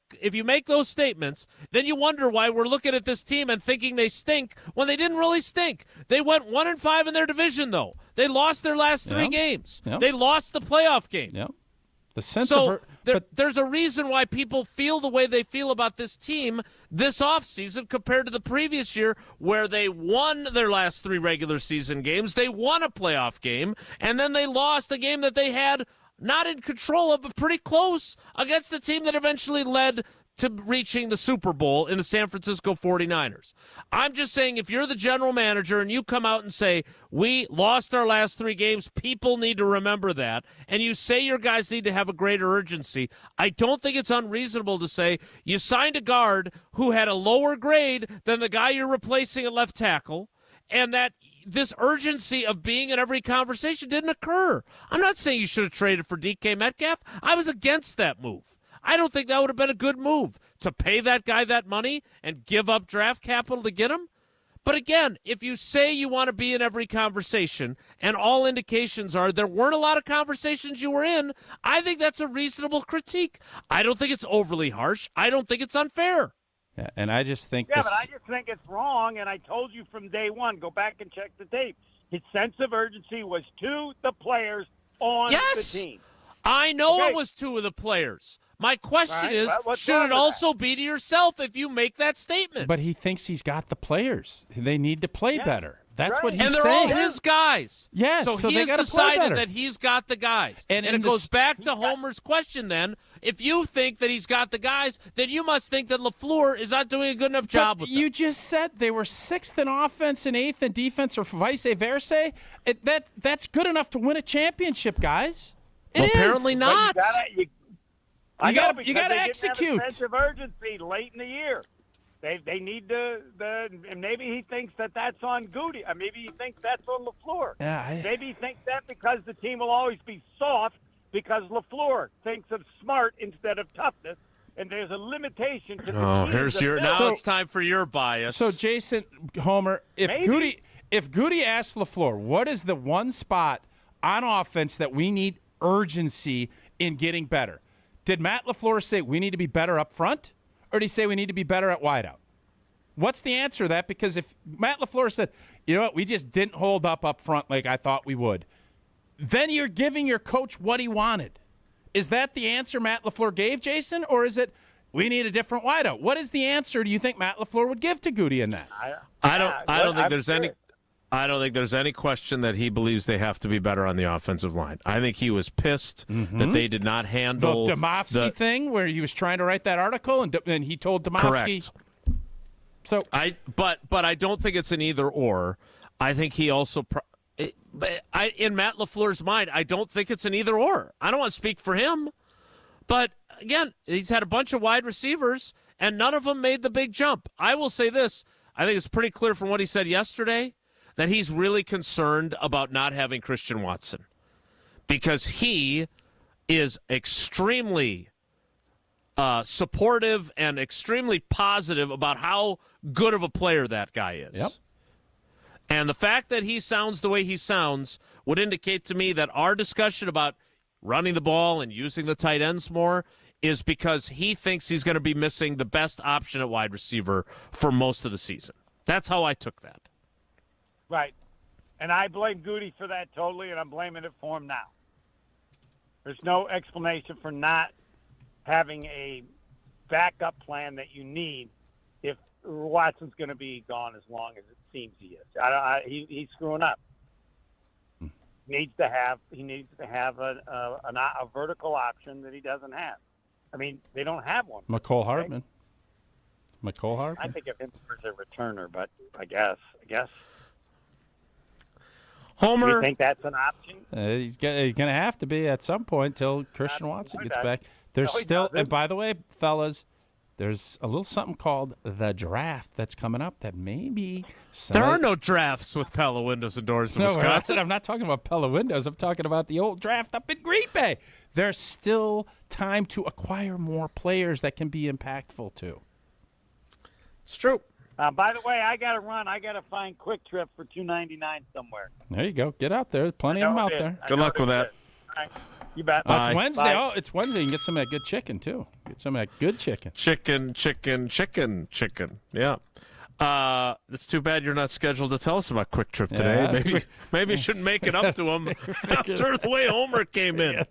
statements, then you wonder why we're looking at this team and thinking they stink when they didn't really stink. They went 1-5 in their division, though. They lost their last 3 games. Yep. They lost the playoff game. Yep. The sense of there's a reason why people feel the way they feel about this team this offseason compared to the previous year where they won their last 3 regular season games. They won a playoff game, and then they lost a game that they had not in control of, but pretty close against the team that eventually led to reaching the Super Bowl in the San Francisco 49ers. I'm just saying, if you're the general manager and you come out and say, we lost our last 3 games, people need to remember that, and you say your guys need to have a greater urgency, I don't think it's unreasonable to say you signed a guard who had a lower grade than the guy you're replacing at left tackle, and that this urgency of being in every conversation didn't occur. I'm not saying you should have traded for DK Metcalf. I was against that move. I don't think that would have been a good move to pay that guy that money and give up draft capital to get him. But again, if you say you want to be in every conversation and all indications are there weren't a lot of conversations you were in, I think that's a reasonable critique. I don't think it's overly harsh. I don't think it's unfair. Yeah, and I just think but I just think it's wrong, and I told you from day one, go back and check the tape. His sense of urgency was to the players on the team. I know it was to the players. My question is, should it also be to yourself if you make that statement? But he thinks he's got the players. They need to play better. That's what he's saying. And they're all his guys. Yes, so he has decided that he's got the guys. And it goes back to Homer's question then. If you think that he's got the guys, then you must think that Lafleur is not doing a good enough job with them. You just said they were 6th in offense and 8th in defense, or vice versa. That's good enough to win a championship, guys. Apparently not. You got to execute. Have a sense of urgency late in the year. They need to, and maybe he thinks that's on Goody. Maybe he thinks that's on LaFleur. Maybe he thinks that because the team will always be soft because LaFleur thinks of smart instead of toughness, and there's a limitation to the team's now it's time for your bias. So, Jason, Homer, if Goody asks LaFleur, what is the one spot on offense that we need urgency in getting better? Did Matt LaFleur say we need to be better up front? Or did he say we need to be better at wideout? What's the answer to that? Because if Matt LaFleur said, you know what, we just didn't hold up front like I thought we would, then you're giving your coach what he wanted. Is that the answer Matt LaFleur gave, Jason? Or is it we need a different wideout? What is the answer do you think Matt LaFleur would give to Goody in that? I don't think there's any question that he believes they have to be better on the offensive line. I think he was pissed that they did not handle the Domofsky thing where he was trying to write that article and he told Domofsky. Correct. So but I don't think it's an either or. I think he also in Matt LaFleur's mind, I don't think it's an either or. I don't want to speak for him, but again, he's had a bunch of wide receivers and none of them made the big jump. I will say this: I think it's pretty clear from what he said yesterday that he's really concerned about not having Christian Watson because he is extremely supportive and extremely positive about how good of a player that guy is. Yep. And the fact that he sounds the way he sounds would indicate to me that our discussion about running the ball and using the tight ends more is because he thinks he's going to be missing the best option at wide receiver for most of the season. That's how I took that. Right. And I blame Goody for that totally, and I'm blaming it for him now. There's no explanation for not having a backup plan that you need if Watson's going to be gone as long as it seems he is. He's screwing up. He needs to have a vertical option that he doesn't have. I mean, they don't have one. McCole Hartman. I think of him as a returner, but I guess. Homer, do you think that's an option? He's going to have to be at some point till Christian Watson gets back. There's still, and by the way, fellas, there's a little something called the draft that's coming up that maybe there are no drafts with Pella windows and doors in Wisconsin. I'm not talking about Pella windows. I'm talking about the old draft up in Green Bay. There's still time to acquire more players that can be impactful too. It's true. By the way, I got to run. I got to find Quick Trip for $2.99 somewhere. There you go. Get out there. There's plenty of them out there. Good luck with that. All right. You bet. It's Wednesday. Bye. Oh, it's Wednesday. You can get some of that good chicken, too. Get some of that good chicken. Chicken. Yeah. It's too bad you're not scheduled to tell us about Quick Trip today. Yeah. Maybe you shouldn't make it up to him after the way Homer came in.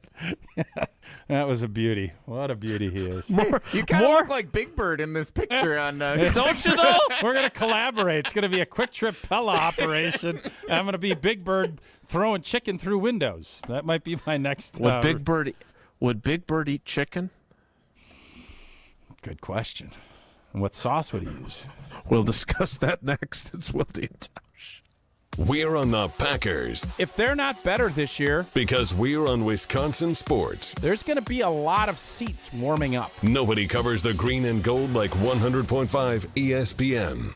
That was a beauty. What a beauty he is. You kind of look like Big Bird in this picture. Don't you, though? We're going to collaborate. It's going to be a Quick Trip Pella operation. I'm going to be Big Bird throwing chicken through windows. That might be my next. Would Big Bird eat chicken? Good question. And what sauce would he use? We'll discuss that next. It's Wilde and Tausch. We're on the Packers. If they're not better this year, because we're on Wisconsin sports, there's going to be a lot of seats warming up. Nobody covers the green and gold like 100.5 ESPN.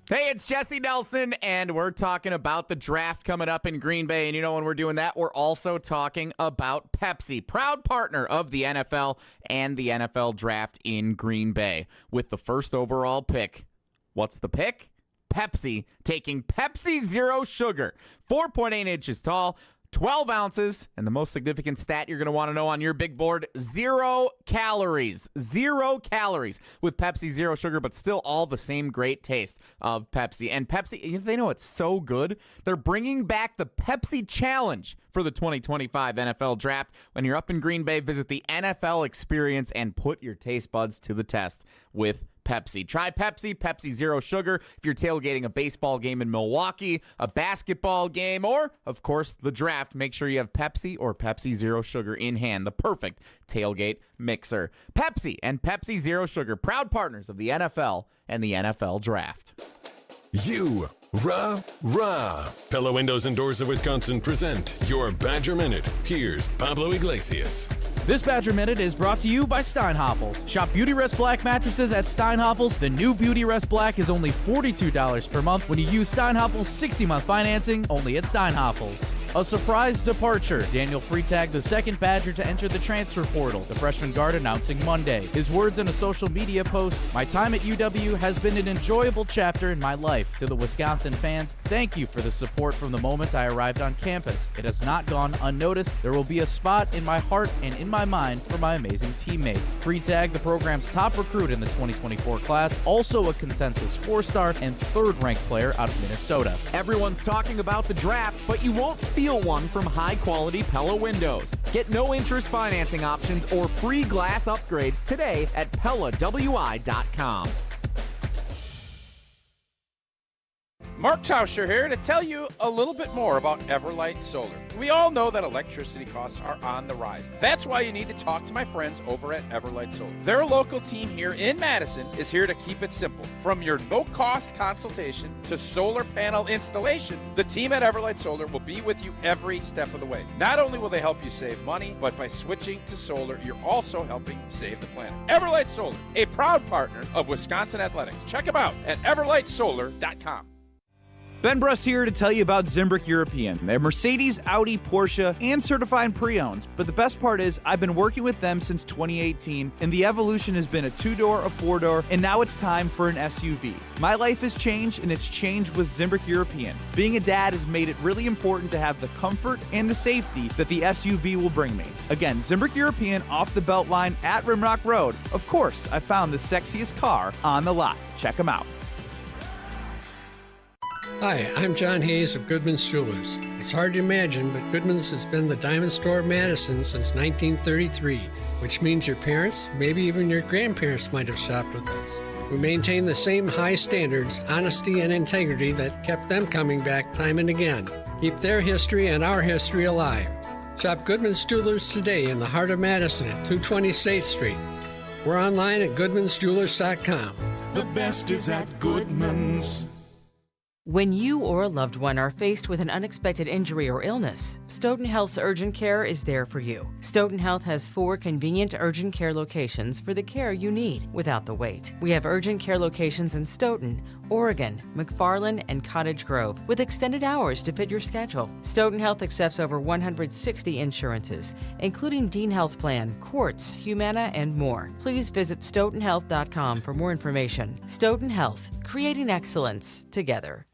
Hey, it's Jesse Nelson, and we're talking about the draft coming up in Green Bay. And you know, when we're doing that, we're also talking about Pepsi, proud partner of the NFL and the NFL draft in Green Bay. With the first overall pick, what's the pick? Pepsi, taking Pepsi Zero Sugar, 4.8 inches tall, 12 ounces, and the most significant stat you're going to want to know on your big board, 0 calories. 0 calories with Pepsi Zero Sugar, but still all the same great taste of Pepsi. And Pepsi, they know it's so good, they're bringing back the Pepsi Challenge for the 2025 NFL Draft. When you're up in Green Bay, visit the NFL Experience and put your taste buds to the test with Pepsi. Try Pepsi Zero Sugar if you're tailgating a baseball game in Milwaukee, a basketball game, or, of course, the draft. Make sure you have Pepsi or Pepsi Zero Sugar in hand, the perfect tailgate mixer. Pepsi and Pepsi Zero Sugar, proud partners of the NFL and the NFL Draft. Rah. Pella Windows and Doors of Wisconsin present your Badger Minute. Here's Pablo Iglesias. This Badger Minute is brought to you by Steinhoffels. Shop Beauty Rest Black mattresses at Steinhoffels. The new Beauty Rest Black is only $42 per month when you use Steinhoffels 60-month financing only at Steinhoffels. A surprise departure. Daniel Freitag, the second Badger to enter the transfer portal. The freshman guard announcing Monday. His words in a social media post, "My time at UW has been an enjoyable chapter in my life. To the Wisconsin fans, thank you for the support from the moment I arrived on campus. It has not gone unnoticed. There will be a spot in my heart and in my mind for my amazing teammates." Freitag, the program's top recruit in the 2024 class, also a consensus 4-star and third-ranked player out of Minnesota. Everyone's talking about the draft, but you won't feel one from high-quality Pella windows. Get no-interest financing options or free glass upgrades today at PellaWI.com. Mark Tauscher here to tell you a little bit more about Everlight Solar. We all know that electricity costs are on the rise. That's why you need to talk to my friends over at Everlight Solar. Their local team here in Madison is here to keep it simple. From your no-cost consultation to solar panel installation, the team at Everlight Solar will be with you every step of the way. Not only will they help you save money, but by switching to solar, you're also helping save the planet. Everlight Solar, a proud partner of Wisconsin Athletics. Check them out at everlightsolar.com. Ben Brust here to tell you about Zimbrick European. They're Mercedes, Audi, Porsche, and certified pre-owned. But the best part is I've been working with them since 2018, and the evolution has been a 2-door, a 4-door, and now it's time for an SUV. My life has changed, and it's changed with Zimbrick European. Being a dad has made it really important to have the comfort and the safety that the SUV will bring me. Again, Zimbrick European off the Beltline at Rimrock Road. Of course, I found the sexiest car on the lot. Check them out. Hi, I'm John Hayes of Goodman's Jewelers. It's hard to imagine, but Goodman's has been the diamond store of Madison since 1933, which means your parents, maybe even your grandparents might have shopped with us. We maintain the same high standards, honesty, and integrity that kept them coming back time and again. Keep their history and our history alive. Shop Goodman's Jewelers today in the heart of Madison at 220 State Street. We're online at goodmansjewelers.com. The best is at Goodman's. When you or a loved one are faced with an unexpected injury or illness, Stoughton Health's urgent care is there for you. Stoughton Health has 4 convenient urgent care locations for the care you need without the wait. We have urgent care locations in Stoughton, Oregon, McFarland, and Cottage Grove with extended hours to fit your schedule. Stoughton Health accepts over 160 insurances, including Dean Health Plan, Quartz, Humana, and more. Please visit stoughtonhealth.com for more information. Stoughton Health, creating excellence together.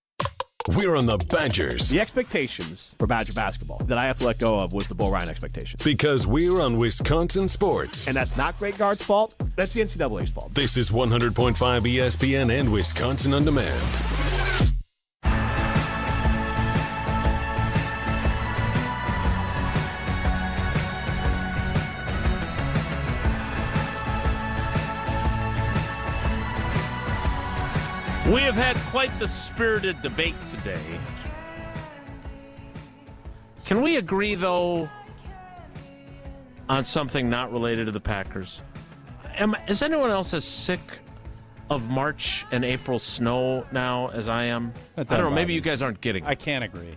We're on the Badgers. The expectations for Badger basketball that I have to let go of was the Bo Ryan expectation. Because we're on Wisconsin sports. And that's not Greg Gard's fault. That's the NCAA's fault. This is 100.5 ESPN and Wisconsin On Demand. We have had quite the spirited debate today. Can we agree, though, on something not related to the Packers? Is anyone else as sick of March and April snow now as I am? I don't know. Maybe you guys aren't getting it. I can't agree.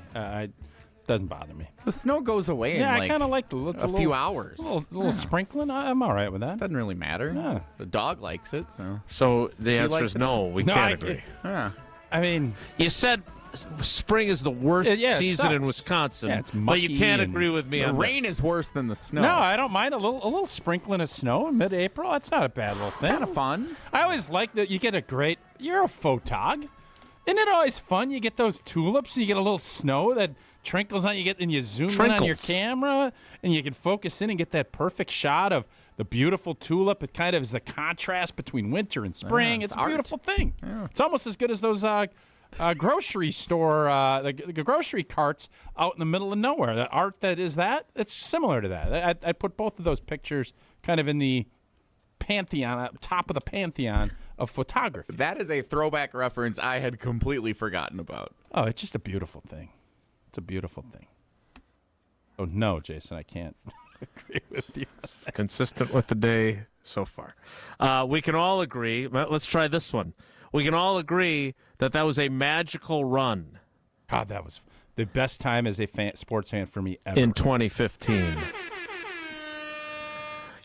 Doesn't bother me. The snow goes away in I kind of like a few hours. A little sprinkling. I'm all right with that. Doesn't really matter. Yeah. The dog likes it, so. So the answer is no. We can't agree. I mean, you said spring is the worst season in Wisconsin, it's but you can't agree with me on the rain this. is worse than the snow. No, I don't mind a little sprinkling of snow in mid-April. That's not a bad little thing. Kind of fun. I always like that you get you're a photog. Isn't it always fun? You get those tulips and you get a little snow that trinkles on you, and you zoom in on your camera and you can focus in and get that perfect shot of the beautiful tulip. It kind of is the contrast between winter and spring. It's a beautiful thing. Yeah. It's almost as good as those grocery store, the grocery carts out in the middle of nowhere. The art that is that, it's similar to that. I put both of those pictures kind of in the pantheon, top of the pantheon of photography. That is a throwback reference I had completely forgotten about. Oh, it's just a beautiful thing. It's a beautiful thing. Oh, no, Jason, I can't agree with you. Consistent with the day so far. We can all agree. Let's try this one. We can all agree that was a magical run. God, that was the best time as a sports fan for me ever. In 2015.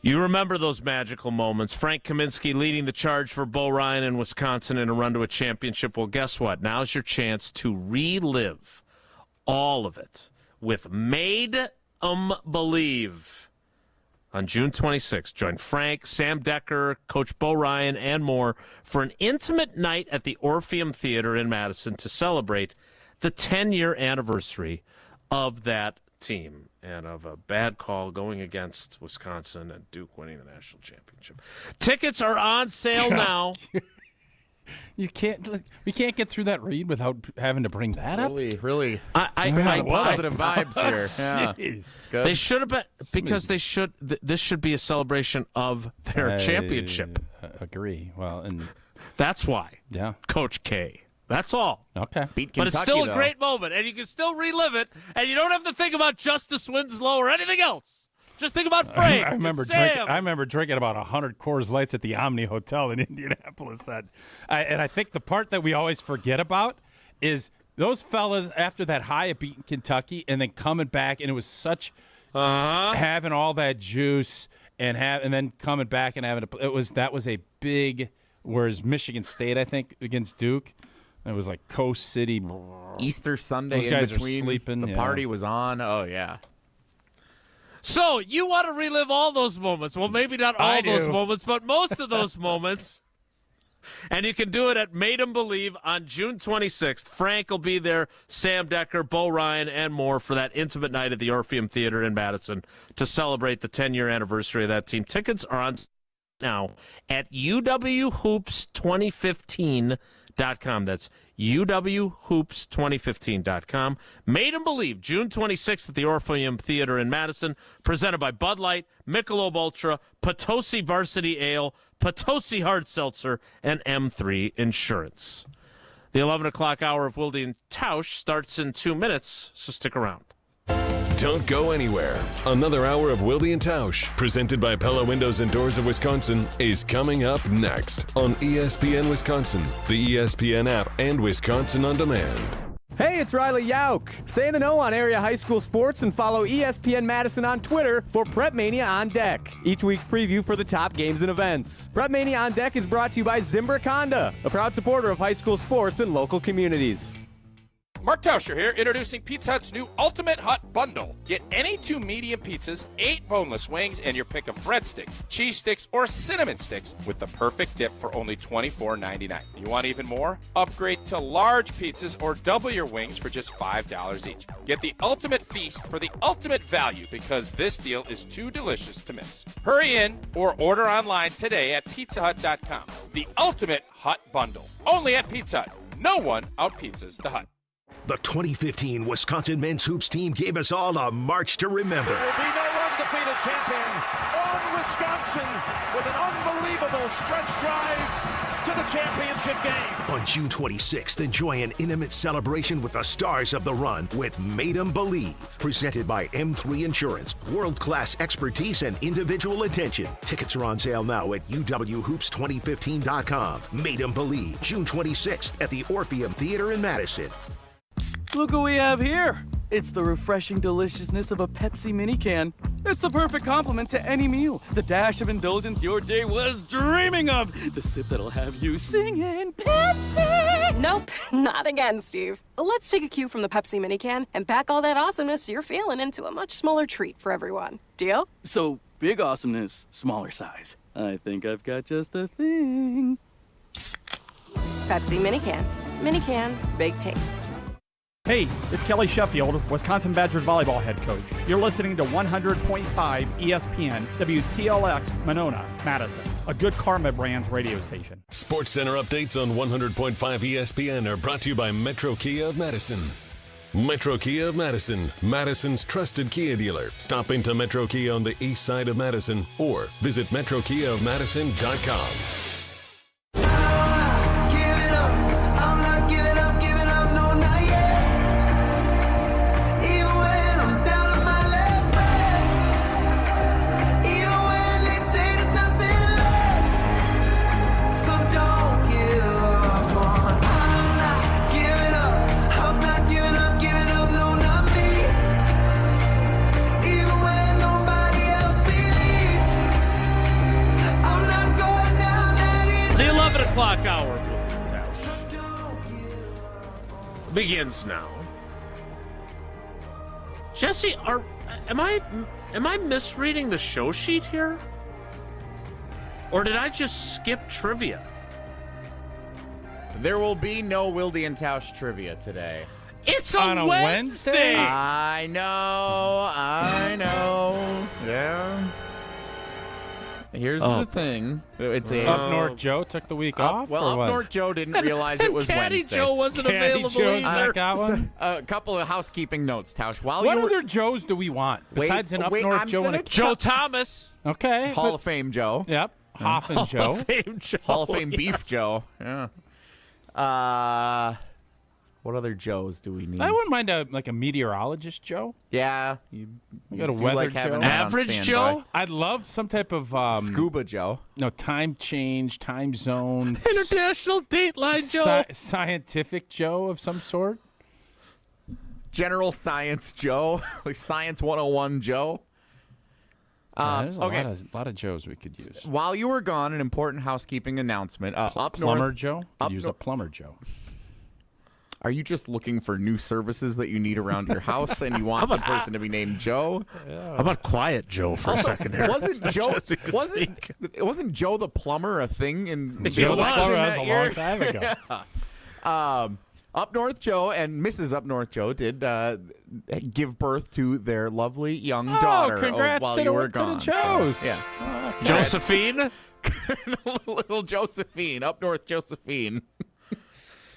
You remember those magical moments. Frank Kaminsky leading the charge for Bo Ryan in Wisconsin in a run to a championship. Well, guess what? Now's your chance to relive all of it with Made 'em Believe. On June 26th, join Frank, Sam Decker, Coach Bo Ryan, and more for an intimate night at the Orpheum Theater in Madison to celebrate the 10-year anniversary of that team and of a bad call going against Wisconsin and Duke winning the national championship. Tickets are on sale now. We can't get through that read without having to bring that up. Really, positive vibes here. Yeah, it's good. They should have been because they should. This should be a celebration of their championship. Agree. Well, and that's why. Yeah, Coach K. That's all. Okay. Beat Kentucky, but it's still though. a great moment, and you can still relive it, and you don't have to think about Justice Winslow or anything else. Just think about Frank. I remember drinking about 100 Coors Lights at the Omni Hotel in Indianapolis. And I think the part that we always forget about is those fellas after that high at beating Kentucky and then coming back, and it was such having all that juice and then coming back and having that was a big. Whereas Michigan State, I think, against Duke. It was like Coast City. Easter Sunday Those guys in between. are sleeping. The party was on. Oh, yeah. So you want to relive all those moments. Well, maybe not all those moments, but most of those moments. And you can do it at Made 'em Believe on June 26th. Frank will be there, Sam Decker, Bo Ryan, and more for that intimate night at the Orpheum Theater in Madison to celebrate the 10-year anniversary of that team. Tickets are on now at uwhoops2015.com. That's uwhoops2015.com. Made 'em Believe, June 26th at the Orpheum Theater in Madison, presented by Bud Light, Michelob Ultra, Potosi Varsity Ale, Potosi Hard Seltzer, and M3 Insurance. The 11 o'clock hour of Wilde and Tausch starts in 2 minutes, so stick around. Don't go anywhere. Another hour of Wilde and Tausch, presented by Pella Windows and Doors of Wisconsin, is coming up next on ESPN Wisconsin, the ESPN app, and Wisconsin On Demand. Hey, it's Riley Yauk. Stay in the know on area high school sports and follow ESPN Madison on Twitter for Prep Mania On Deck, each week's preview for the top games and events. Prep Mania On Deck is brought to you by Zimbrick Honda, a proud supporter of high school sports and local communities. Mark Tauscher here, introducing Pizza Hut's new Ultimate Hut Bundle. Get any 2 medium pizzas, 8 boneless wings, and your pick of breadsticks, cheese sticks, or cinnamon sticks with the perfect dip for only $24.99. You want even more? Upgrade to large pizzas or double your wings for just $5 each. Get the ultimate feast for the ultimate value because this deal is too delicious to miss. Hurry in or order online today at pizzahut.com. The Ultimate Hut Bundle. Only at Pizza Hut. No one out-pizzas the Hut. The 2015 Wisconsin men's hoops team gave us all a march to remember. There will be no undefeated champion on Wisconsin with an unbelievable stretch drive to the championship game. On June 26th, enjoy an intimate celebration with the stars of the run with Made 'em Believe. Presented by M3 Insurance. World-class expertise and individual attention. Tickets are on sale now at uwhoops2015.com. Made 'em Believe, June 26th at the Orpheum Theater in Madison. Look what we have here. It's the refreshing deliciousness of a Pepsi mini can. It's the perfect complement to any meal. The dash of indulgence your day was dreaming of. The sip that'll have you singing Pepsi. Nope, not again, Steve. Let's take a cue from the Pepsi mini can and pack all that awesomeness you're feeling into a much smaller treat for everyone. Deal? So, big awesomeness, smaller size. I think I've got just the thing. Pepsi mini can. Mini can, big taste. Hey, it's Kelly Sheffield, Wisconsin Badgers volleyball head coach. You're listening to 100.5 ESPN, WTLX, Monona, Madison, a good Karma Brands radio station. Sports Center updates on 100.5 ESPN are brought to you by Metro Kia of Madison. Metro Kia of Madison, Madison's trusted Kia dealer. Stop into Metro Kia on the east side of Madison or visit metrokiaofmadison.com. Clock hour of Wilde and Tausch begins now. Jesse, am I misreading the show sheet here, or did I just skip trivia? There will be no Wilde and Tausch trivia today. It's on a Wednesday. I know. Yeah. Here's the thing. It's Up North Joe took the week off. Well, Up North Joe didn't realize it was Caddy Wednesday. Joe wasn't available either. Got one? A couple of housekeeping notes, Tausch. What other Joes do we want besides an Up North Joe and a Joe Thomas? Okay, Hall of Fame Joe. Yep, Hoffman Joe. Hall of Fame Joe. Hall of Fame yes. Beef Joe. Yeah. What other Joes do we need? I wouldn't mind a meteorologist Joe. Yeah, we got a weather Joe. Average Joe. I'd love some type of Scuba Joe. No, time change, time zone, International Dateline Joe. Scientific Joe of some sort. General Science Joe, like Science 101 Joe. There's a lot of Joes we could use. While you were gone, an important housekeeping announcement. Up Plumber north, Joe. Could use a plumber Joe. Are you just looking for new services that you need around your house, and you want the person to be named Joe? How about Quiet Joe for a second here? Wasn't Joe the plumber a thing in the Joe the election plumber that was a year? long time ago. Yeah. Up North Joe and Mrs. Up North Joe did give birth to their lovely young daughter congrats while to you the, were to gone. the Joes. So, yes. Josephine? Little Josephine. Up North Josephine.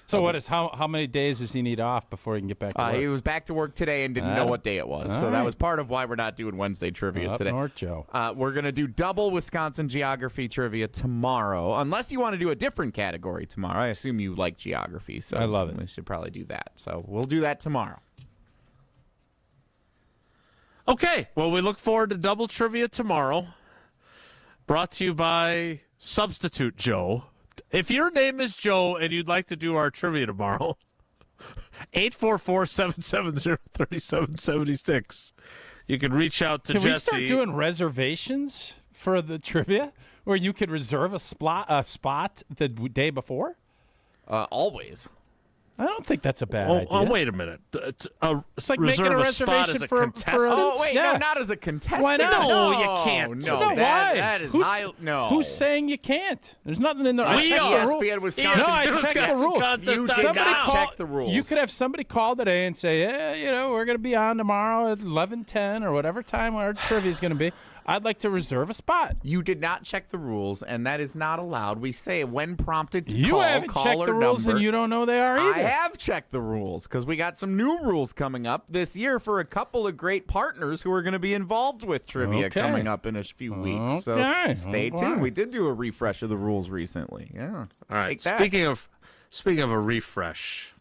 So what is how many days does he need off before he can get back to work? He was back to work today and didn't know what day it was. So that was part of why we're not doing Wednesday trivia today. Up North Joe. We're going to do double Wisconsin geography trivia tomorrow. Unless you want to do a different category tomorrow. I assume you like geography. So I love it. We should probably do that. So we'll do that tomorrow. Okay. Well, we look forward to double trivia tomorrow. Brought to you by Substitute Joe. If your name is Joe and you'd like to do our trivia tomorrow, 844-770-3776. You can reach out to Can Jesse. we start doing reservations for the trivia where you could reserve a spot the day before? Always. I don't think that's a bad idea. Oh, wait a minute. It's like making a reservation as a for contestant. Oh, wait, Yeah. no, not as a contestant. Why not? No, you can't. No, why? that is who's, high. No. Who's saying you can't? There's nothing in the I rules. checked the rules. ESPN Wisconsin. No, I checked the rules. You did not check the rules. You could have somebody call today and say, we're going to be on tomorrow at 11:10 or whatever time our trivia is going to be. I'd like to reserve a spot. You did not check the rules, and that is not allowed. We say when prompted to You call, haven't call checked or the rules, number. and you don't know they are either. I have checked the rules because we got some new rules coming up this year for a couple of great partners who are going to be involved with trivia coming up in a few weeks. So stay tuned. We did do a refresh of the rules recently. Yeah. All right. Take that. Speaking of a refresh,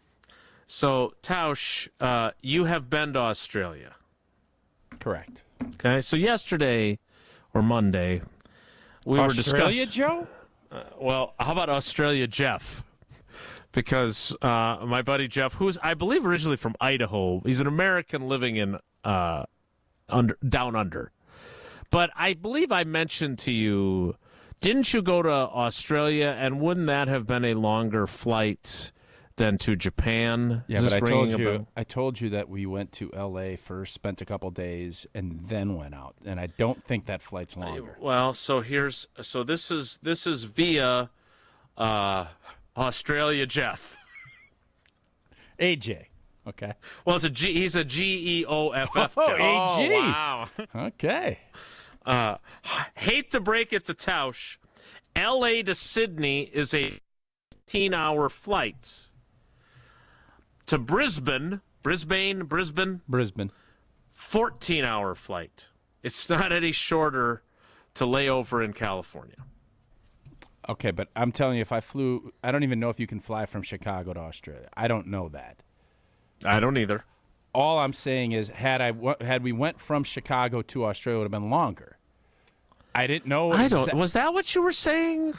so Tausch, you have been to Australia. Correct. Okay. So yesterday or Monday, we were Australia, discussing. Joe? Well, how about Australia, Jeff? Because my buddy Jeff, who's I believe originally from Idaho, he's an American living in down under. But I believe I mentioned to you, didn't you go to Australia, and wouldn't that have been a longer flight than to Japan? Yeah, but I told you that we went to L.A. first, spent a couple days, and then went out. And I don't think that flight's longer. Well, so this is via Australia, Jeff. AJ. Okay. Well, he's a GEOFF. Oh, Jeff. AG. Wow. Okay. Hate to break it to Tausch, L.A. to Sydney is a 15-hour flight. To Brisbane, 14-hour flight. It's not any shorter to lay over in California. Okay, but I'm telling you, if I flew, I don't even know if you can fly from Chicago to Australia. I don't know that. I don't either. All I'm saying is, had we went from Chicago to Australia, it would have been longer. I didn't know. Was that what you were saying?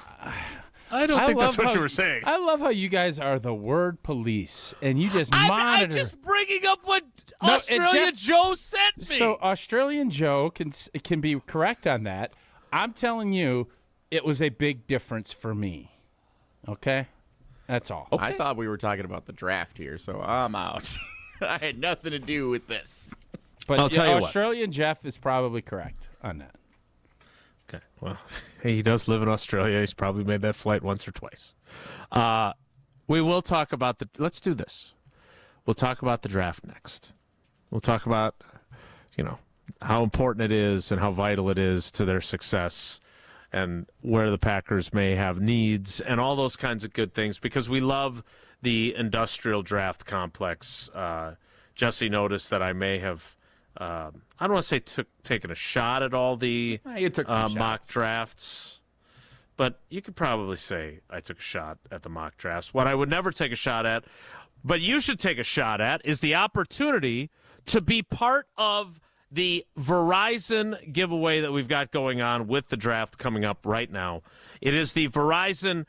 I don't think that's what you were saying. I love how you guys are the word police, and you just monitor. I'm just bringing up what Australia Joe sent me. So Australian Joe can be correct on that. I'm telling you, it was a big difference for me. Okay? That's all. Okay. I thought we were talking about the draft here, so I'm out. I had nothing to do with this. But I'll tell you what. Australian Jeff is probably correct on that. Okay, well, he does live in Australia. He's probably made that flight once or twice. We will talk about let's do this. We'll talk about the draft next. We'll talk about, how important it is and how vital it is to their success and where the Packers may have needs and all those kinds of good things because we love the industrial draft complex. Jesse noticed that I may have I don't want to say taken a shot at all the mock drafts, but you could probably say I took a shot at the mock drafts. What I would never take a shot at, but you should take a shot at, is the opportunity to be part of the Verizon giveaway that we've got going on with the draft coming up right now. It is the Verizon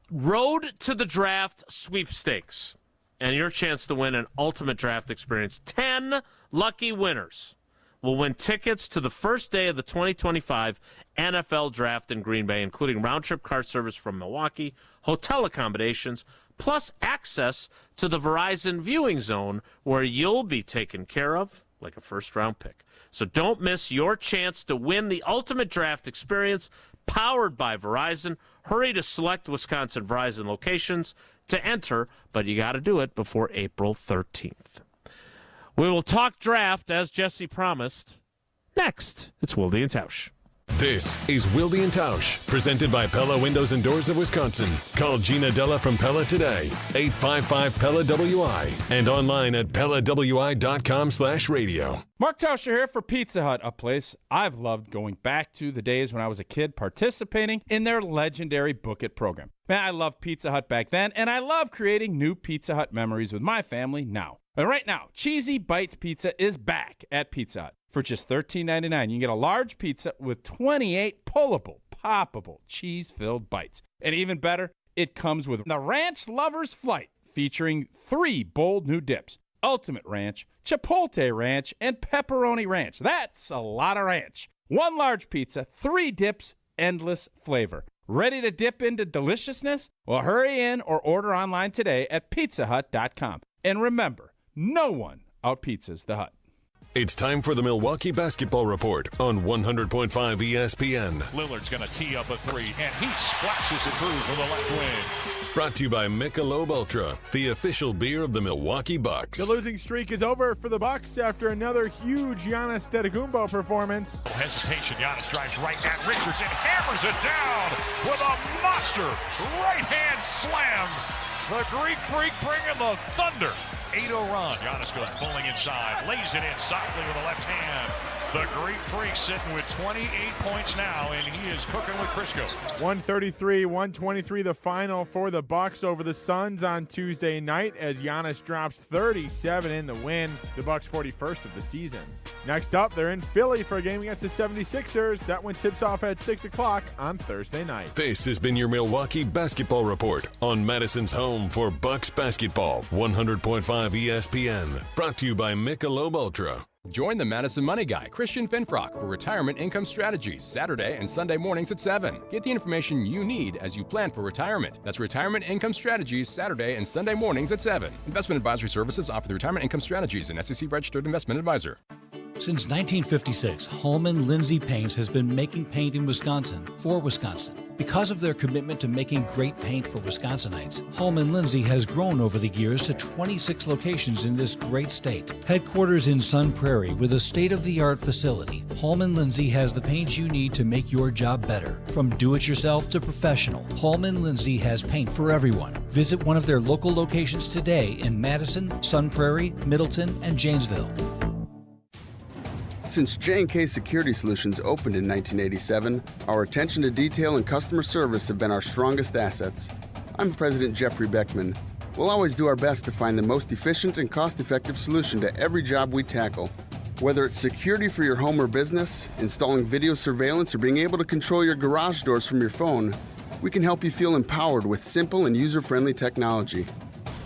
Road to the Draft sweepstakes. And your chance to win an ultimate draft experience. 10 lucky winners will win tickets to the first day of the 2025 NFL Draft in Green Bay, including round-trip car service from Milwaukee, hotel accommodations, plus access to the Verizon viewing zone where you'll be taken care of like a first-round pick. So don't miss your chance to win the ultimate draft experience powered by Verizon. Hurry to select Wisconsin Verizon locations to enter, but you got to do it before April 13th. We will talk draft, as Jesse promised, next. It's Wilde and Tausch. This is Wilde and Tausch, presented by Pella Windows and Doors of Wisconsin. Call Gina Della from Pella today, 855-PELLA-WI, and online at PellaWI.com/radio. Mark Tauscher here for Pizza Hut, a place I've loved going back to the days when I was a kid participating in their legendary Book It program. Man, I loved Pizza Hut back then, and I love creating new Pizza Hut memories with my family now. And right now, Cheesy Bites Pizza is back at Pizza Hut. For just $13.99, you can get a large pizza with 28 pullable, poppable, cheese-filled bites. And even better, it comes with the Ranch Lover's Flight, featuring 3 bold new dips: Ultimate Ranch, Chipotle Ranch, and Pepperoni Ranch. That's a lot of ranch. 1 large pizza, 3 dips, endless flavor. Ready to dip into deliciousness? Well, hurry in or order online today at pizzahut.com. And remember, no one out-pizzas the Hut. It's time for the Milwaukee Basketball Report on 100.5 ESPN. Lillard's going to tee up a 3, and he splashes it through from the left wing. Brought to you by Michelob Ultra, the official beer of the Milwaukee Bucks. The losing streak is over for the Bucks after another huge Giannis Antetokounmpo performance. No hesitation, Giannis drives right at Richards and hammers it down with a monster right-hand slam. The Greek Freak bringing the thunder. 8-0 run. Giannis goes bowling inside, lays it in softly with the left hand. The Greek Freak sitting with 28 points now, and he is cooking with Crisco. 133-123 the final for the Bucks over the Suns on Tuesday night as Giannis drops 37 in the win, the Bucks' 41st of the season. Next up, they're in Philly for a game against the 76ers. That one tips off at 6 o'clock on Thursday night. This has been your Milwaukee Basketball Report on Madison's home for Bucks basketball, 100.5 ESPN. Brought to you by Michelob Ultra. Join the Madison Money Guy, Christian Finfrock, for Retirement Income Strategies, Saturday and Sunday mornings at 7. Get the information you need as you plan for retirement. That's Retirement Income Strategies, Saturday and Sunday mornings at 7. Investment advisory services offered through Retirement Income Strategies, an SEC-registered investment advisor. Since 1956, Holman Lindsay Paints has been making paint in Wisconsin for Wisconsin. Because of their commitment to making great paint for Wisconsinites, Holman Lindsay has grown over the years to 26 locations in this great state. Headquarters in Sun Prairie with a state-of-the-art facility, Holman Lindsay has the paint you need to make your job better. From do-it-yourself to professional, Holman Lindsay has paint for everyone. Visit one of their local locations today in Madison, Sun Prairie, Middleton, and Janesville. Since J&K Security Solutions opened in 1987, our attention to detail and customer service have been our strongest assets. I'm President Jeffrey Beckman. We'll always do our best to find the most efficient and cost-effective solution to every job we tackle. Whether it's security for your home or business, installing video surveillance, or being able to control your garage doors from your phone, we can help you feel empowered with simple and user-friendly technology.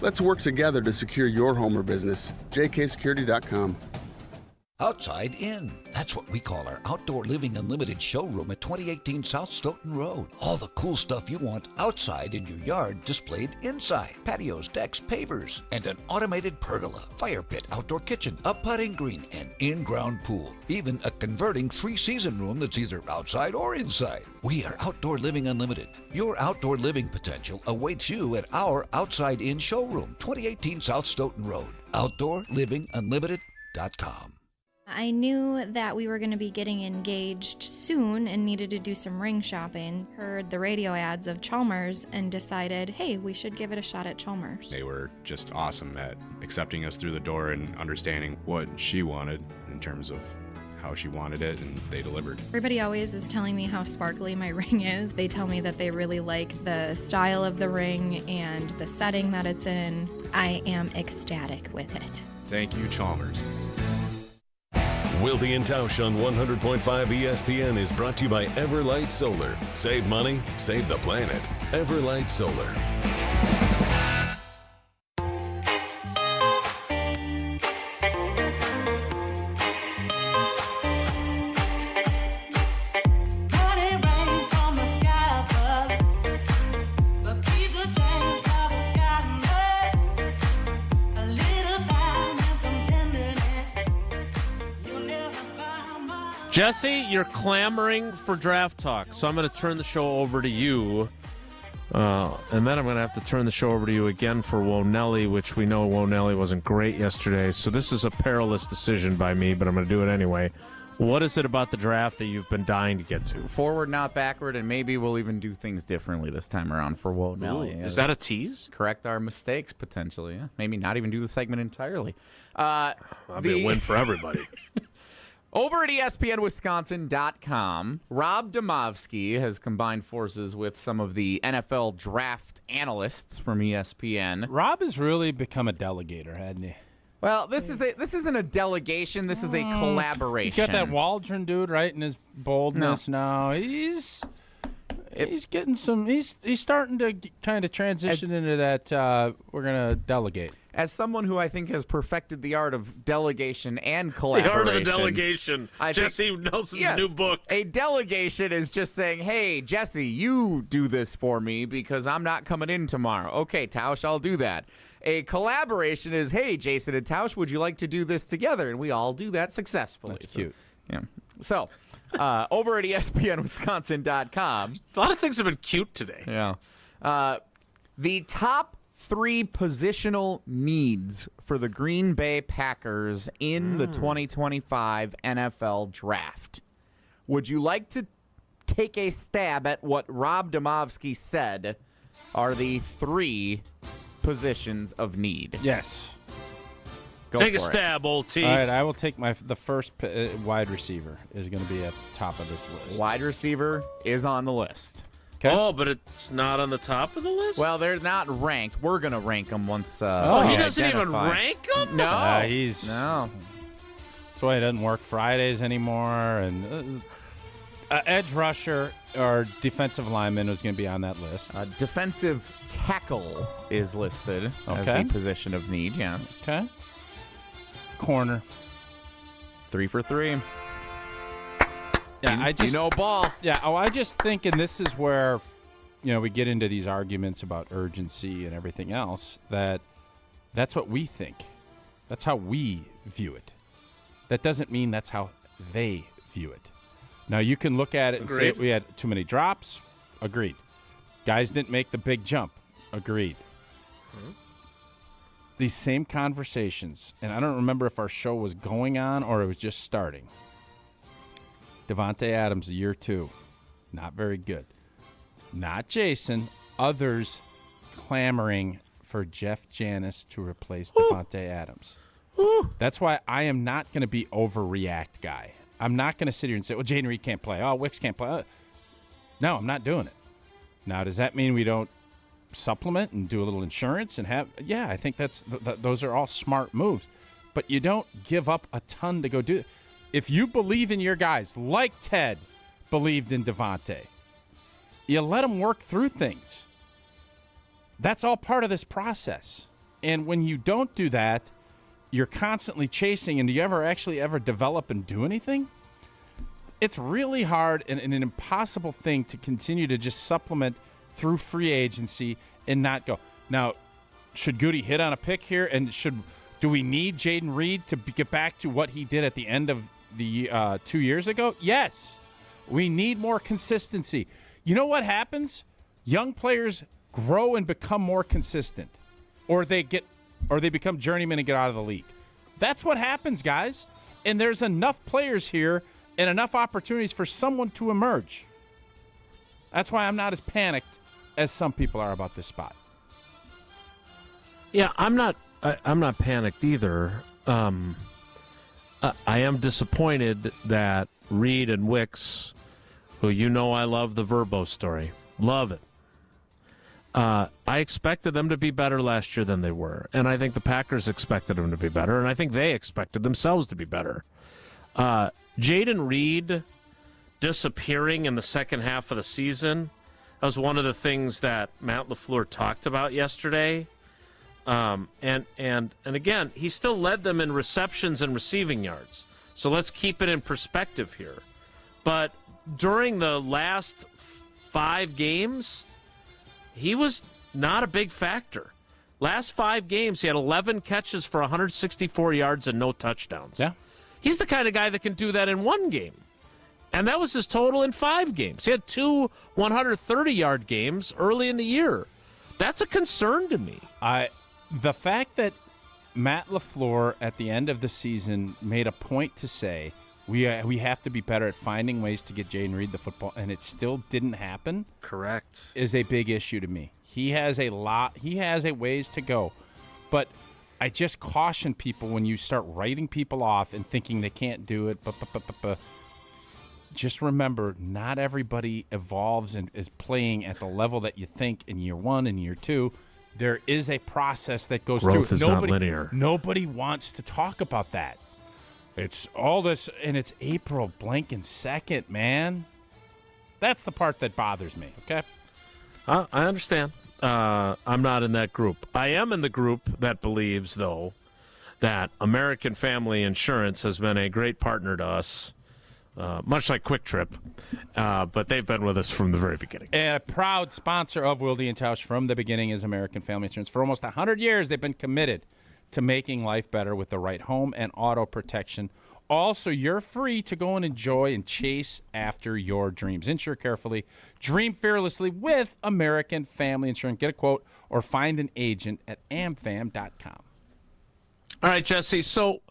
Let's work together to secure your home or business. jksecurity.com. Outside In. That's what we call our Outdoor Living Unlimited showroom at 2018 South Stoughton Road. All the cool stuff you want outside in your yard displayed inside. Patios, decks, pavers, and an automated pergola, fire pit, outdoor kitchen, a putting green, and in-ground pool. Even a converting 3-season room that's either outside or inside. We are Outdoor Living Unlimited. Your outdoor living potential awaits you at our Outside In showroom, 2018 South Stoughton Road. OutdoorLivingUnlimited.com. I knew that we were going to be getting engaged soon and needed to do some ring shopping. Heard the radio ads of Chalmers and decided, hey, we should give it a shot at Chalmers. They were just awesome at accepting us through the door and understanding what she wanted in terms of how she wanted it, and they delivered. Everybody always is telling me how sparkly my ring is. They tell me that they really like the style of the ring and the setting that it's in. I am ecstatic with it. Thank you, Chalmers. Wilde and Tausch on 100.5 ESPN is brought to you by Everlight Solar. Save money, save the planet. Everlight Solar. Jesse, you're clamoring for draft talk, so I'm going to turn the show over to you. And then I'm going to have to turn the show over to you again for Wonelli, which we know Wonelli wasn't great yesterday. So this is a perilous decision by me, but I'm going to do it anyway. What is it about the draft that you've been dying to get to? Forward, not backward, and maybe we'll even do things differently this time around for Wonelli. Is that a tease? Correct our mistakes, potentially. Yeah. Maybe not even do the segment entirely. That'd be a win for everybody. Over at ESPNWisconsin.com, Rob Domofsky has combined forces with some of the NFL draft analysts from ESPN. Rob has really become a delegator, hadn't he? Well, this isn't a delegation. This is a collaboration. He's got that Waldron dude, right, in his boldness now. He's getting some. He's starting to kind of transition into that. We're gonna delegate. As someone who I think has perfected the art of delegation and collaboration. The art of the delegation. Jesse Nelson's new book. A delegation is just saying, hey, Jesse, you do this for me because I'm not coming in tomorrow. Okay, Tausch, I'll do that. A collaboration is, hey, Jason and Tausch, would you like to do this together? And we all do that successfully. That's cute. Yeah. So, over at ESPNWisconsin.com. A lot of things have been cute today. Yeah. The top 3 positional needs for the Green Bay Packers in the 2025 NFL Draft. Would you like to take a stab at what Rob Domofsky said are the 3 positions of need? Yes. Take a stab, old T. All right, I will take the first wide receiver is going to be at the top of this list. Wide receiver is on the list. Okay. Oh, but it's not on the top of the list? Well, they're not ranked. We're going to rank them once he doesn't even rank them? No. No. That's why he doesn't work Fridays anymore. And edge rusher or defensive lineman is going to be on that list. Defensive tackle is listed as the position of need, yes. Okay. Corner. 3 for 3. Yeah, ball. Yeah, I just think, and this is where, we get into these arguments about urgency and everything else, that's what we think. That's how we view it. That doesn't mean that's how they view it. Now, you can look at it and say we had too many drops. Agreed. Guys didn't make the big jump. Agreed. These same conversations, and I don't remember if our show was going on or it was just starting. Devontae Adams, year 2. Not very good. Not Jason. Others clamoring for Jeff Janis to replace Devontae Adams. That's why I am not going to be overreact guy. I'm not going to sit here and say, well, Jaden Reed can't play. Oh, Wicks can't play. No, I'm not doing it. Now, does that mean we don't supplement and do a little insurance and have? Yeah, I think those are all smart moves. But you don't give up a ton to go do it. If you believe in your guys, like Ted believed in Devontae, you let them work through things. That's all part of this process. And when you don't do that, you're constantly chasing, and do you ever develop and do anything? It's really hard and an impossible thing to continue to just supplement through free agency and not go. Now, should Goody hit on a pick here? And do we need Jaden Reed to get back to what he did at the end of the 2 years ago? Yes. We need more consistency. You know what happens? Young players grow and become more consistent, or they become journeymen and get out of the league. That's what happens, guys. And there's enough players here and enough opportunities for someone to emerge. That's why I'm not as panicked as some people are about this spot. Yeah, I'm not panicked either. I am disappointed that Reed and Wicks, who I love the Verbo story. Love it. I expected them to be better last year than they were, and I think the Packers expected them to be better, and I think they expected themselves to be better. Jaden Reed disappearing in the second half of the season, that was one of the things that Matt LaFleur talked about yesterday. And again, he still led them in receptions and receiving yards. So let's keep it in perspective here. But during the last 5 games, he was not a big factor. Last 5 games, he had 11 catches for 164 yards and no touchdowns. Yeah. He's the kind of guy that can do that in one game. And that was his total in 5 games. He had 2 130-yard games early in the year. That's a concern to me. The fact that Matt LaFleur at the end of the season made a point to say we have to be better at finding ways to get Jayden Reed the football, and it still didn't happen. Correct. Is a big issue to me. He has a ways to go. But I just caution people when you start writing people off and thinking they can't do it. Just remember, not everybody evolves and is playing at the level that you think in year 1 and year 2. There is a process that goes Growth through. is not linear. Nobody wants to talk about that. It's all this, and it's April blanking second, man. That's the part that bothers me, okay? I understand. I'm not in that group. I am in the group that believes, though, that American Family Insurance has been a great partner to us, much like Quick Trip, but they've been with us from the very beginning. And a proud sponsor of Wilde and Tausch from the beginning is American Family Insurance. For almost 100 years, they've been committed to making life better with the right home and auto protection. Also, you're free to go and enjoy and chase after your dreams. Insure carefully, dream fearlessly with American Family Insurance. Get a quote or find an agent at amfam.com. All right, Jesse, so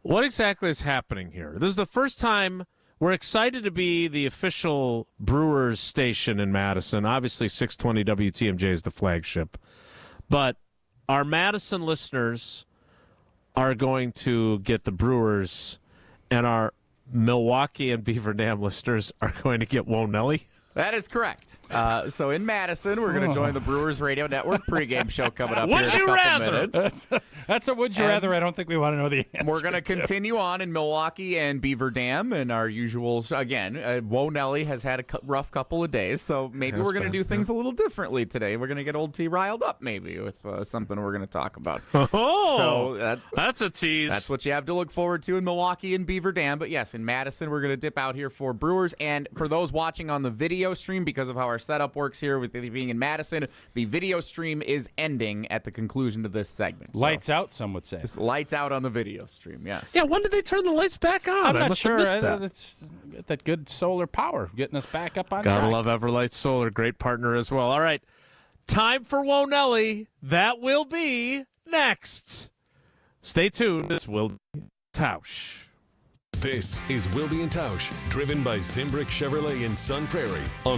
what exactly is happening here? This is the first time we're excited to be the official Brewers station in Madison. Obviously, 620 WTMJ is the flagship. But our Madison listeners are going to get the Brewers, and our Milwaukee and Beaver Dam listeners are going to get Whoa Nelly. That is correct. So in Madison, we're going to join the Brewers Radio Network pregame show coming up here in a couple minutes. That's a would you rather. I don't think we want to know the answer. We're going to continue on in Milwaukee and Beaver Dam and our usual. Again, Whoa Nelly has had a rough couple of days, so maybe we're going to do things a little differently today. We're going to get old T riled up maybe with something we're going to talk about. Oh, so that's a tease. That's what you have to look forward to in Milwaukee and Beaver Dam. But yes, in Madison, we're going to dip out here for Brewers. And for those watching on the video stream, because of how our setup works here with it being in Madison, the video stream is ending at the conclusion of this segment. Lights out, some would say. It's lights out on the video stream, yes. Yeah, when did they turn the lights back on? I'm I not must sure. have missed that. It's that good solar power getting us back up on Gotta track. love Everlight Solar. Great partner as well. All right, time for Whoa Nelly. That will be next. Stay tuned. It's Wilde and Tausch. This is Wilde and Tausch, driven by Zimbrick Chevrolet in Sun Prairie on